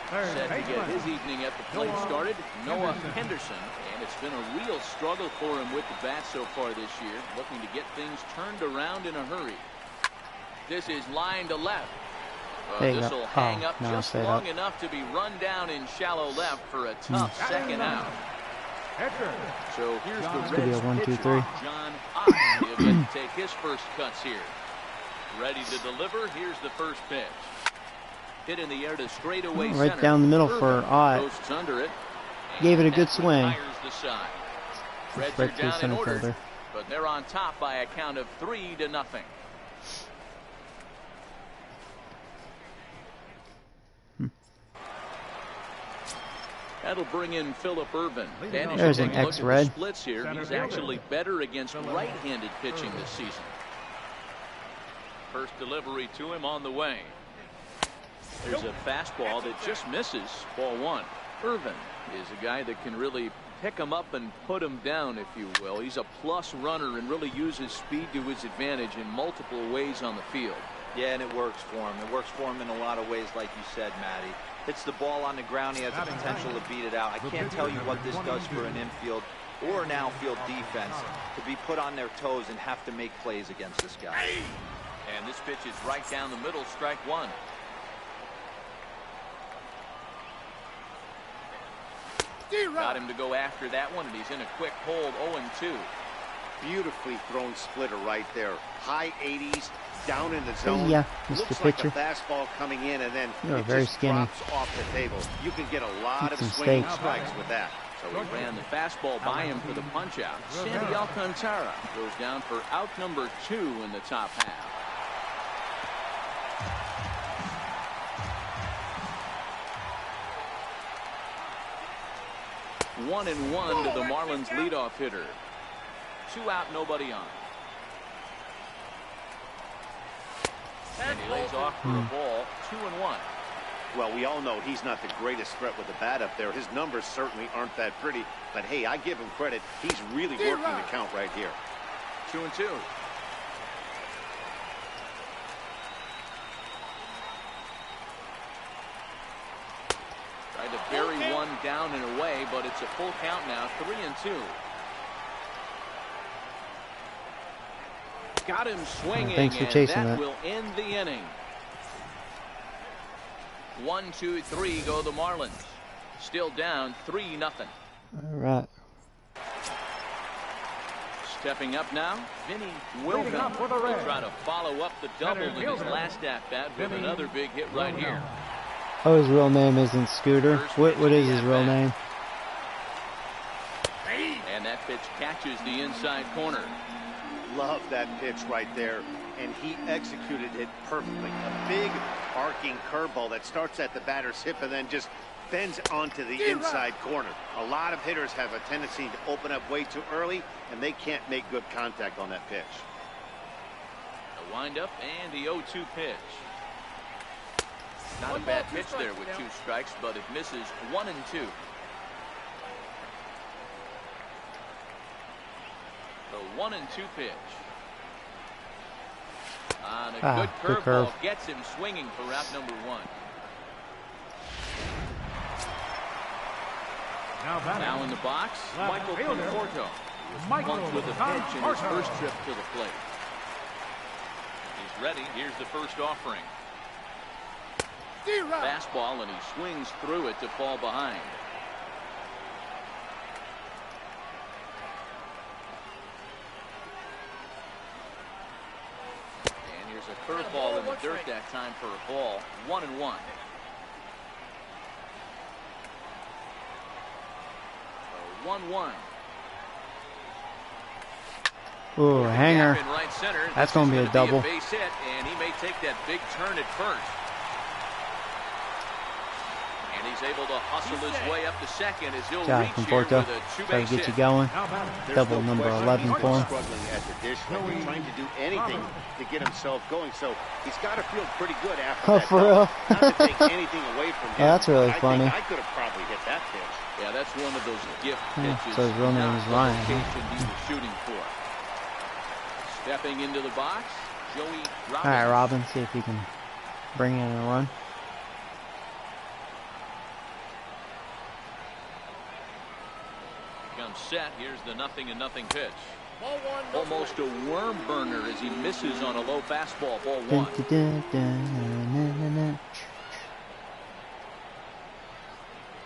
Third Set to get baseman. his evening at the plate started, Noah Henderson. And it's been a real struggle for him with the bat so far this year. Looking to get things turned around in a hurry. This is line to left. This will hang up just long enough to be run down in shallow left for a tough second out. So here's the Reds pitcher, John Ott. He'll get to take his first cuts here. Ready to deliver. Here's the first pitch. Hit in the air to straightaway center. Right down the middle for Ott. Posts under it. Gave it a good swing. The side. Reds are down in order, but they're on top by a count of 3-0. That'll bring in Phillip Ervin. There's an ex-Red. Splits here. He's actually better against right-handed pitching this season. First delivery to him on the way. There's a fastball that just misses. Ball one. Ervin is a guy that can really pick him up and put him down, if you will. He's a plus runner and really uses speed to his advantage in multiple ways on the field. Yeah, and it works for him. It works for him in a lot of ways, like you said, Matty. Hits the ball on the ground. He has the potential to beat it out. I can't tell you what this does for an infield or an outfield defense to be put on their toes and have to make plays against this guy. And this pitch is right down the middle, strike one. Got him to go after that one, and he's in a quick hold, 0-2. Beautifully thrown splitter right there. High 80s, down in the zone. Yeah, Mr. Looks Pitcher. like a fastball coming in, and then it very just skinny. drops off the table. You can get a lot of some swinging steaks. strikes with that. So he ran the fastball by him for the punch out. Sandy Alcantara goes down for out number 2 in the top half. One and one to the Marlins leadoff hitter. 2 out, nobody on. And he lays off for a ball. 2-1. Well, we all know he's not the greatest threat with the bat up there. His numbers certainly aren't that pretty. But, hey, I give him credit. He's really working the count right here. 2-2. Tried to bury one down and away, but it's a full count now. 3-2. Got him swinging, thanks for and chasing that that. will end the inning. 1, 2, 3 go the Marlins. Still down 3-0. All right. Stepping up now, Vinny Wilhelm will try to follow up the double in his last at-bat with another big hit right here. Oh, his real name isn't Scooter. What is his real name? And that pitch catches the inside corner. Love that pitch right there, and he executed it perfectly. A big arcing curveball that starts at the batter's hip and then just bends onto the inside corner. A lot of hitters have a tendency to open up way too early, and they can't make good contact on that pitch. The windup and the 0-2 pitch. Not a bad pitch there with 2 strikes, but it misses 1 and 2. The 1 and 2 pitch. On a good curveball gets him swinging for out number 1. Now in the box, Michael Conforto. Bumped with a pitch in his first trip to the plate. He's ready. Here's the first offering. Fastball, and he swings through it to fall behind. And here's a curveball in the dirt that time for a ball. 1-1. So 1-1. Ooh, a hanger. Right center. That's going to be a double. Base hit, and he may take that big turn at first. And he's able to hustle his way up to second as he'll reach here with a 2-base get hit. you going. Double no number question 11 for him. Struggling at the dish, like trying to do anything to get himself going. So he's got to feel pretty good after Oh, that. for real? Not to take anything away from him. Oh, that's really funny. I could have probably hit that pitch. Yeah, that's one of those gift pitches. So his real name is Ryan. He was shooting for. Stepping into the box, Joey Robbins. All right, Robin, see if he can bring in a run. Comes set. Here's the 0-0 pitch. Almost a worm burner as he misses on a low fastball. Ball 1.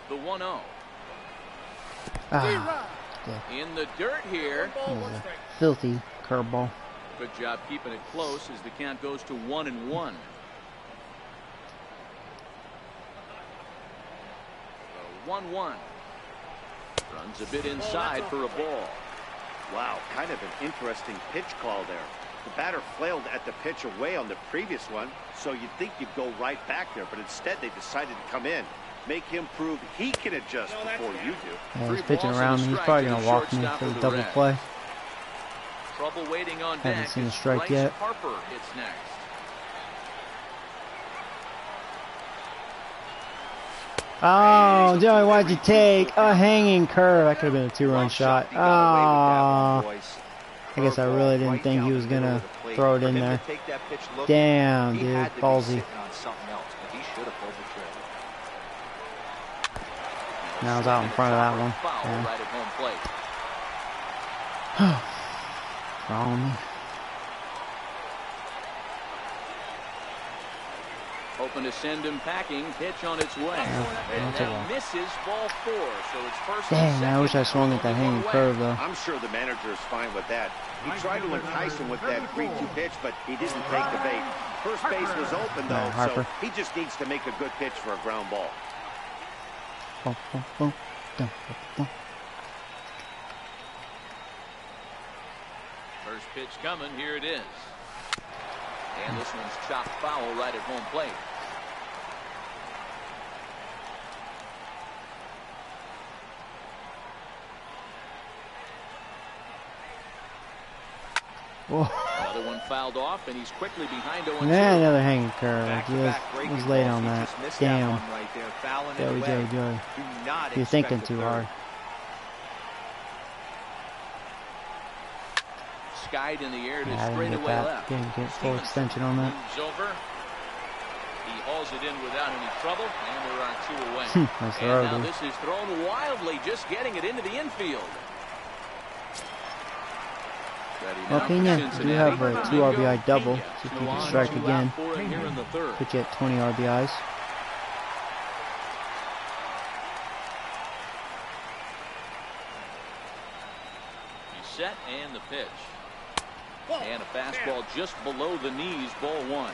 The 1-0. In the dirt here. Filthy curveball. Good job keeping it close as the count goes to 1-1. 1-1. Runs a bit inside for a ball. Wow, kind of an interesting pitch call there. The batter flailed at the pitch away on the previous one, so you'd think you'd go right back there, but instead they decided to come in. Make him prove he can adjust before you do. Yeah, he's pitching around. He's probably going to walk me for the double play. Trouble waiting on Haven't seen a strike yet. Harper hits next. Oh, Joey, why'd you take a hanging curve? That could have been a 2-run shot. Oh, I guess I really didn't think he was going to throw it in there. Damn, dude, ballsy. Now I was out in front of that one. Yeah. Wrong. Hoping to send him packing. Pitch on its way. And that misses ball 4. So it's first. Dang, I wish I swung at that hanging curve though. I'm sure the manager is fine with that. He tried to entice him with that 3-2 pitch, but he didn't take the bait. First base was open though, so he just needs to make a good pitch for a ground ball. First pitch coming. Here it is. And this one's chopped foul right at home plate. Whoa. Another one fouled off, and he's quickly behind 0-2. Man, another hanging curve. He was late on that. Damn. Joey. You're thinking too hard. Skied in the air to straightaway left. Didn't get full extension on that. Over. He hauls it in without any trouble, and there are 2 away. Nice and throw, now dude. this is thrown wildly, just getting it into the infield. Well, Pena, you have a 2 RBI double, so if you can strike again, put you at 20 RBIs. He's set, and the pitch. And a fastball just below the knees, ball 1.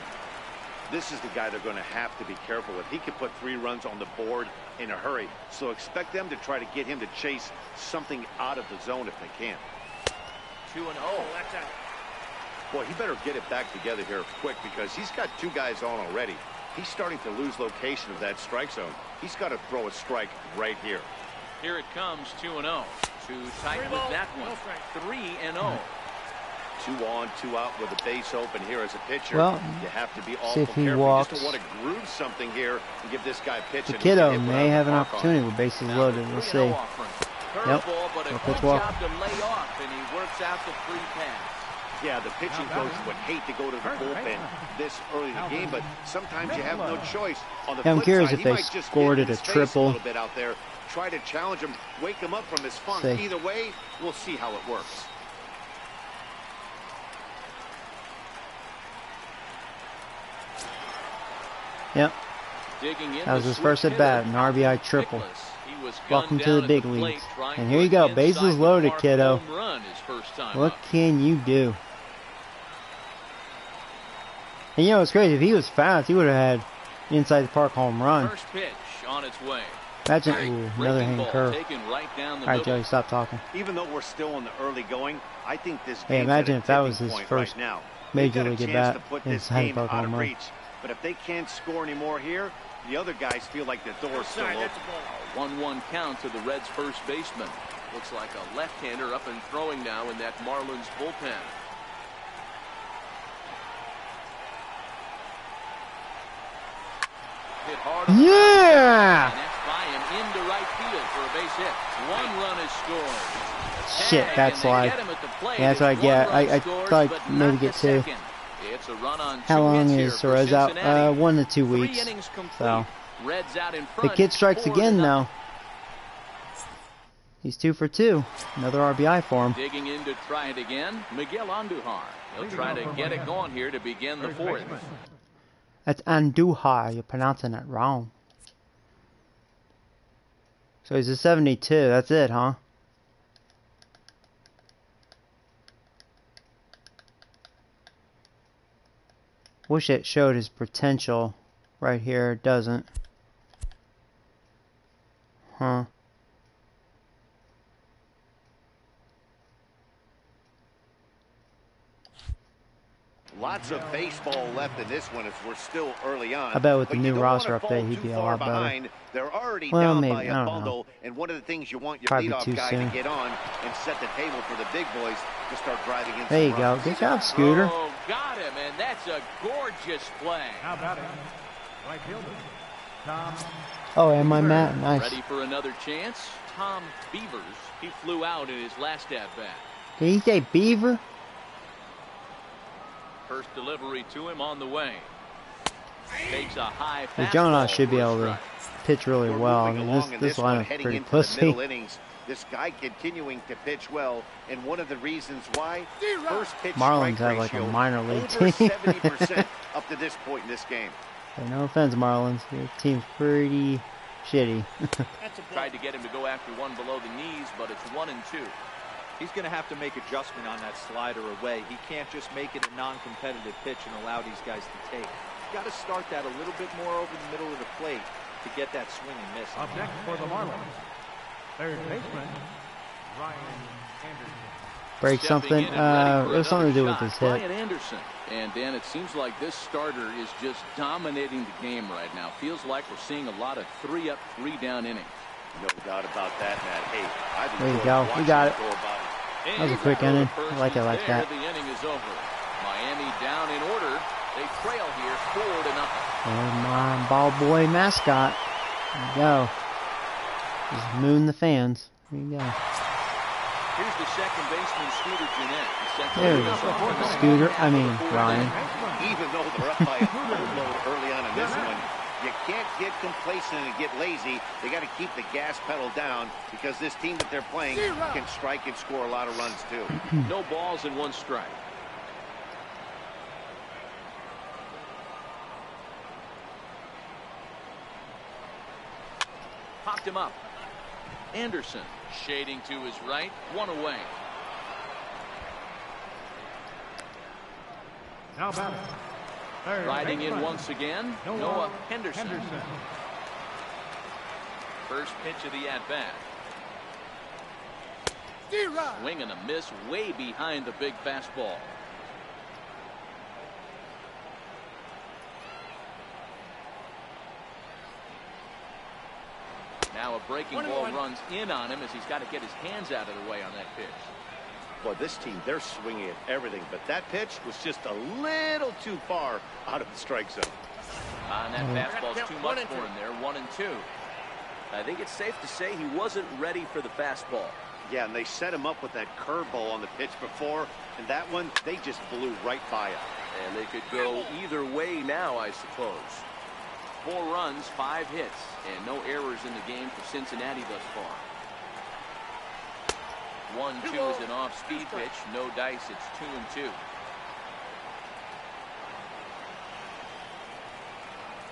This is the guy they're going to have to be careful with. He could put 3 runs on the board in a hurry, so expect them to try to get him to chase something out of the zone if they can. 2-0. Boy, he better get it back together here quick because he's got 2 guys on already. He's starting to lose location of that strike zone. He's got to throw a strike right here. Here it comes, 2-0. Too tight with that one. 3-0. 2 on, 2 out with the base open here as a pitcher. Well, you have to be see awful if he careful. walks. You just don't want to groove something here and give this guy a pitch. The kiddo may have an opportunity with bases loaded. We'll see. Yep. Pitch walk. Yeah, the pitching coach would hate to go to the bullpen this early in the game, but sometimes you have no choice. On the I'm flip curious side, if they scored it a triple. A little bit out there. Try to challenge him, wake him up from his funk. See. Either way, we'll see how it works. Yep. That was his first at bat, an RBI triple. Welcome to the big leagues. And here you go, bases loaded, kiddo. What can you do? And you know what's crazy? If he was fast, he would have had inside the park home run. First pitch on its way. Imagine, ooh, another hanging curve. All right, Joey, stop talking. Even though we're still in the early going, I think this. Hey, imagine if that was his right first now. major league at bat inside the park home run. But if they can't score anymore here, the other guys feel like the door's still open. 1-1 count to the Reds' first baseman. Looks like a left-hander up and throwing now in that Marlins bullpen. Hit hard. Yeah! And that's by him into right field for a base hit. 1 run is scored. Shit, that slide. Yeah, that's what I get. I thought I'd maybe get 2. It's a run on How long is Suarez out? 1 to 2 weeks. So the kid strikes again now. He's 2 for 2. Another RBI for him. Digging in to try it again, Miguel Andujar. He'll try to get it going here to begin the fourth. That's Andujar. You're pronouncing it wrong. So he's a 72. That's it, huh? Wish it showed his potential. Right here, it doesn't. Huh. Lots of baseball left in this one as we're still early on. I bet with the new roster update, he'd be a lot better. They're already Well, down maybe, by I a don't bundle, know. and one of the things you want your Probably leadoff too guy soon. to get on and set the table for the big boys to start driving in. There you some go. runs. Good job, Scooter. Oh, got him, and that's a gorgeous play. Now batting, right fielder, Tom. Oh, and my mat. Nice. Ready for another chance? Tom Beavers. He flew out in his last at-bat. Did he say beaver? First delivery to him on the way. Takes a high The fastball John should be for a able to strike. pitch really We're well. I moving mean, along in this one, lineup's heading pretty into the pussy. middle innings. This guy continuing to pitch well, and one of the reasons why, first pitch Marlins strike have like a ratio minor league over team. 70% up to this point in this game. Hey, no offense, Marlins. Your team's pretty shitty. Tried to get him to go after one below the knees, but it's 1-2. He's going to have to make adjustment on that slider away. He can't just make it a non-competitive pitch and allow these guys to take. He's got to start that a little bit more over the middle of the plate to get that swing and miss. Up next for the Marlins, third baseman, Ryan Anderson. Break something. It was something to do with his hip. Ryan Anderson. And Dan, it seems like this starter is just dominating the game right now. Feels like we're seeing a lot of 3-up, 3-down innings. No doubt about that, Matt. Hey, I've There you enjoyed go. watching We got it. go about That was a quick inning. I like it like There, that. the inning is over. Miami down in order. They trail here 4-0. And my ball boy mascot. There you go. Just moon the fans. There you go. Here's the second baseman, Scooter Jeanette. There we go. Scooter. I mean, Ryan. Even though they're up by a boatload early on in this one, you can't get complacent and get lazy. They got to keep the gas pedal down because this team that they're playing can strike and score a lot of runs too. No balls and 1 strike. Popped him up. Anderson shading to his right, 1 away. Now batting, third Riding in baseman, once again, Noah Henderson. First pitch of the at-bat. Swing and a miss way behind the big fastball. Now a breaking ball runs in on him as he's got to get his hands out of the way on that pitch. Boy, this team, they're swinging at everything, but that pitch was just a little too far out of the strike zone. And that fastball's too much for him there, 1-2. I think it's safe to say he wasn't ready for the fastball. Yeah, and they set him up with that curveball on the pitch before, and that one, they just blew right by it. And they could go either way now, I suppose. 4 runs, 5 hits, and no errors in the game for Cincinnati thus far. 1-2 is an off-speed pitch. No dice. It's 2-2.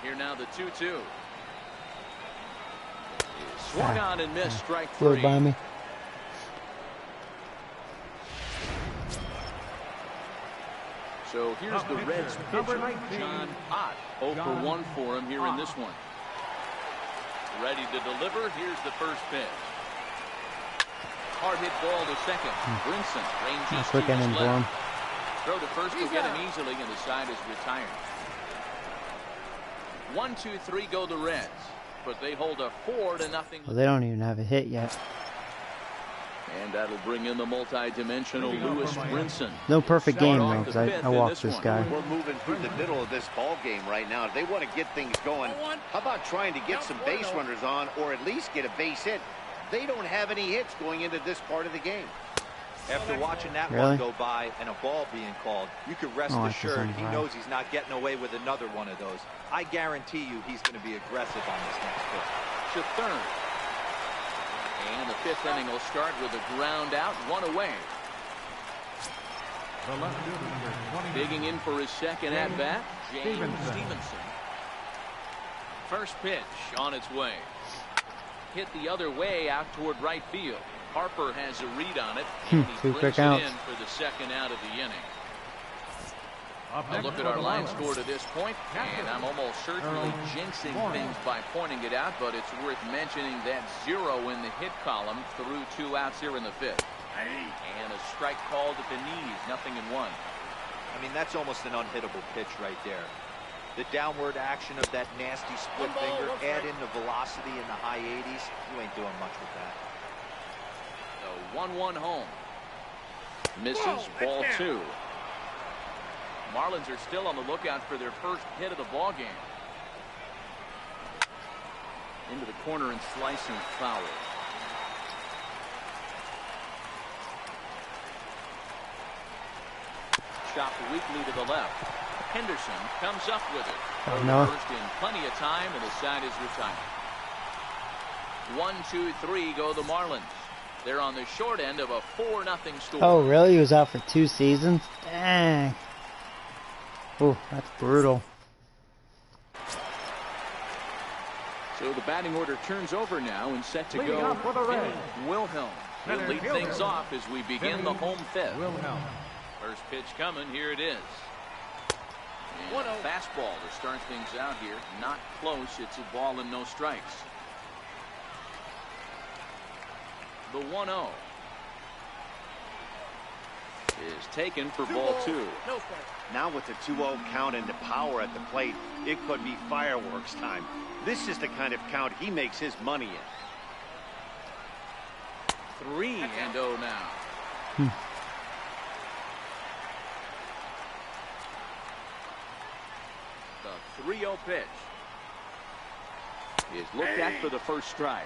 Here now the 2-2. Swung on and missed. Strike 3. Flew by me. So here's the Reds pitcher, John Ott. 0 for 1 for him here in this one. Ready to deliver. Here's the first pitch. Hard hit ball to second. Brinson ranges Quick to his inning for him. left. Throw to first will get him easily, and the side is retired. 1-2-3 go the Reds, but they hold a 4-0. Well, they don't even have a hit yet. And that'll bring in the multi-dimensional Lewis Brinson. No perfect game though, because I walked this guy. We're moving through the middle of this ball game right now. If they want to get things going, how about trying to get some base runners on or at least get a base hit? They don't have any hits going into this part of the game. After watching that Really? one go by and a ball being called, you could rest Oh, that's the assured same he guy. knows he's not getting away with another one of those. I guarantee you he's going to be aggressive on this next pitch. To third. And the 5th inning will start with a ground out, 1 away. The left fielder, number 20. Digging in for his second at-bat, James Stevenson. First pitch on its way. Hit the other way out toward right field. Harper has a read on it, and he brings it in for the second out of the inning. A look at our line score to this point, and I'm almost certainly jinxing things by pointing it out, but it's worth mentioning that 0 in the hit column through 2 outs here in the 5th. And a strike called at the knees, 0-1. I mean, that's almost an unhittable pitch right there. The downward action of that nasty split finger, add in the velocity in the high 80s, you ain't doing much with that. The 1-1 home. Misses, ball 2. Marlins are still on the lookout for their first hit of the ball game. Into the corner and slicing foul. Chopped weakly to the left. Henderson comes up with it. No. First in plenty of time, and the side is retired. 1, 2, 3 go the Marlins. They're on the short end of a 4-0 score. Oh, really? He was out for 2 seasons? Dang. Oh, that's brutal. So the batting order turns over now and set to Leading go. off for the Reds. Wilhelm will lead things off as we begin the home 5th. Wilhelm. First pitch coming. Here it is. And a fastball to start things out here. Not close. It's a ball and no strikes. The 1-0 is taken for ball 2. Now with the 2-0 count and the power at the plate, it could be fireworks time. This is the kind of count he makes his money in. 3-0 now. The 3-0 pitch is looked at for the first strike.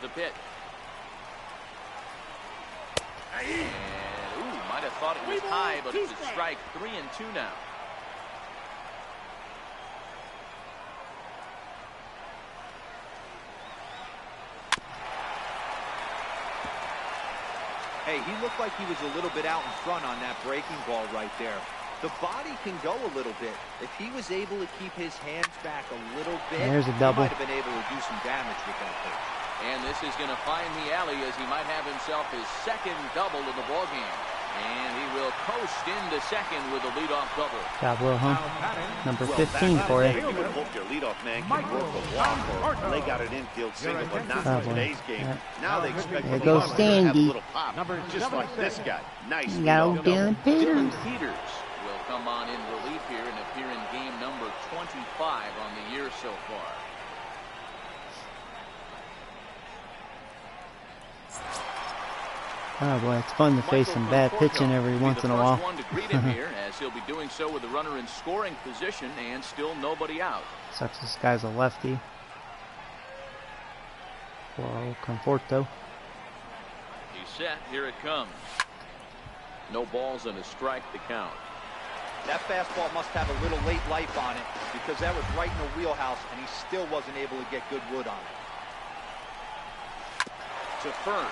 The pitch. And, might have thought it was high, but it's a strike. 3-2 now. Hey, he looked like he was a little bit out in front on that breaking ball right there. The body can go a little bit. If he was able to keep his hands back a little bit, There's a double. he might have been able to do some damage with that pitch. And this is going to find the alley as he might have himself his second double of the ball game. And he will coast into second with a leadoff double. Job, Wilhelm. Number 15 for you. You would hope your leadoff man can work a walk or leg out an infield single, but not in today's game. Now they expect There the goes leadoff man to have a Sandy. little pop, just like this guy. Nice You got leadoff old double. Dylan Peters. Peters will come on in relief here and appear in game number 25 on the year so far. Oh boy, it's fun to face some bad pitching every once in a while. One to greet him here, as he'll be doing so with the runner in scoring position and still nobody out. Sucks this guy's a lefty. Whoa, Conforto. He's set. Here it comes. No balls and a strike to count. That fastball must have a little late life on it because that was right in the wheelhouse and he still wasn't able to get good wood on it. To first.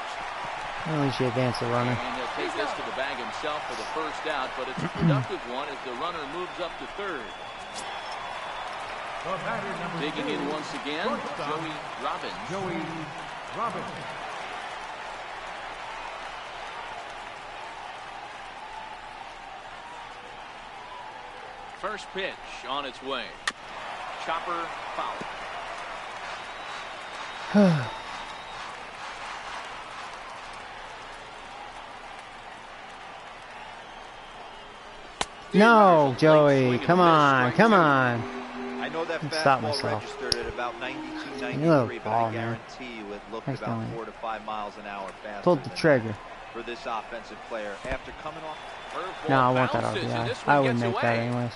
At least you advance the runner. And he'll take this to the bag himself for the first out, but it's a productive one as the runner moves up to third. The batter, number Digging 2, in once again, shortstop, Joey Robbins. Joey Robbins. First pitch on its way. Chopper foul. No, Joey, come on, come on. I know that Stop fastball myself. registered at about 92, You little 93, but ball, I man. guarantee you it looked Nice about going. 4 to 5 miles an hour faster. Pulled the than trigger. that for this offensive player after coming off. Curveball No, I want that bounces, and RBI. this I one wouldn't gets make that away. anyways.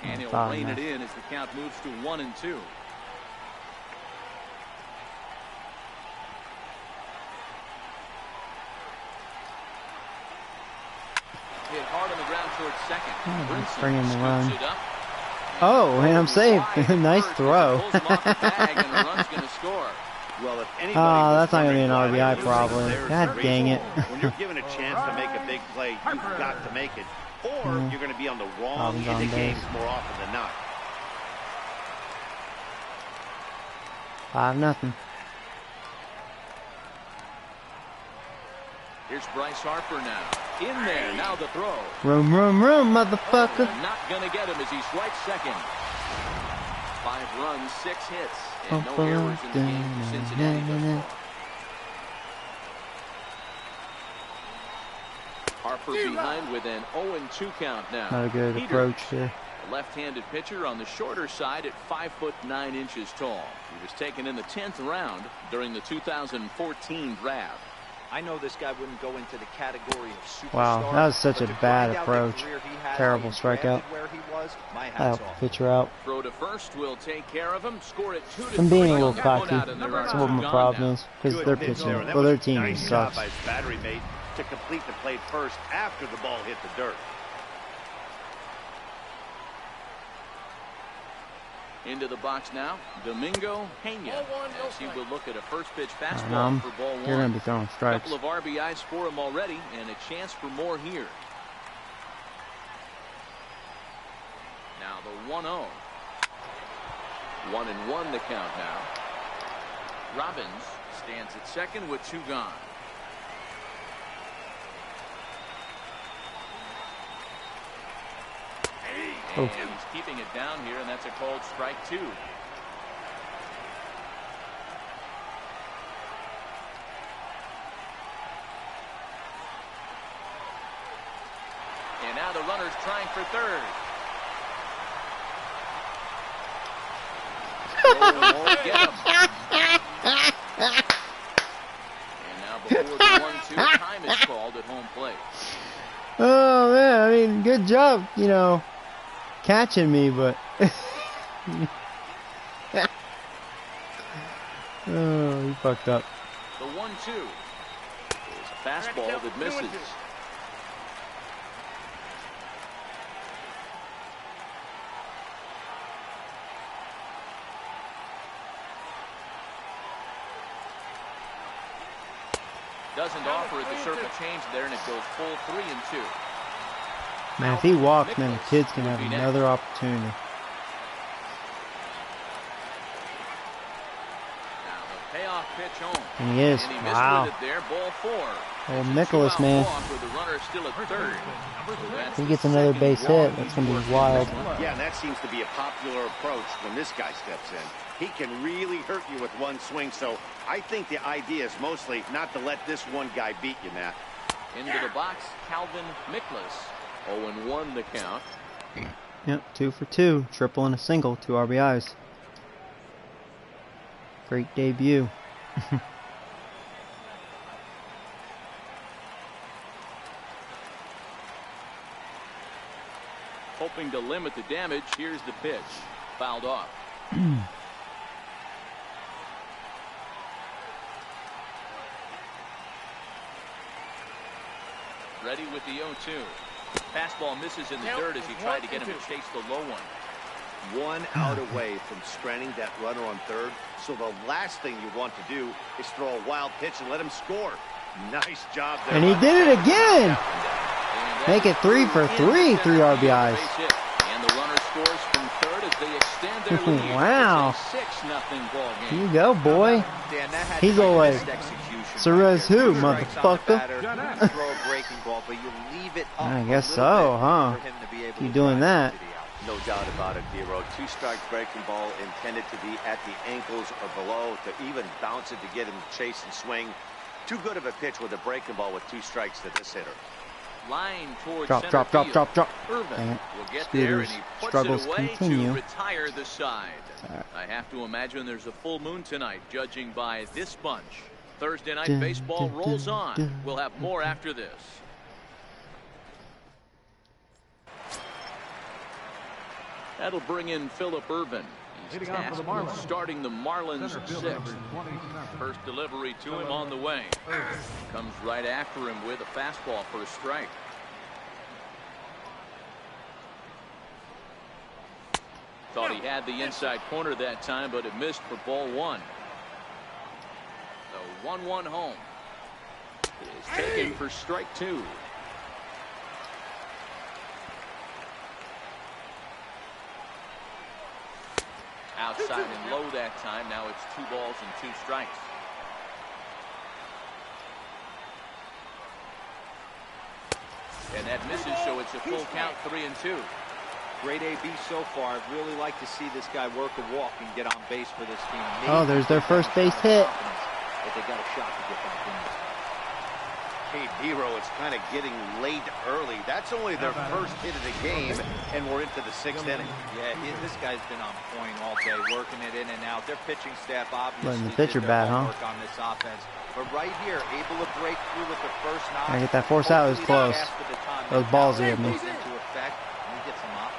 And he'll Foul rein enough. it in as the count moves to 1-2. Hit hard on the ground towards second. Brinson bring him the run. scoops it up. Oh, and I'm safe. Nice throw. Pulls him off the bag, and the run's going to score. Well, if anybody Oh, was that's not going to be an wondering why RBI probably. there's God the dang it. reason. When you're given a chance to make a big play, you've got to make it. Or you're going to be on the wrong end of games more often than not. 5-0. Here's Bryce Harper now. In there, now the throw. Room, motherfucker. Not going to get him as he swipes second. 5 runs, 6 hits, and no errors in the game for Cincinnati thus far. Harper behind with an 0-2 count now. Not a good approach here. A left-handed pitcher on the shorter side at 5'9" tall. He was taken in the 10th round during the 2014 draft. I know this guy wouldn't go into the category of superstar. Wow, that was such a bad approach. Terrible strikeout. That'll pitcher out. Throw to first will take care of him. Score it 2-3. I'm being a little cocky. That's what my problem is. Because they're pitching. Well, their team nice sucks. Job by his battery mate to complete the play first after the ball hit the dirt. Into the box now, Domingo Pena, as he will look at a first pitch fastball for ball 1. You're going to be throwing strikes. A couple of RBIs for him already, and a chance for more here. Now the 1-0. 1-1 the count now. Robbins stands at second with 2 gone. And he's keeping it down here, and that's a called strike 2. And now the runner's trying for third. Won't get him. And now before the 1-2, time is called at home plate. Oh, man, I mean, good job, you know, catching me, but oh, he fucked up. The 1-2 is a fastball that misses. Doesn't offer it the circle change there, and it goes full 3-2. Man, if he walks, man, the kid's gonna have another opportunity. Now the payoff pitch home. And he is. And he Wow. missed with it there, ball 4. Old Nicholas, man. With the runner still at third. If he gets another base hit, that's gonna be wild. Yeah, and that seems to be a popular approach when this guy steps in. He can really hurt you with one swing, so I think the idea is mostly not to let this one guy beat you, Matt. Into the box, Calvin Mikolas. 0-1 the count. Yep, 2 for 2. Triple and a single, 2 RBIs. Great debut. Hoping to limit the damage, here's the pitch. Fouled off. Ready with the 0-2. Fastball misses in the dirt as he tried to get him to chase the low one. 1 out away from stranding that runner on third, so the last thing you want to do is throw a wild pitch and let him score. Nice job there. And he did it again. Make it 3 for 3, 3 RBIs. And the runner scores from third as they extend their lead. Wow. It's a 6-0 ball game. Here you go, boy. He's always Cerez who, motherfucker? I guess so, huh? You doing that? No doubt about it, D-Row. 2-strike breaking ball intended to be at the ankles or below, to even bounce it to get him to chase and swing. Too good of a pitch with a breaking ball with 2 strikes to this hitter. Line towards Drop. Irvin Dang it. will get Scooters there, and he puts struggles it away continue. to retire the side. I have to imagine there's a full moon tonight, judging by this bunch. Thursday night baseball rolls on. We'll have more after this. That'll bring in Phillip Irvin. He's tasked with starting the Marlins at 6th. First delivery to him on the way. Comes right after him with a fastball for a strike. Thought he had the inside corner that time, but it missed for ball one. The 1-1 home is taken for strike two. Outside and low that time. Now it's 2 balls and 2 strikes. And that misses, so it's a full count, 3-2. Great AB so far. I'd really like to see this guy work a walk and get on base for this team. Maybe oh, there's their first base hit. But they got a shot to get back in. Hey, Dero, it's kind of getting late early. That's only their first hit of the game, and we're into the 6th inning. Yeah, this guy's been on point all day, working it in and out. Their pitching staff obviously letting the pitcher did bat, their huh? homework on this offense. But right here, able to break through with the first knock. I get that force out. It was close. That was ballsy of me. Into effect, and we get some offense.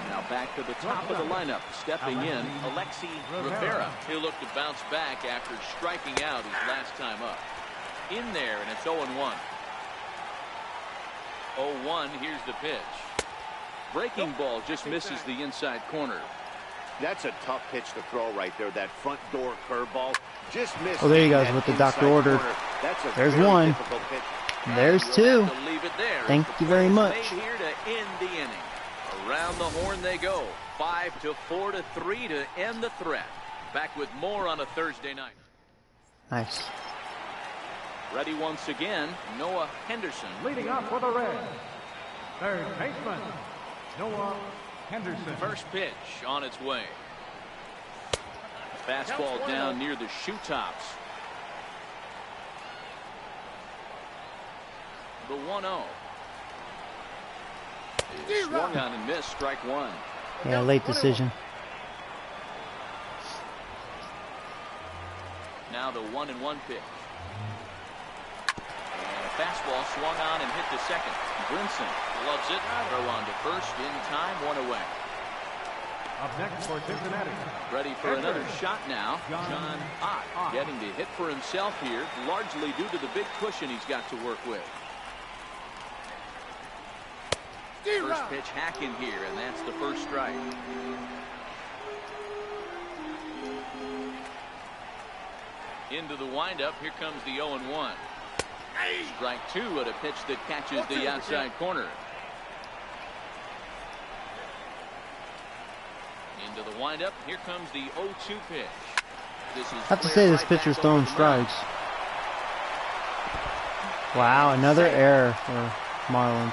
Now back to the top of the lineup. Stepping in, Alexi Rivera. He'll look to bounce back after striking out his last time up. In there, and it's 0-1. 0-1, here's the pitch. Breaking ball just misses the inside corner. That's a tough pitch to throw right there. That front door curveball just missed. Oh, there you go, with the doctor ordered. There's one. There's 2. Leave it there. Thank you very much. Made here to end the inning. Around the horn they go. 5-4-3 to end the threat. Back with more on a Thursday night. Nice. Ready once again, Noah Henderson. Leading up for the Reds, third baseman, Noah Henderson. First pitch on its way. Fastball down near the shoe tops. The 1-0. Swung on and missed, strike one. Yeah, late decision. Now the 1-1 pitch. And a fastball swung on and hit the second. Brinson loves it. Throw on to first in time, 1 away. Up next for Cincinnati. Ready for another shot now. John Ott getting to hit for himself here, largely due to the big cushion he's got to work with. First pitch hack in here, and that's the first strike. Into the windup, here comes the 0-1. Strike 2 at a pitch that catches the outside corner. Into the windup, here comes the 0-2 pitch. I have to say this pitcher's throwing strikes. Wow, another error for Marlins.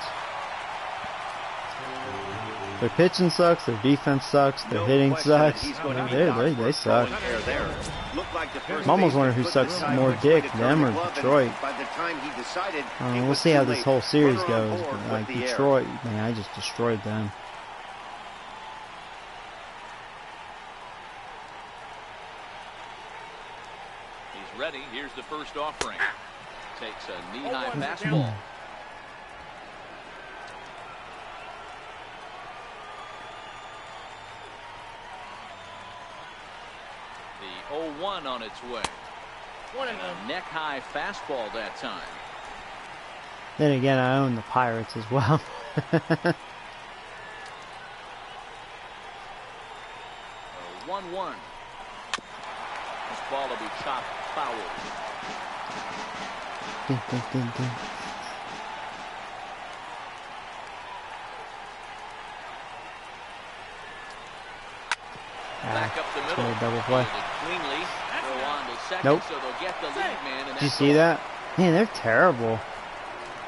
Their pitching sucks, their defense sucks, their hitting sucks. They suck. I'm almost wondering who sucks more dick, them or Detroit. I mean, we'll see how this whole series goes. But like Detroit, man, I just destroyed them. He's ready. Here's the first offering. Takes a knee-high fastball. The 0-1 on its way. A neck-high fastball that time. Then again, I own the Pirates as well. 1-1. This ball will be chopped foul. Ding, ding, ding, ding. Back up the middle. Double play. Cleanly. Go on to second, nope. so they'll get the lead man. Did you see that? Man, they're terrible.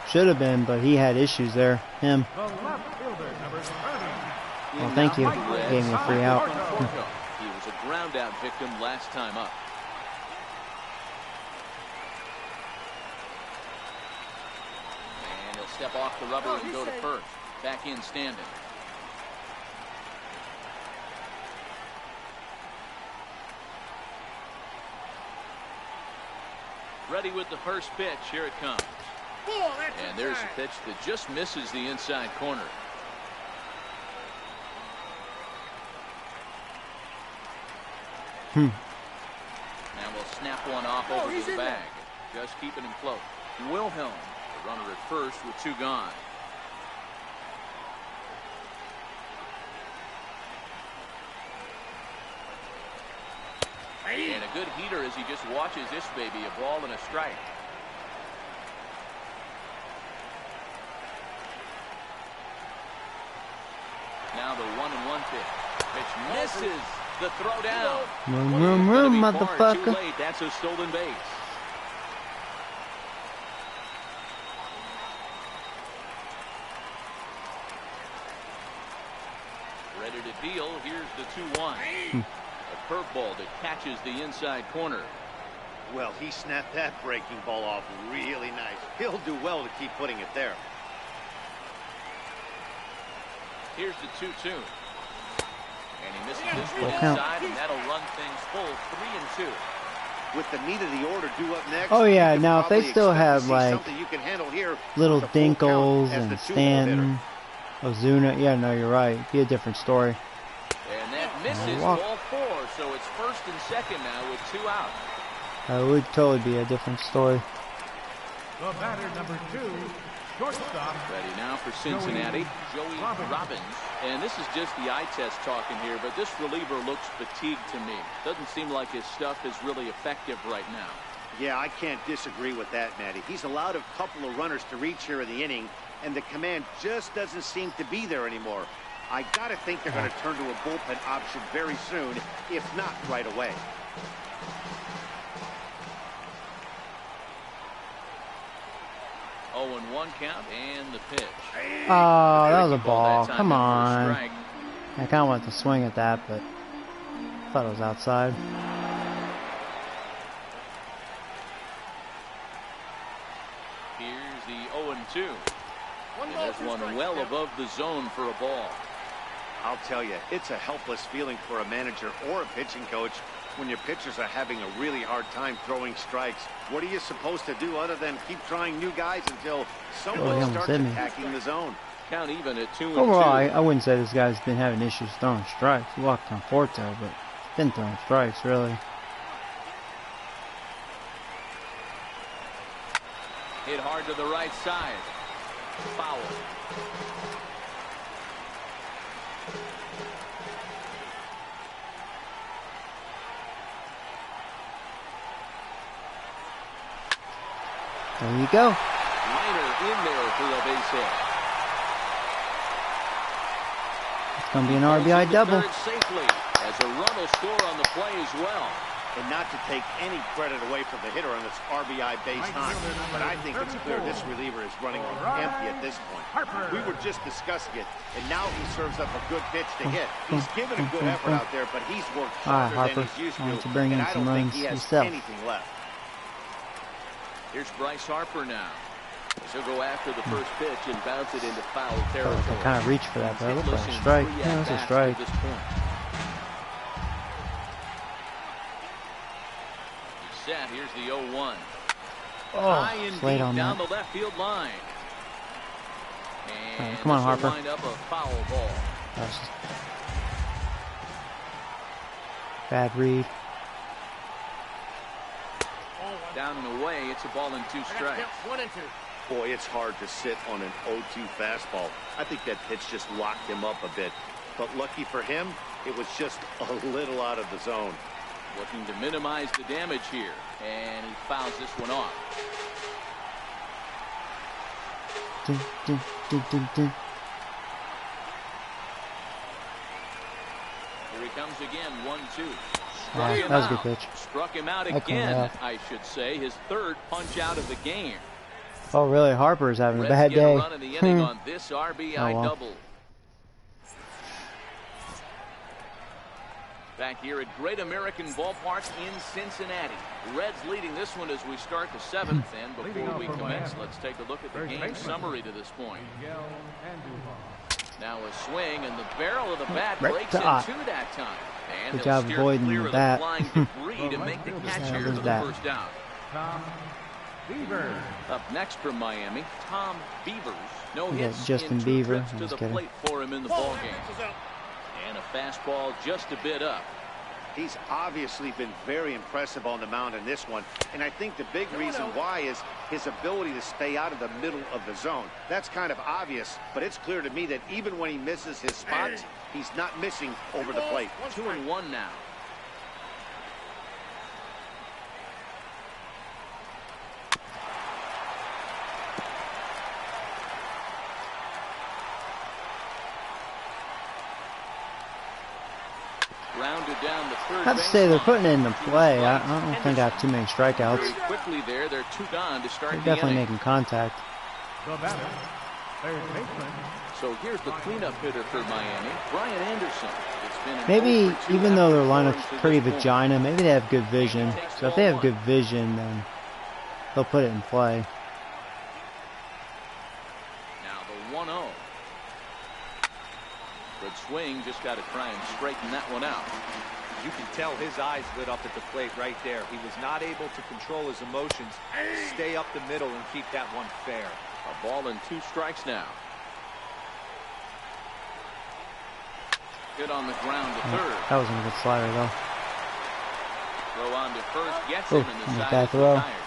Should have been, but he had issues there. Him. The left fielder, number 30. Well, thank you. Gave me a free out. He was a ground out victim last time up. And he'll step off the rubber and go to first. Back in standing. Ready with the first pitch. Here it comes. And there's a pitch that just misses the inside corner. Now we'll snap one off over to the bag. Just keeping him close. Wilhelm, the runner at first with 2 gone. good heater as he just watches this baby, a ball and a strike. Now the 1-1 pitch. Pitch misses. The throw down. Room, motherfucker. Too late. That's a stolen base. Ready to deal. Here's the 2-1. A curveball that catches the inside corner. Well, he snapped that breaking ball off really nice. He'll do well to keep putting it there. Here's the 2-2. And he misses this one inside, and that'll run things full 3-2. With the meat of the order due up next. Oh yeah, now if they still have like you can handle here little Dinkles and Stanton, Ozuna, yeah, no, you're right. Be a different story. And that misses ball 4, so it's first and second now with 2 out. It would totally be a different story. The batter, number 2, shortstop. Ready now for Cincinnati, Joey Robbins. And this is just the eye test talking here, but this reliever looks fatigued to me. Doesn't seem like his stuff is really effective right now. Yeah, I can't disagree with that, Matty. He's allowed a couple of runners to reach here in the inning, and the command just doesn't seem to be there anymore. I gotta think they're going to turn to a bullpen option very soon, if not right away. Oh, and 1 count, and the pitch. Oh, that was a ball. Come on. I kind of wanted to swing at that, but I thought it was outside. Here's the 0-2. And there's one well above the zone for a ball. I'll tell you, it's a helpless feeling for a manager or a pitching coach when your pitchers are having a really hard time throwing strikes. What are you supposed to do other than keep trying new guys until someone starts attacking the zone? Count even at 2-2. Overall, I wouldn't say this guy's been having issues throwing strikes. He walked on Forte, but he's been throwing strikes, really. Hit hard to the right side. Foul. There you go. Liner in there for a base hit. It's going to be an RBI double. Safely as a run will score on the play as well. And not to take any credit away from the hitter on this RBI base time, but I think it's clear this reliever is running on empty at this point. We were just discussing it, and now he serves up a good pitch to hit. He's given a good effort out there, but he's worked harder than he's used to, bring in and I don't some think runs he has yourself. anything left. Here's Bryce Harper now. He'll go after the first pitch and bounce it into foul territory. I kind of reached for that, but it looked like a strike. Yeah, it's a strike. Set. Here's the 0-1. Oh, it's late on down that. the left field line. And come on, Harper. Wind up a foul ball. That's just bad read. Down and away. It's a ball and 2 strikes. 1 and 2. Boy, it's hard to sit on an 0-2 fastball. I think that pitch just locked him up a bit. But lucky for him, it was just a little out of the zone. Looking to minimize the damage here. And he fouls this one off. Dun, dun, dun, dun, dun. Here he comes again. 1-2. Yeah, that was a good pitch. Struck him out again, I should say. His 3rd punch out of the game. Oh, really? Harper's having a bad Reds get day. a run in the inning on this RBI double. Back here at Great American Ballpark in Cincinnati. Reds leading this one as we start the 7th. And before we commence, let's take a look at the game summary to this point. Now a swing, and the barrel of the bat breaks into that time. And good job avoiding the bat. flying debris to make the catch here for the first down. Tom Beaver. Up next from Miami, Tom Beavers. No hits Justin in 2 Beaver. trips to the plate for him in the ballgame. And a fastball just a bit up. He's obviously been very impressive on the mound in this one, and I think the big reason why is his ability to stay out of the middle of the zone. That's kind of obvious, but it's clear to me that even when he misses his spots, he's not missing over the plate. 2-1 now. Grounded down the third I have to say, they're putting it into play. I don't think I have too many strikeouts. Very quickly there, they're 2 gone to start They're the definitely inning. making contact. The batter, third baseman, So here's the cleanup hitter for Miami, Brian Anderson. It's been an Maybe, 0 for 2 even though their effort lineup's to this pretty point. vagina, maybe they have good vision. So if they have good vision, then they'll put it in play. Now the 1-0. Good swing, just got to try and straighten that one out. You can tell his eyes lit up at the plate right there. He was not able to control his emotions, stay up the middle, and keep that one fair. A ball and 2 strikes now. Good on the ground to third. That wasn't a good slider, though. Throw on to first, gets Oh, him, and the nice side back is throw. retired.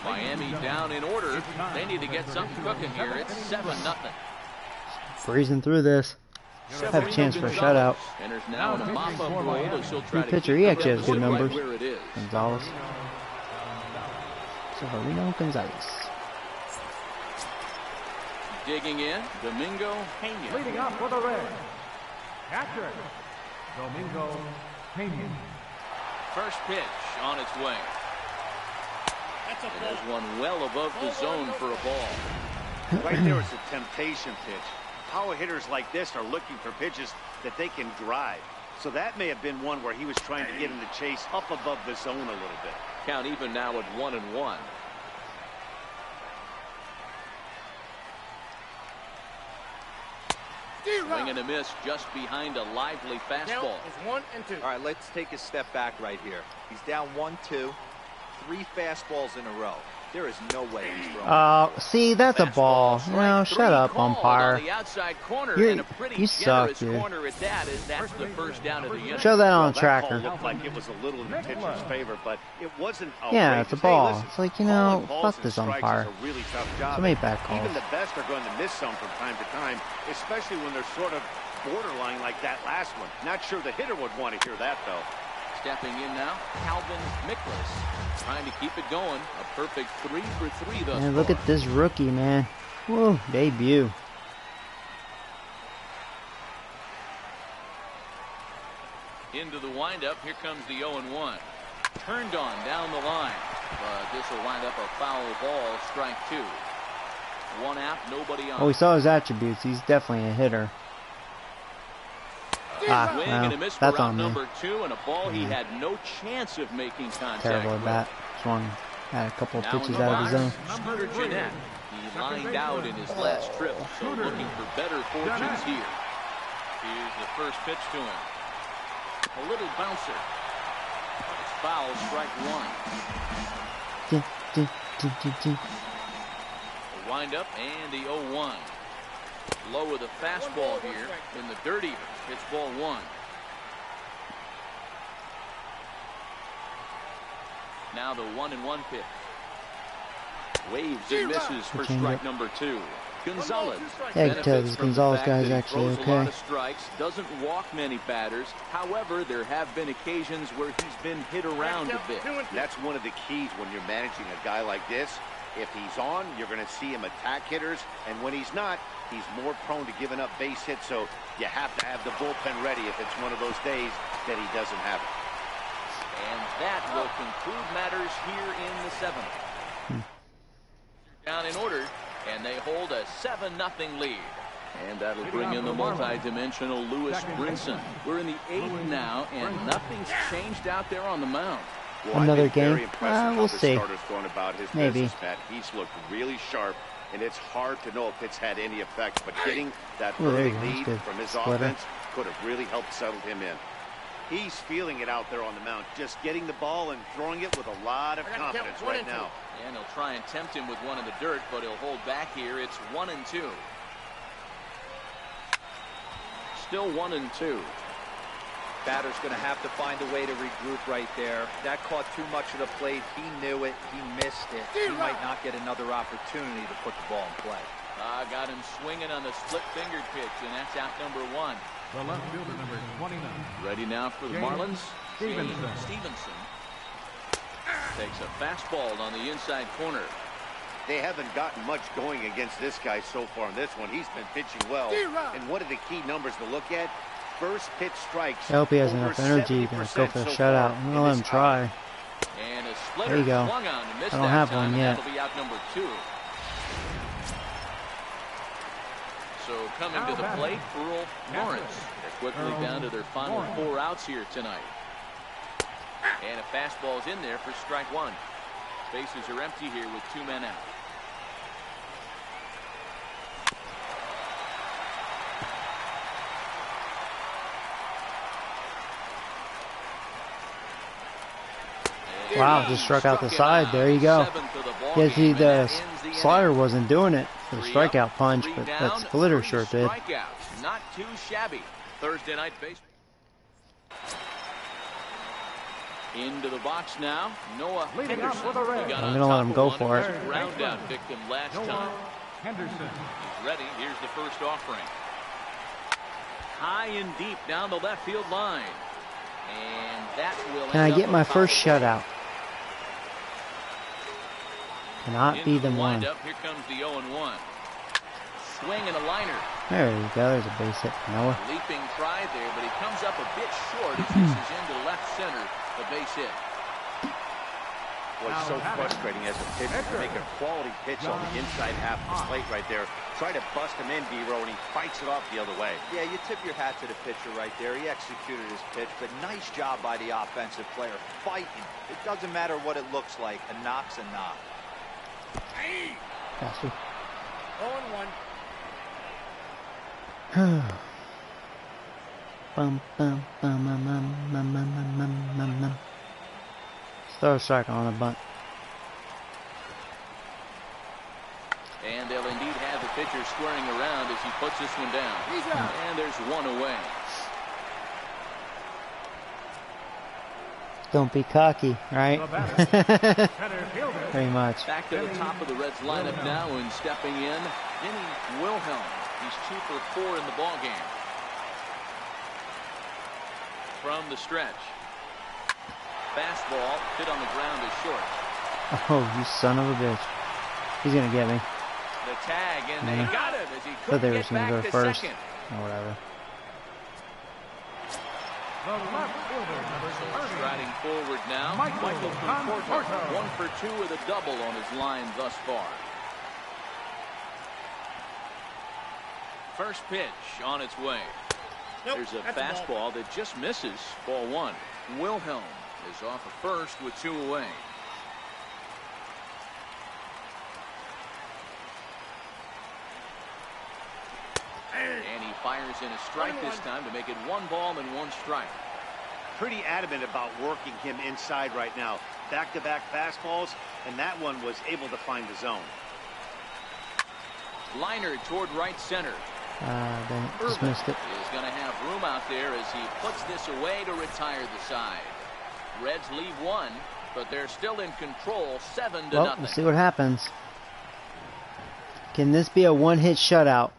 Miami down in order. They need to get something cooking here. It's 7-0. Freezing through this. Have a chance for a shutout. Enters now in a mop-up role as he'll try to Pitcher, keep he the actually has good deficit right numbers. where it is. Gonzalez. Severino Gonzalez. Digging in, Domingo leading Pena. off for the Reds, catcher, Domingo Pena. First pitch on its way. And there's one well above the zone for a ball. Right there is a temptation pitch. Power hitters like this are looking for pitches that they can drive. So that may have been one where he was trying to get in the chase up above the zone a little bit. Count even now at 1-1. Swing and a miss just behind a lively fastball. All right, let's take a step back right here. He's down 1-2, 3 fastballs in a row. There is no way he's throwing. See, that's a ball. You know, shut up, umpire. You suck, dude. Show that on That tracker. call looked like it was a little in the pitcher's favor, but it wasn't. Yeah, it's a outrageous. ball. Hey, listen, It's like, you calling know, balls fuck and this strikes umpire. is a really tough job. So many bad calls. Even the best are going to miss some from time to time, especially when they're sort of borderline like that last one. Not sure the hitter would want to hear that, though. Stepping in now, Calvin Miklas, trying to keep it going. A perfect 3 for 3 thus Man, look at this rookie, man. Whoa, debut. Into the windup, here comes the 0-1. Turned on down the line, but this will wind up a foul ball, strike 2. 1 out, nobody on. Oh, we saw his attributes. He's definitely a hitter. Swing and a miss for that's out on me. number 2, and a ball he had no chance of making contact Terrible with. at bat. Swung. Had a couple of Now in pitches the out of the zone. box, Scooter Gennett. He lined out in his last trip, so looking for better fortunes here. Here's the first pitch to him. A little bouncer. It's foul, strike 1. The windup and the 0-1. Low with a fastball here in the dirty. It's ball 1. Now the 1-1 pitch. Waves and misses for strike number 2. Gonzalez. Yeah, you can tell this benefits from the Gonzalez fact guy's that he actually throws a okay. lot of strikes, doesn't walk many batters. However, there have been occasions where he's been hit around a bit. That's one of the keys when you're managing a guy like this. If he's on, you're going to see him attack hitters, and when he's not, he's more prone to giving up base hits, so you have to have the bullpen ready if it's one of those days that he doesn't have it. And that will conclude matters here in the 7th. Down in order, and they hold a 7-0 lead. And that'll bring in the multi-dimensional Lewis Brinson. We're in the 8th now, and nothing's changed out there on the mound. Well, Another I've been very game? impressed with how We'll the see. starter's going about his Maybe. business, Matt. He's looked really sharp, and it's hard to know if it's had any effect, but getting that Oh, there early you go. That's lead good. from his Splitter. offense could have really helped settle him in. He's feeling it out there on the mound, just getting the ball and throwing it with a lot of confidence right now. And he'll try and tempt him with one in the dirt, but he'll hold back here. It's 1-2. Still 1-2. Batter's going to have to find a way to regroup right there. That caught too much of the plate. He knew it. He missed it. He might not get another opportunity to put the ball in play. Got him swinging on the split-fingered pitch, and that's out number 1. The left fielder, number 29. Ready now for the James Marlins. Stevenson. James Stevenson takes a fastball on the inside corner. They haven't gotten much going against this guy so far in this one. He's been pitching well. And what are the key numbers to look at? first pitch strikes. I hope he has enough energy to go for the shutout. I'm gonna let him try. And a splitter There you go. swung on and missed I don't that have time, one and yet. that'll be out number 2. So coming to the plate, Earl Lawrence. They're quickly down to their final 4 outs here tonight. And a fastball's in there for strike 1. Bases are empty here with 2 men out. Wow, just struck out the side. There you go. Yeah, see, the slider wasn't doing it for the strikeout punch, but that splitter sure did. Not too shabby. Thursday night baseball. Into the box now, Noah Henderson. I'm gonna let him go for it. Ground out victim last time. Henderson. He's ready. Here's the first offering. High and deep down the left field line. And that will Can I get my first shutout? Cannot be the one. Here comes the 0-1. Swing and a liner. There you go. There's a base hit for Noah. Leaping try there, but he comes up a bit short as this is into left center. A base hit. Well, it's so frustrating as a pitcher to make a quality pitch on the inside half of the plate right there. Try to bust him in, D-Row, and he fights it off the other way. Yeah, you tip your hat to the pitcher right there. He executed his pitch, but nice job by the offensive player. Fighting. It doesn't matter what it looks like. A knock's a knock. Faster. 0-1. Bum, bum, bum, bum, bum, bum, bum, bum, bum, bum. Throw a strike on a bunt. And they'll indeed have the pitcher squaring around as he puts this one down. And there's one away. Don't be cocky, right? Pretty much. Back to the top of the Reds lineup now, and stepping in, Vinny Wilhelm. He's 2 for 4 in the ballgame. From the stretch. Fastball hit on the ground is short. Oh, you son of a bitch. He's going to get me. The tag, and they got him as he But they couldn't were get going to back go to first. second. Or whatever. The left fielder, number So 30. striding forward now, Michael Conforto. 1 for 2 with a double on his line thus far. First pitch on its way. There's a fastball that just misses. Ball 1. Wilhelm is off at first with 2 away. And he fires in a strike this time to make it 1 ball and 1 strike. Pretty adamant about working him inside right now. Back-to-back fastballs, and that one was able to find the zone. Liner toward right center. Dang it. Just missed it. Is going to have room out there as he puts this away to retire the side. Reds leave 1, but they're still in control, 7-0. Well, we'll see what happens. Can this be a one-hit shutout?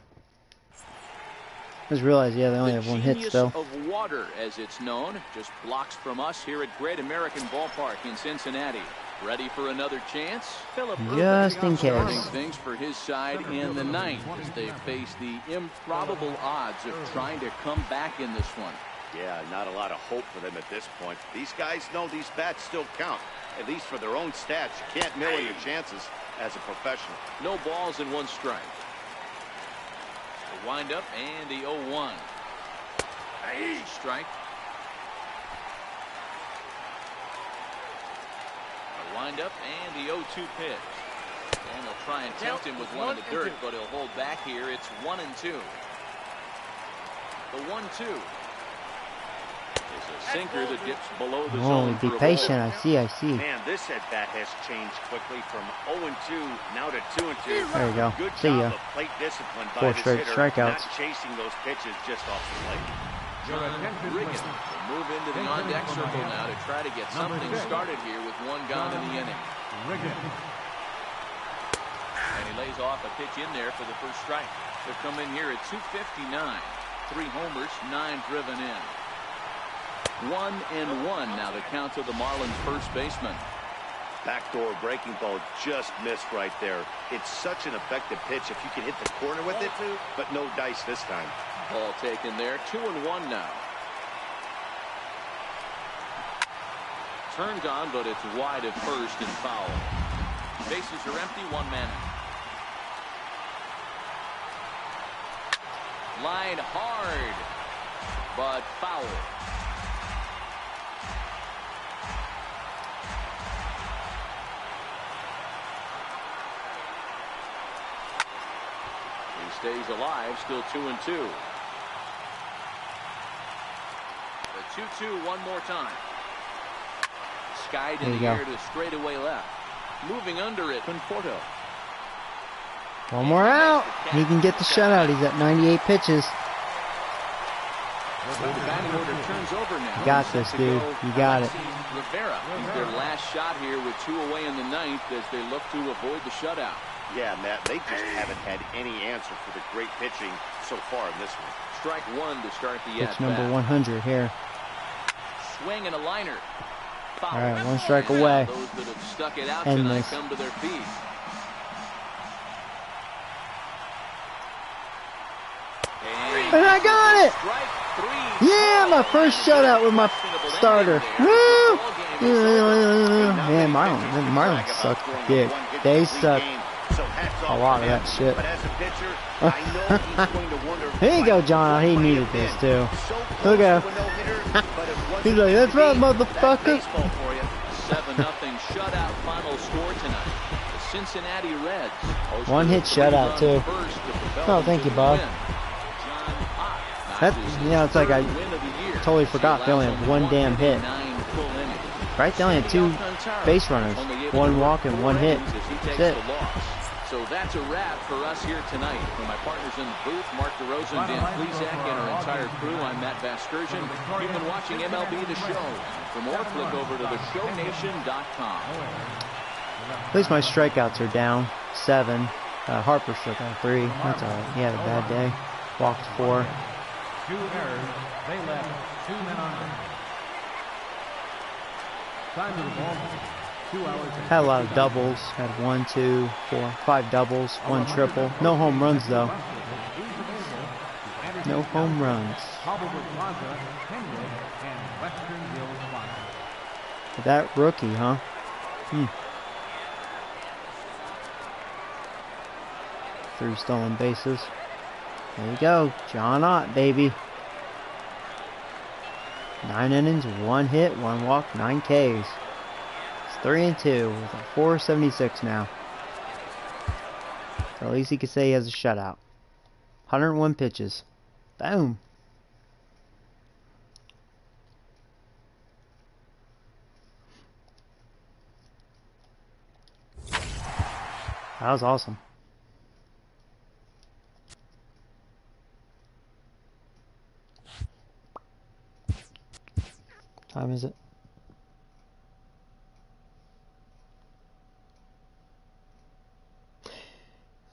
Just realized, yeah, they only have 1 hit still. Of water, as it's known, just blocks from us here at Great American Ballpark in Cincinnati. Ready for another chance? Philip Just in starting case. things for his side in the 9th as they face the improbable odds of trying to come back in this one. Yeah, not a lot of hope for them at this point. These guys know these bats still count, at least for their own stats. You can't mill your chances as a professional. No balls and 1 strike. The windup and the 0-1. Strike. The windup and the 0-2 pitch. And they'll try and tempt him with 1 in the dirt, but he'll hold back here. It's 1-2. The 1-2. Is a sinker that dips below the zone. Be patient. I see. Man, this at-bat has changed quickly from 0-2 now to 2-2. There you go. Good See job ya. of plate discipline by 4 this straight hitter, strikeouts. not chasing those pitches just off the plate. John Riggin will move into the on-deck circle now to try to get something started here with 1 gone in the inning. And he lays off a pitch in there for the first strike. They'll come in here at 259. 3 homers, 9 driven in. 1-1 now the count to the Marlins first baseman. Backdoor breaking ball just missed right there. It's such an effective pitch if you can hit the corner with it, but no dice this time. Ball taken there. 2-1 now. Turned on, but it's wide at first and foul. Bases are empty, 1 man out. Line hard, but foul. He stays alive, still 2-2. The 2-2 one more time. Skied in the air to straightaway left. Moving under it, Conforto. One more out. He can get the shutout. He's at 98 pitches. So the batting order turns over now. You got this, dude. You got it. Rivera, he's their last shot here with 2 away in the ninth as they look to avoid the shutout. Yeah, Matt, they just haven't had any answer for the great pitching so far in this one. Strike 1 to start the Pitch number 100 here. Swing and a liner. All right, 1 strike away. Those that have stuck it out And tonight this. come to their feet. And I got it! Yeah, my first shutout with my starter. Woo! Man, Marlins suck dick. They suck a lot of that shit. Here you go, John. He needed this too. Look at him. He's like, that's right, motherfucker. 7-0 shutout final score tonight. The Cincinnati Reds. 1 hit shutout too. Oh, thank you, Bob. That, you know, it's like I totally forgot they only have 1 damn hit. Right? They only had 2 base runners, 1 walk and 1 hit. That's it. So that's a wrap for us here tonight. For my partners in the booth, Mark DeRosa and Dan Plesac, and our entire crew, I'm Matt Vasgersian. You've been watching MLB The Show. For more, click over to theshownation.com. At least my strikeouts are down. 7. Harper struck out 3. That's alright. He had a bad day. Walked 4. 2 errors. They left 2 men on base. Time to the ball. 2 hours. Had a lot of doubles. Had 1, 2, 4, 5 doubles, 1 triple. No home runs though. No home runs. That rookie, huh? 3 stolen bases. There you go, John Ott, baby. 9 innings, 1 hit, 1 walk, 9 Ks. It's 3-2 with a 476 now. So at least he could say he has a shutout. 101 pitches. Boom. That was awesome. What time is it?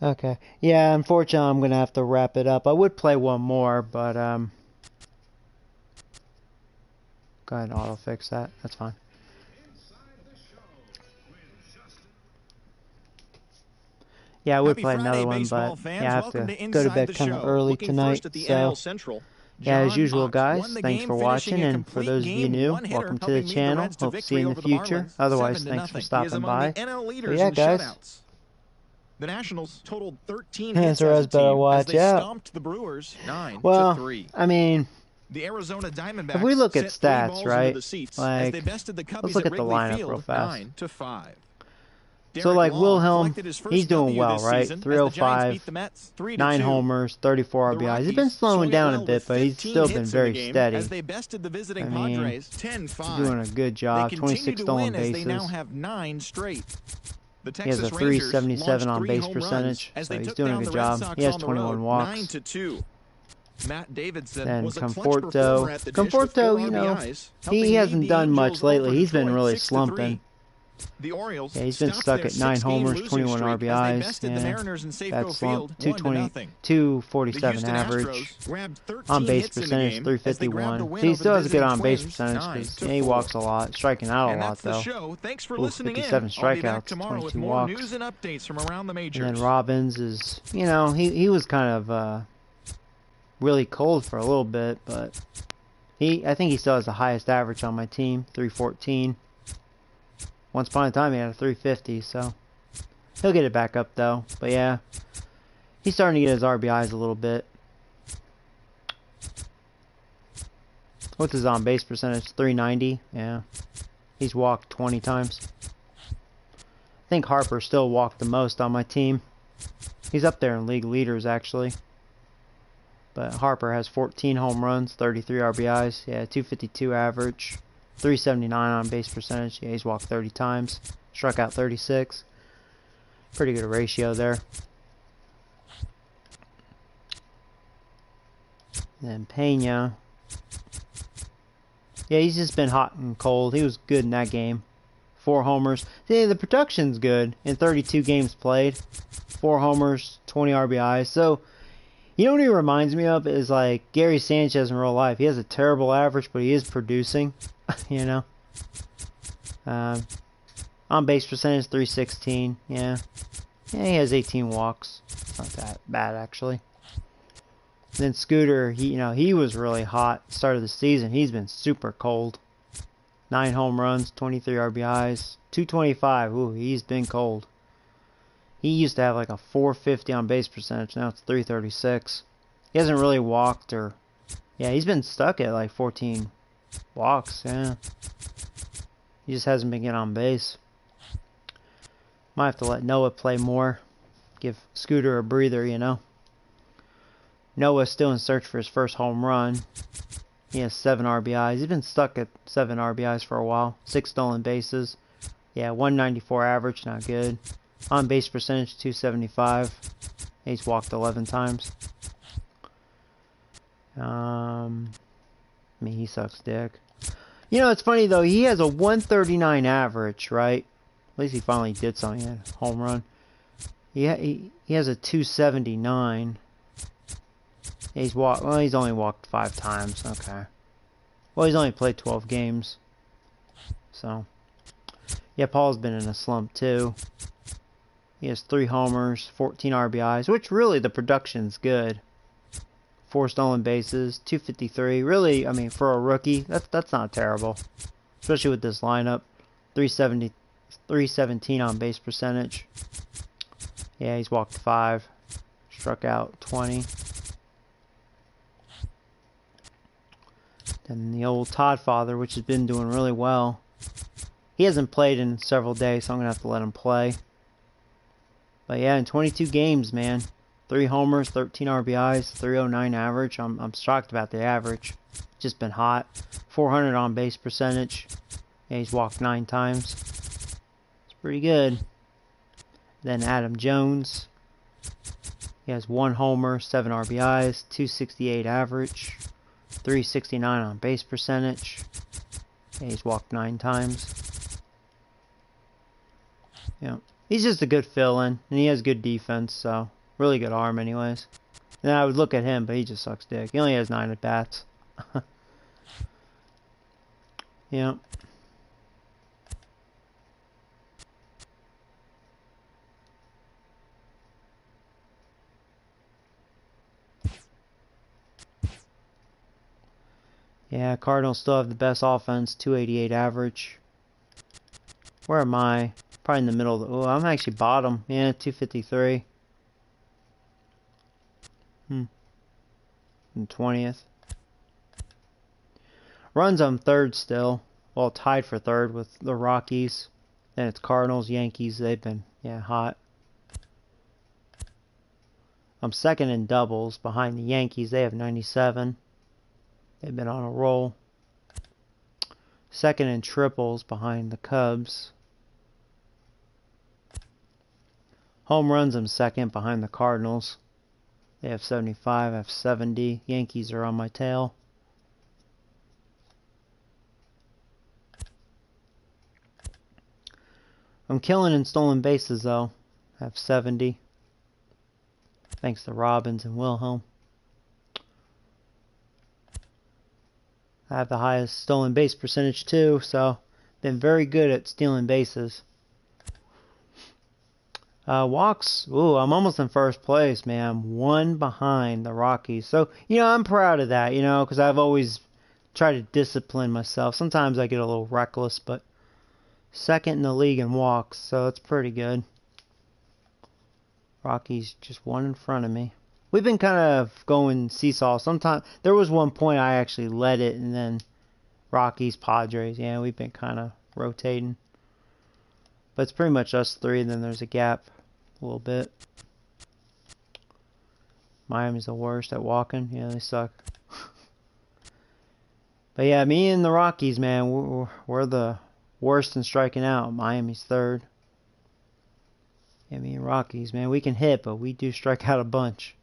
Okay. Yeah, unfortunately I'm going to have to wrap it up. I would play one more, but go ahead and auto fix that. That's fine. Yeah, I would play another one, but yeah, I have to go to bed kind of early tonight, so yeah, as usual, guys, thanks for watching, and for those of you new, welcome to the channel. Hope to see you in the future. Otherwise, thanks for stopping by. But yeah, guys. The Nationals totaled 13 hits as a team as they yeah. stomped the Brewers 9-3. Well, I mean, the Arizona Diamondbacks if we look at sent 3 stats, balls right? into the seats Like, as they bested the Cubbies let's look at the Wrigley lineup Field, real fast. 9-5. So, like, Long Wilhelm, collected his first he's doing W well, this right? season as the Giants 305, beat the Mets 3-2. 9 homers, 34 The RBIs. He's been slowing Rockies down swung a bit, with but he's 15 still hits been in the very game steady. As they bested the visiting I mean, Padres 10-5. doing a good job. They 26 to stolen win bases. As they now have 9 straight. The He has Texas a Rangers 377 on launched 3 base home percentage, runs as so they he's took doing a down good the Red job. Sox He has on the 21 road, walks. 9-2. Matt Davidson Then was a clutch performer at the dish with 4 Conforto, you know, RBIs, he helping hasn't lead the done Angels much lately. over He's been Detroit really 6-3. slumping. The Orioles Yeah, he's been stopped stuck their at 9 6-game homers, losing 21 streak as they RBIs. bested the Mariners in Safeco That slump, Field 1-0. 247 The average. Astros grabbed 13 On base hits in the percentage, game as they grabbed the 351. win So he over still the has a good visiting on base Twins, percentage because 9-4. he walks a lot, striking out And a lot that's the though. show. Thanks for Ooh, listening 57 in. I'll be back strikeouts, tomorrow with 22 more walks. news and updates from around the majors. And then Robbins is, you know, he was kind of really cold for a little bit, but I think he still has the highest average on my team, 314. Once upon a time he had a 350, so he'll get it back up though. But yeah, he's starting to get his RBIs a little bit. What's his on base percentage? 390. Yeah, he's walked 20 times. I think Harper still walked the most on my team. He's up there in league leaders actually. But Harper has 14 home runs, 33 RBIs. Yeah, 252 average, 379 on base percentage. Yeah, he's walked 30 times, struck out 36. Pretty good ratio there. And then Pena. Yeah, he's just been hot and cold. He was good in that game. 4 homers. Yeah, the production's good in 32 games played. 4 homers, 20 RBIs. So, you know what he reminds me of is like Gary Sanchez in real life. He has a terrible average, but he is producing, you know. On base percentage, 316. Yeah, he has 18 walks. It's not that bad actually. Then Scooter, he was really hot start of the season. He's been super cold. 9 home runs, 23 RBIs, 225. Ooh, he's been cold. He used to have like a 450 on base percentage. Now it's 336. He hasn't really walked or... Yeah, he's been stuck at like 14 walks. Yeah. He just hasn't been getting on base. Might have to let Noah play more. Give Scooter a breather, you know. Noah's still in search for his first home run. He has 7 RBIs. He's been stuck at 7 RBIs for a while. 6 stolen bases. Yeah, 194 average, not good. On base percentage, 275. He's walked 11 times. I mean, he sucks dick. You know, it's funny though. He has a 139 average, right? At least he finally did something. He had a home run. He has a 279. He's walked. Well, he's only walked 5 times. Okay. Well, he's only played 12 games. So, yeah, Paul's been in a slump too. He has 3 homers, 14 RBIs, which really the production's good. 4 stolen bases, 253. Really, I mean, for a rookie, that's not terrible. Especially with this lineup. 317 on base percentage. Yeah, he's walked 5. Struck out 20. Then the old Todd father, which has been doing really well. He hasn't played in several days, so I'm going to have to let him play. But yeah, in 22 games, man. 3 homers, 13 RBIs, 309 average. I'm shocked about the average. Just been hot. 400 on base percentage. Yeah, he's walked 9 times. It's pretty good. Then Adam Jones. He has 1 homer, 7 RBIs, 268 average, 369 on base percentage. Yeah, he's walked 9 times. Yeah. He's just a good fill-in, and he has good defense, so really good arm anyways. And I would look at him, but he just sucks dick. He only has 9 at-bats. Yeah. Yeah, Cardinals still have the best offense, 288 average. Where am I? Probably in the middle of the... Oh, I'm actually bottom. Yeah, 253. And 20th. Runs I'm 3rd still. Well, tied for 3rd with the Rockies. Then it's Cardinals, Yankees. They've been, yeah, hot. I'm 2nd in doubles behind the Yankees. They have 97. They've been on a roll. 2nd in triples behind the Cubs. Home runs I'm 2nd behind the Cardinals. They have 75, I have 70. Yankees are on my tail. I'm killing in stolen bases though. I have 70. Thanks to Robbins and Wilhelm. I have the highest stolen base percentage too, so been very good at stealing bases. Walks, ooh, I'm almost in first place, man. I'm one behind the Rockies. So, I'm proud of that, because I've always tried to discipline myself. Sometimes I get a little reckless, but second in the league in walks, so that's pretty good. Rockies just one in front of me. We've been kind of going seesaw. Sometimes there was one point I actually led it, and then Rockies, Padres. Yeah, we've been kind of rotating. But it's pretty much us three, and then there's a gap a little bit. Miami's the worst at walking. Yeah, they suck. But yeah, me and the Rockies, man, we're the worst in striking out. Miami's third. Yeah, me and Rockies, man, we can hit, but we do strike out a bunch.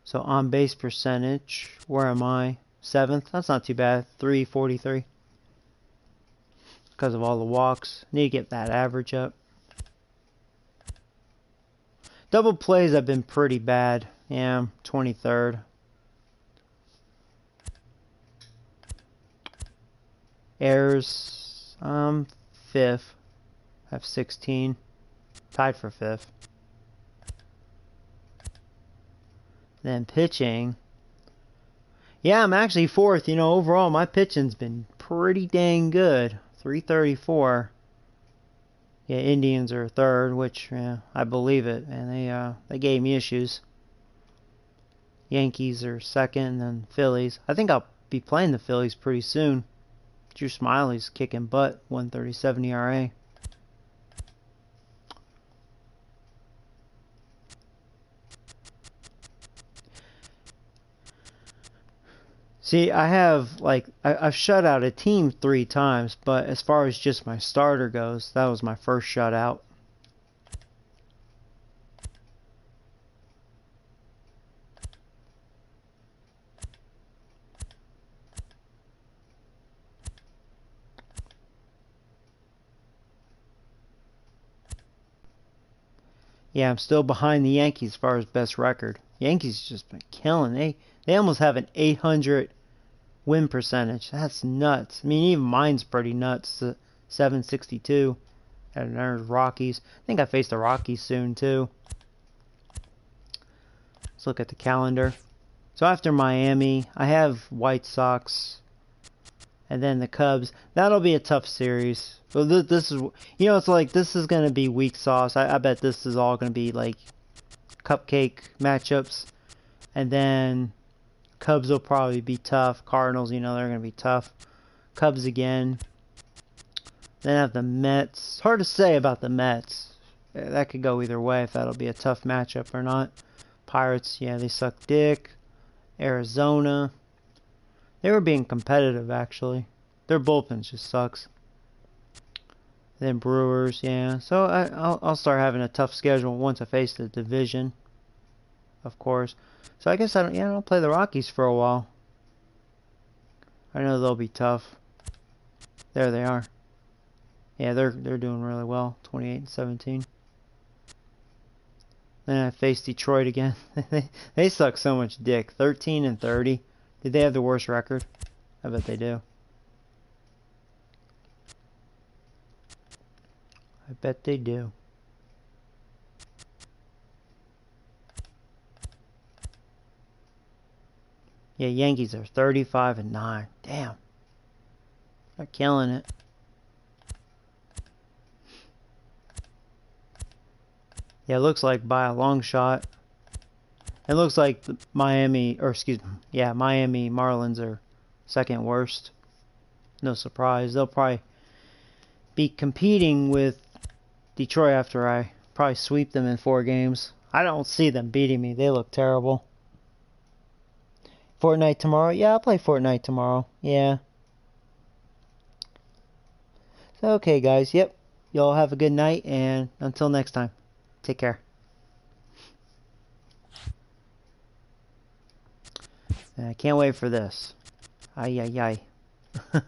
So on base percentage, where am I? 7th. That's not too bad. 343. Because of all the walks. Need to get that average up. Double plays have been pretty bad. Yeah, 23rd. Errors, 5th. Have 16. Tied for 5th. Then pitching. Yeah, I'm actually 4th. Overall, my pitching's been pretty dang good. 334. Yeah, Indians are 3rd, which, yeah, I believe it. And they gave me issues. Yankees are 2nd, and then Phillies. I think I'll be playing the Phillies pretty soon. Drew Smiley's kicking butt. 137 ERA. See, I've shut out a team 3 times, but as far as just my starter goes, that was my first shutout. Yeah, I'm still behind the Yankees as far as best record. Yankees just been killing. They almost have an 800 win percentage. That's nuts. I mean, even mine's pretty nuts. 762. And there's Rockies. I think I face the Rockies soon too. Let's look at the calendar. So after Miami, I have White Sox, and then the Cubs. That'll be a tough series. So this is, it's like this is gonna be weak sauce. I bet this is all gonna be like cupcake matchups, and then Cubs will probably be tough. Cardinals, they're gonna be tough. Cubs again. Then I have the Mets. Hard to say about the Mets. That could go either way if that'll be a tough matchup or not. Pirates, yeah, they suck dick. Arizona. They were being competitive, actually. Their bullpen just sucks. Then Brewers, yeah. So I'll start having a tough schedule once I face the division, of course. So I guess I'll play the Rockies for a while. I know they'll be tough. There they are. Yeah, they're doing really well. 28-17. Then I face Detroit again. They suck so much dick. 13-30. Did they have the worst record? I bet they do. I bet they do. Yeah, Yankees are 35-9. Damn. They're killing it. Yeah, it looks like by a long shot. It looks like the Miami Marlins are second worst. No surprise. They'll probably be competing with Detroit after I probably sweep them in 4 games. I don't see them beating me. They look terrible. Fortnite tomorrow? Yeah, I'll play Fortnite tomorrow. Yeah. So, okay, guys. Yep. Y'all have a good night, and until next time. Take care. I can't wait for this. Ay, ay, ay.